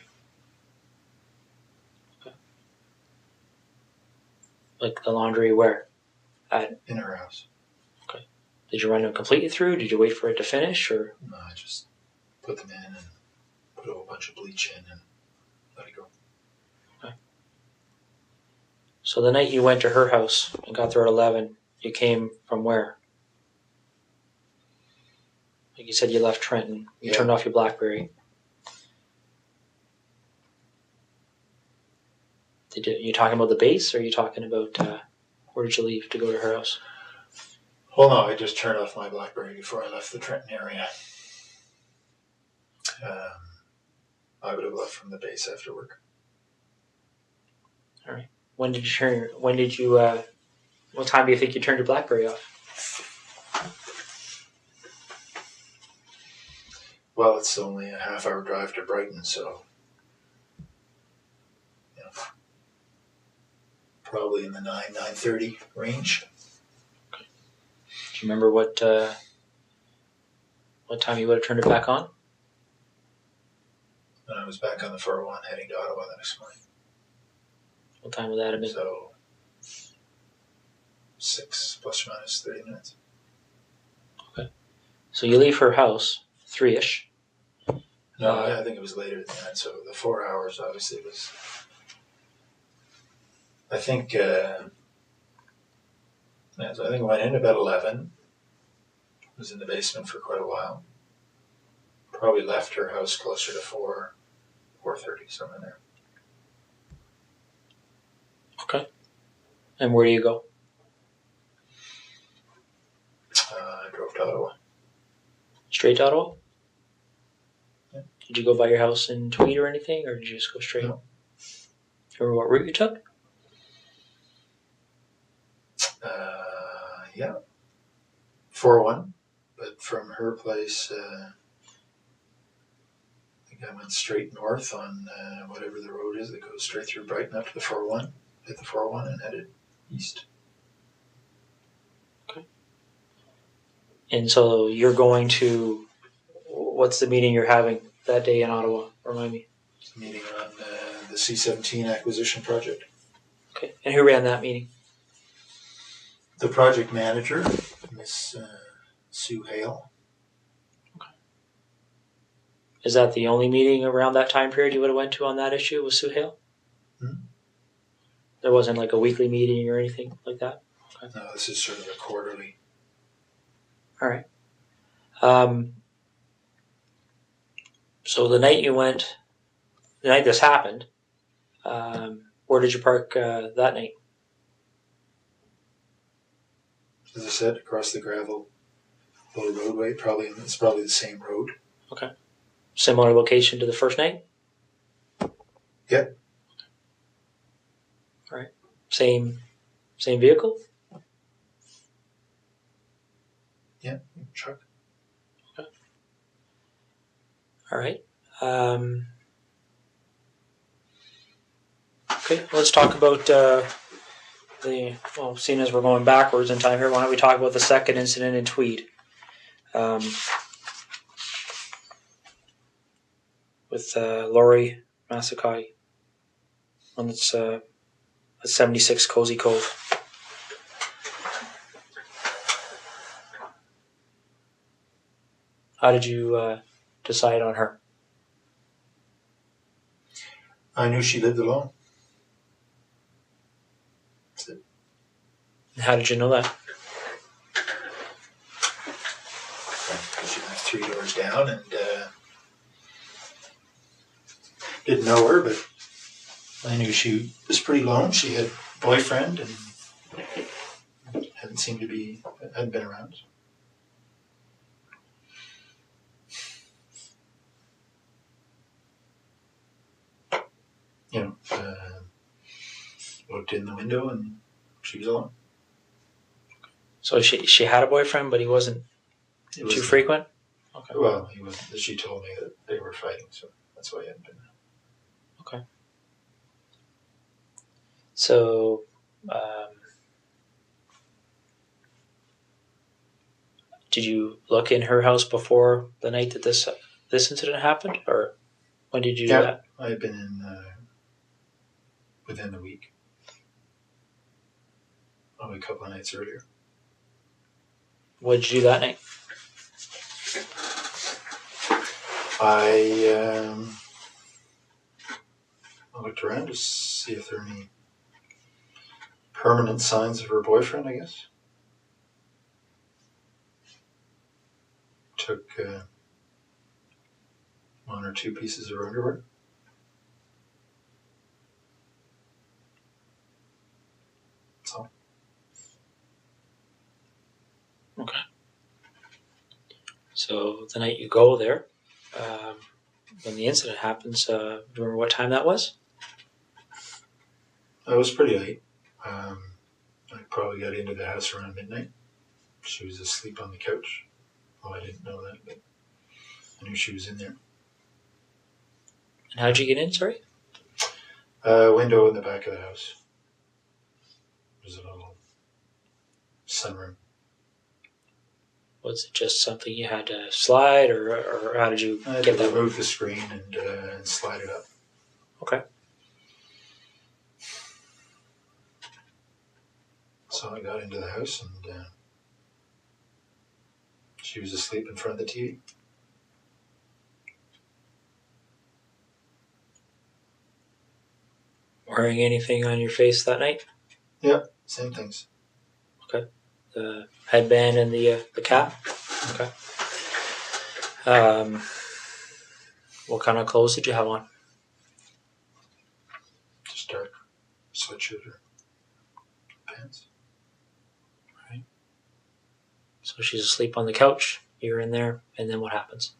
Okay. Like the laundry where? In her house. Okay. Did you run them completely through? Did you wait for it to finish, or? No, I just put them in and put a whole bunch of bleach in and let it go. Okay. So the night you went to her house and got there at 11, you came from where? Like you said, you left Trenton. You turned off your BlackBerry. You talking about the base, or are you talking about where did you leave to go to her house? Well, no, I just turned off my BlackBerry before I left the Trenton area. I would have left from the base after work. All right. What time do you think you turned your BlackBerry off? Well, it's only a half-hour drive to Brighton, so probably in the 9:30 range. Okay. Do you remember what time you would have turned it back on? When I was back on the 401 heading to Ottawa the next morning. What time would that have been? So 6 plus or minus 30 minutes. Okay. So you leave her house 3-ish. No, I think it was later than that. So the 4 hours obviously was. I think I went in about 11. Was in the basement for quite a while. Probably left her house closer to 4:30, somewhere there. Okay. And where do you go? I drove to Ottawa. Straight to Ottawa? Yeah. Did you go by your house in Tweed or anything, or did you just go straight? No. Remember what route you took? Yeah. 401. But from her place, I think I went straight north on whatever the road is that goes straight through Brighton up to the 401. Hit the 401 and headed east. Okay. And so you're going to, what's the meeting you're having that day in Ottawa? Remind me. Meeting on the C-17 acquisition project. Okay. And who ran that meeting? The project manager, Miss Sue Hale. Okay. Is that the only meeting around that time period you would have went to on that issue with Sue Hale? Hmm? There wasn't like a weekly meeting or anything like that? Okay. No, this is sort of a quarterly. All right. So the night this happened, where did you park that night? As I said, across the gravel little roadway. It's probably the same road. Okay. Similar location to the first night? Yep. All right. Same vehicle? Yeah, truck. Okay. All right. Okay, let's talk about seeing as we're going backwards in time here, why don't we talk about the second incident in Tweed? With Laurie Masakai. One that's at 76 Cozy Cove. How did you decide on her? I knew she lived alone. That's it. How did you know that? She lived 3 doors down and didn't know her, but I knew she was pretty lone. She had a boyfriend and hadn't been around. Looked in the window and she was alone. So she had a boyfriend, but he wasn't too frequent? Okay. Well, he wasn't. She told me that they were fighting, so that's why he hadn't been. Okay. So, Did you look in her house before the night that this incident happened, or when did you do that? I had been in within the week, probably a couple of nights earlier. What did you do that night? I looked around to see if there are any permanent signs of her boyfriend, I guess. Took one or two pieces of her underwear. That's all. Okay. So the night you go there, when the incident happens, do you remember what time that was? It was pretty late. I probably got into the house around midnight. She was asleep on the couch. Well, I didn't know that, but I knew she was in there. And how'd you get in, sorry? Window in the back of the house. There's a little sunroom. Was it just something you had to slide, or how did you get that? Remove the screen and slide it up. Okay. So I got into the house and she was asleep in front of the TV. Wearing anything on your face that night? Yeah, same things. Okay. The headband and the cap? Okay. What kind of clothes did you have on? Just dark sweatshirt or pants. Right. So she's asleep on the couch, you're in there, and then what happens?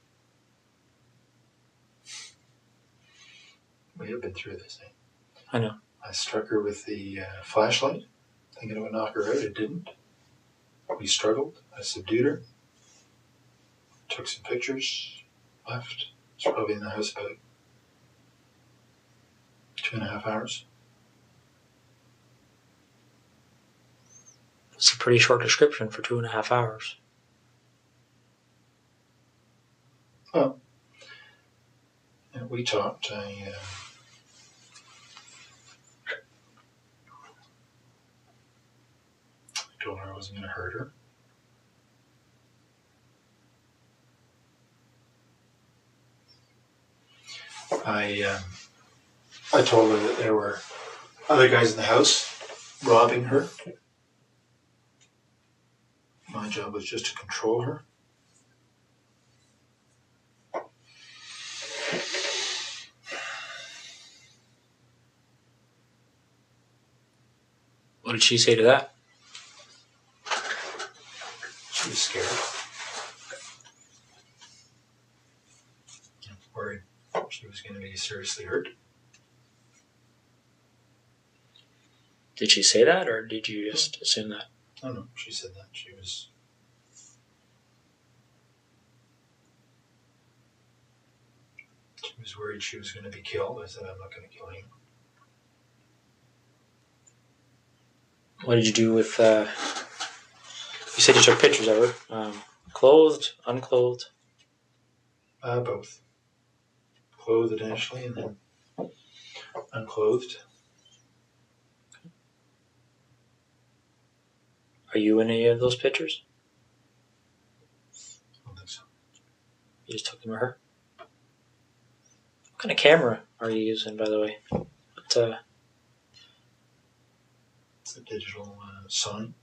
We have been through this, eh? I know. I struck her with the flashlight, thinking it would knock her out. It didn't. We struggled. I subdued her. Took some pictures. Left. It's probably in the house about 2.5 hours. It's a pretty short description for 2.5 hours. Well, we talked. I told her I wasn't going to hurt her. I told her that there were other guys in the house robbing her. My job was just to control her. What did she say to that? She was scared. Worried she was going to be seriously hurt. Did she say that, or did you just assume that? No, she said that. She was worried she was going to be killed. I said, I'm not going to kill him. What did you do with, you said you took pictures of her. Clothed, unclothed? Both. Clothed initially and then unclothed. Are you in any of those pictures? I don't think so. You just took them of her? What kind of camera are you using, by the way? It's a digital Sony.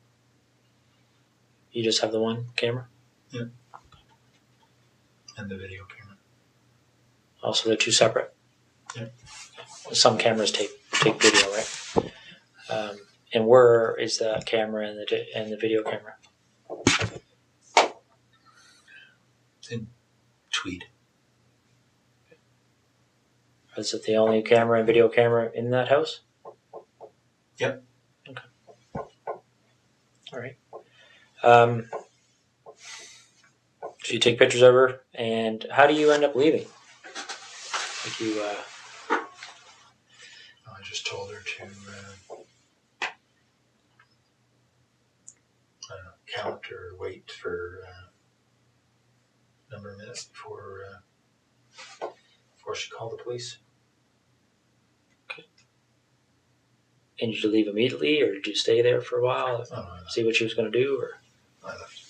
You just have the one camera? Yeah. And the video camera. Also, they're two separate? Yeah. Some cameras take video, right? And where is the camera and the video camera? It's in Tweed. Is it the only camera and video camera in that house? Yep. Okay. All right. So you take pictures of her, and how do you end up leaving? Like you. I just told her to count or wait for number of minutes before she called the police. And did you leave immediately, or did you stay there for a while, see what she was going to do? Or I left.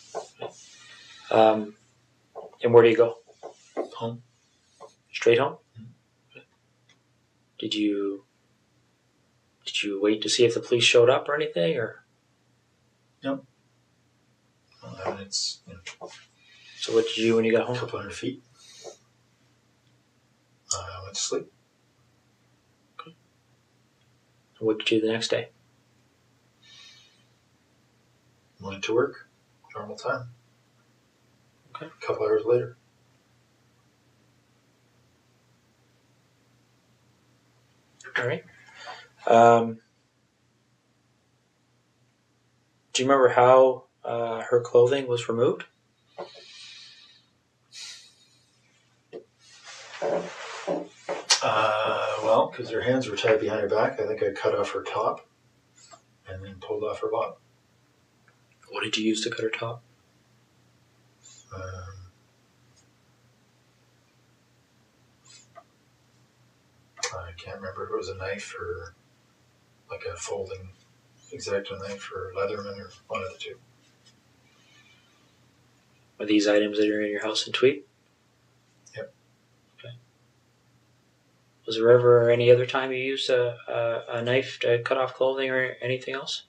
And where do you go? Home. Straight home? Mm-hmm. Did you wait to see if the police showed up or anything, or? No. Well, it's So what did you do when you got home? A couple hundred feet. I went to sleep. Okay. What did you do the next day? Went to work. Normal time. Okay. A couple hours later. All right. Do you remember how her clothing was removed? Well, because her hands were tied behind her back, I think I cut off her top and then pulled off her bottom. What did you use to cut her top? I can't remember if it was a knife or like a folding X-Acto knife or Leatherman or one of the two. Are these items that are in your house in Tweed? Yep. Okay. Was there ever any other time you used a knife to cut off clothing or anything else?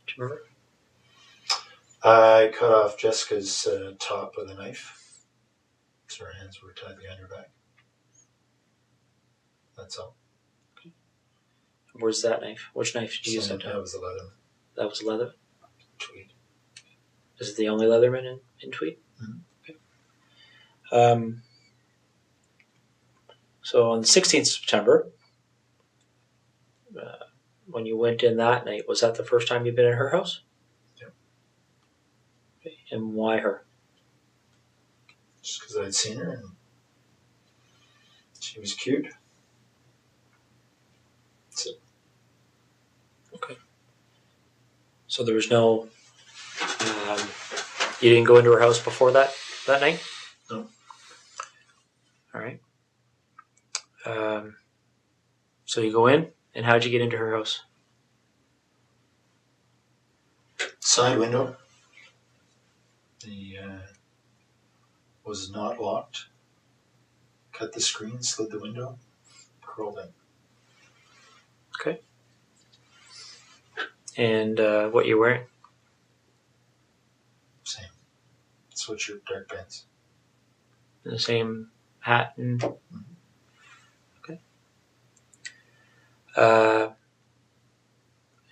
Do you remember? I cut off Jessica's top with a knife, so her hands were tied behind her back. That's all. Okay. Where's that knife? Which knife did you use that time? That was a Leatherman. That was leather? Tweed. Is it the only Leatherman in Tweed? Mm-hmm. Okay. So on the 16th of September, when you went in that night, was that the first time you've been in her house? Yep. Okay. And why her? Just because I'd seen her and she was cute. That's it. Okay. So there was no... you didn't go into her house before that night? No. All right. So you go in, and how'd you get into her house? Side window. The was not locked. Cut the screen, slid the window, crawled in. Okay. And what you wearing? Same. Sweatshirt, dark pants. The same hat and... Mm-hmm. Okay.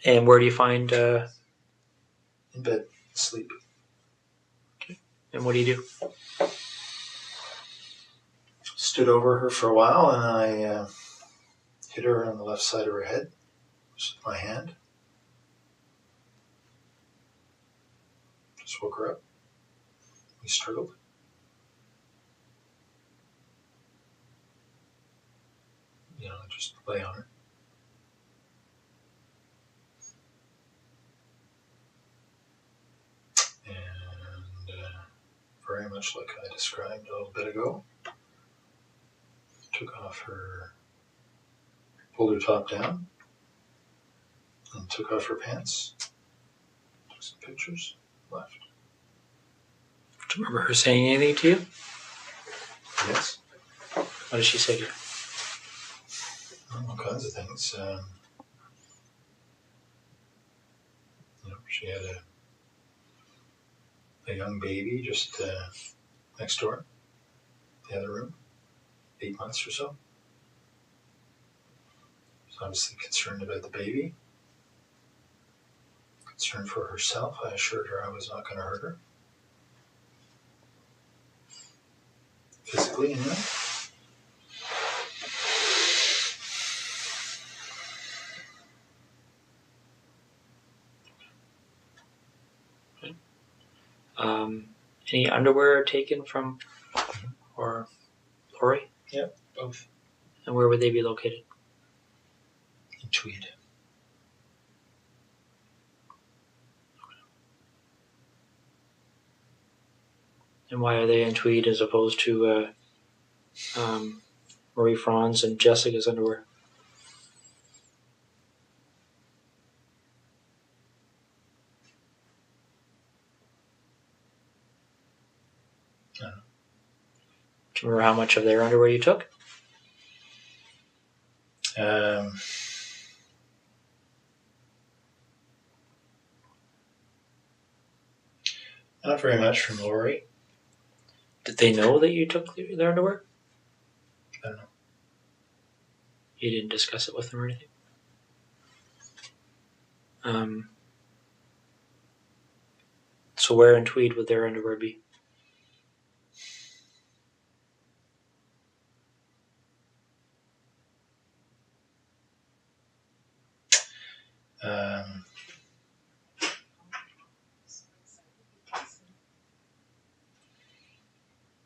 And where do you find... In bed, asleep. Okay. And what do you do? Stood over her for a while and I hit her on the left side of her head just with my hand. Just woke her up. We struggled. Just lay on her. And very much like I described a little bit ago, pulled her top down, and took off her pants. Took some pictures, left. Do you remember her saying anything to you? Yes. What did she say to you? All kinds of things. She had a young baby just next door, the other room, 8 months or so. She was obviously concerned about the baby, concerned for herself. I assured her I was not going to hurt her. Physically, anyway. Any underwear taken from or Lori? Yep, both. And where would they be located? In Tweed. And why are they in tweed as opposed to Marie Franz and Jessica's underwear? I don't know. Do you remember how much of their underwear you took? Not very much from Lori. Did they know that you took their underwear? I don't know. You didn't discuss it with them or anything? So where in tweed would their underwear be?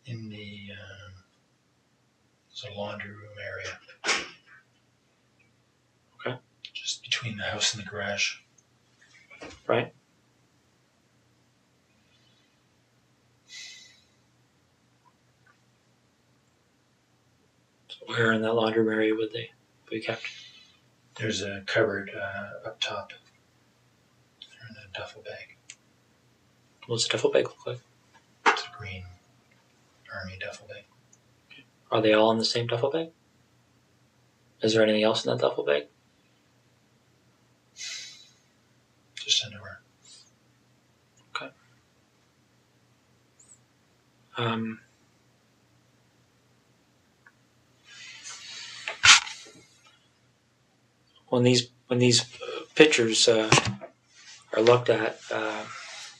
In the there's a laundry room area. Okay. Just between the house and the garage. Right. So where in that laundry room area would they be kept? There's a cupboard up top. They're in a duffel bag. What's a duffel bag look like? It's a green army duffel bag. Are they all in the same duffel bag? Is there anything else in that duffel bag? Just underwear. Okay. When these pictures are looked at,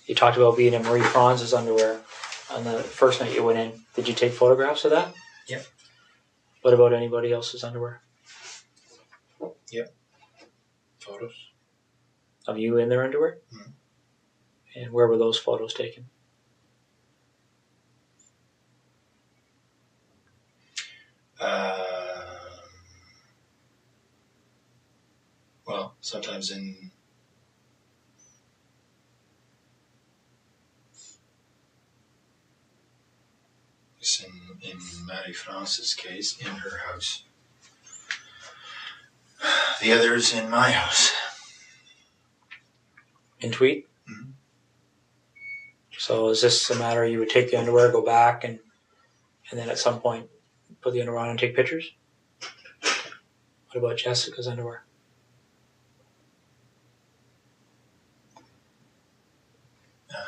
you talked about being in Marie Franz's underwear on the first night you went in. Did you take photographs of that? Yep. What about anybody else's underwear? Yep. Photos. Of you in their underwear? Mm-hmm. And where were those photos taken? Well, sometimes in Marie France's case, in her house. The others in my house. In tweed? Mm-hmm. So is this a matter you would take the underwear, go back, and then at some point put the underwear on and take pictures? What about Jessica's underwear?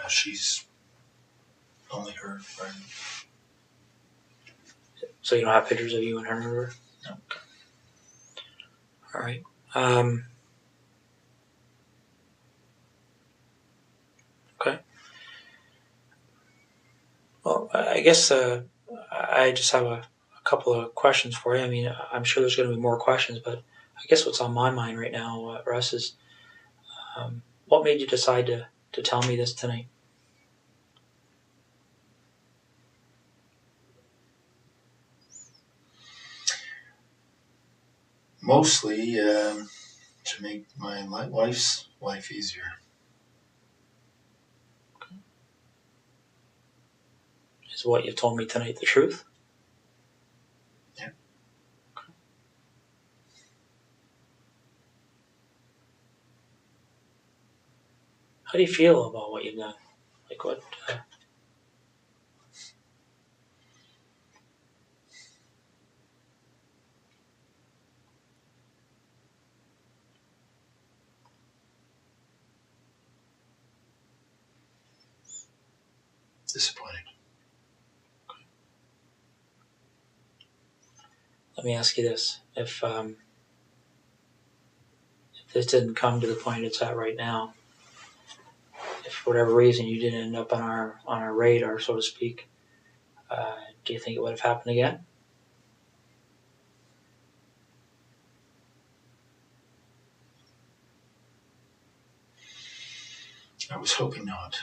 She's only her, right? So you don't have pictures of you in her underwear? No. All right. Okay. Well, I guess I just have a couple of questions for you. I mean, I'm sure there's going to be more questions, but I guess what's on my mind right now, Russ, is what made you decide to tell me this tonight? Mostly to make my wife's life easier. Okay. Is what you've told me tonight the truth? Yeah. Okay. How do you feel about what you've done? Like what? Disappointed. Okay. Let me ask you this: if this didn't come to the point it's at right now, if for whatever reason you didn't end up on our radar, so to speak, do you think it would have happened again? I was hoping not,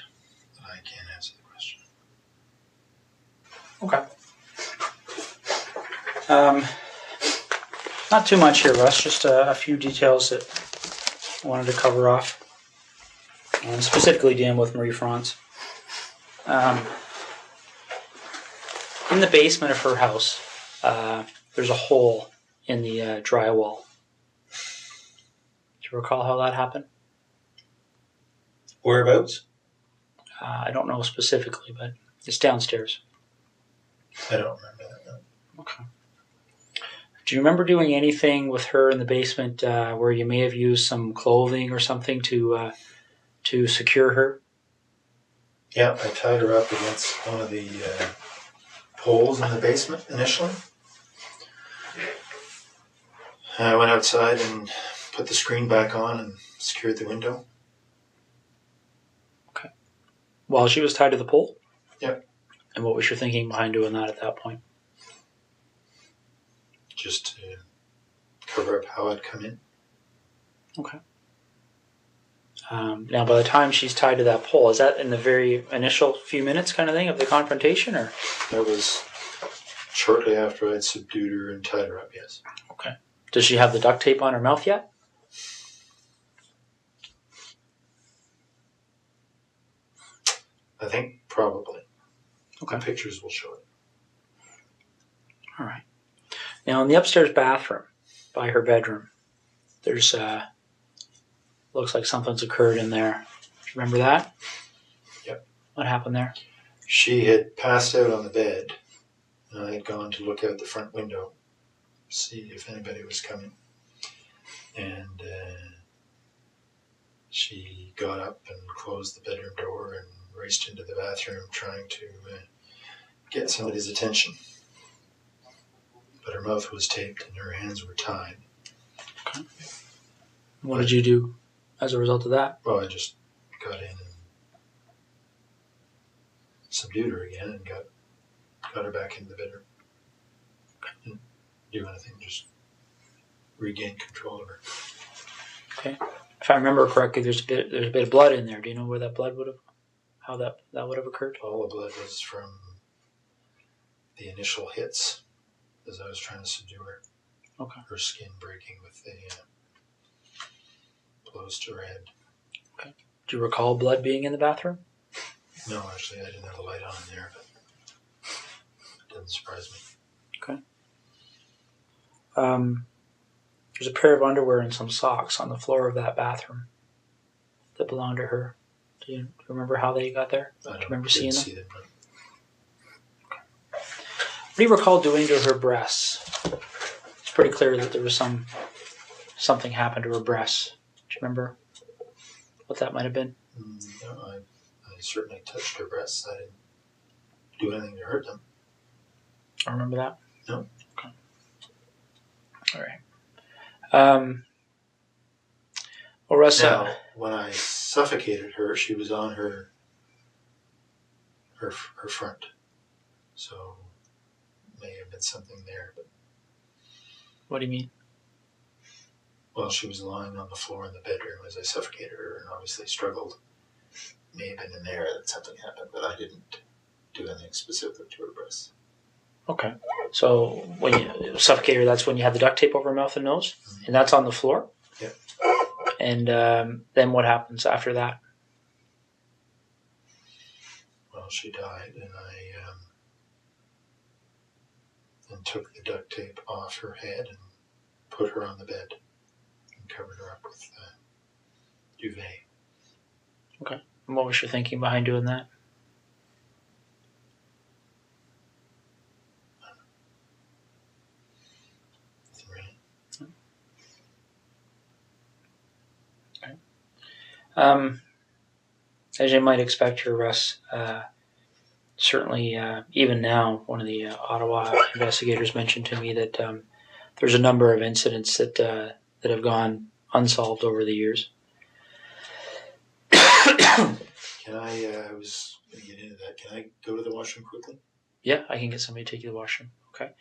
but I can't answer the question. Okay. Not too much here, Russ. Just a few details that I wanted to cover off, and specifically dealing with Marie France. in the basement of her house, there's a hole in the drywall. Do you recall how that happened? Whereabouts? I don't know specifically, but it's downstairs. I don't remember that. No. Okay. Do you remember doing anything with her in the basement where you may have used some clothing or something to secure her? Yeah, I tied her up against one of the poles in the basement initially. I went outside and put the screen back on and secured the window. Okay. While she was tied to the pole? Yep. And what was your thinking behind doing that at that point? Just to cover up how I'd come in. Okay. Now, by the time she's tied to that pole, is that in the very initial few minutes kind of thing of the confrontation, or? That was shortly after I'd subdued her and tied her up, yes. Okay. Does she have the duct tape on her mouth yet? I think probably. Okay. The pictures will show it. All right. Now, in the upstairs bathroom by her bedroom, there's looks like something's occurred in there. Do you remember that? Yep. What happened there? She had passed out on the bed, and I had gone to look out the front window, see if anybody was coming. And she got up and closed the bedroom door and raced into the bathroom trying to get somebody's attention. But her mouth was taped and her hands were tied. Okay. What did you do as a result of that? Well, I just got in and subdued her again and got her back into the bedroom. Didn't do anything, just regain control of her. Okay. If I remember correctly, there's a bit of blood in there. Do you know where that blood how that would have occurred? All the blood was from the initial hits as I was trying to subdue her. Okay. Her skin breaking with the blows to her head. Okay. Do you recall blood being in the bathroom? No, actually, I didn't have the light on in there, but it doesn't surprise me. Okay. There's a pair of underwear and some socks on the floor of that bathroom that belonged to her. Do you remember how they got there? I Do you remember seeing them? see them. What do you recall doing to her breasts? It's pretty clear that there was something happened to her breasts. Do you remember what that might have been? No, I certainly touched her breasts. I didn't do anything to hurt them. I remember that? No. Okay. All right. Well, Russ, now, when I suffocated her, she was on her front. So, may have been something there. But what do you mean? Well, she was lying on the floor in the bedroom as I suffocated her and obviously struggled. May have been in there that something happened, but I didn't do anything specific to her breasts. Okay. So when you suffocate her, that's when you had the duct tape over her mouth and nose? Mm-hmm. And that's on the floor? Yeah. And then what happens after that? Well, she died, and I then took the duct tape off her head and put her on the bed and covered her up with duvet. Okay. And what was your thinking behind doing that? Nothing really. Okay. As you might expect here, Russ, certainly even now, one of the Ottawa investigators mentioned to me that there's a number of incidents that have gone unsolved over the years. Can I was going to get into that. Can I go to the washroom quickly? Yeah, I can get somebody to take you to the washroom. Okay.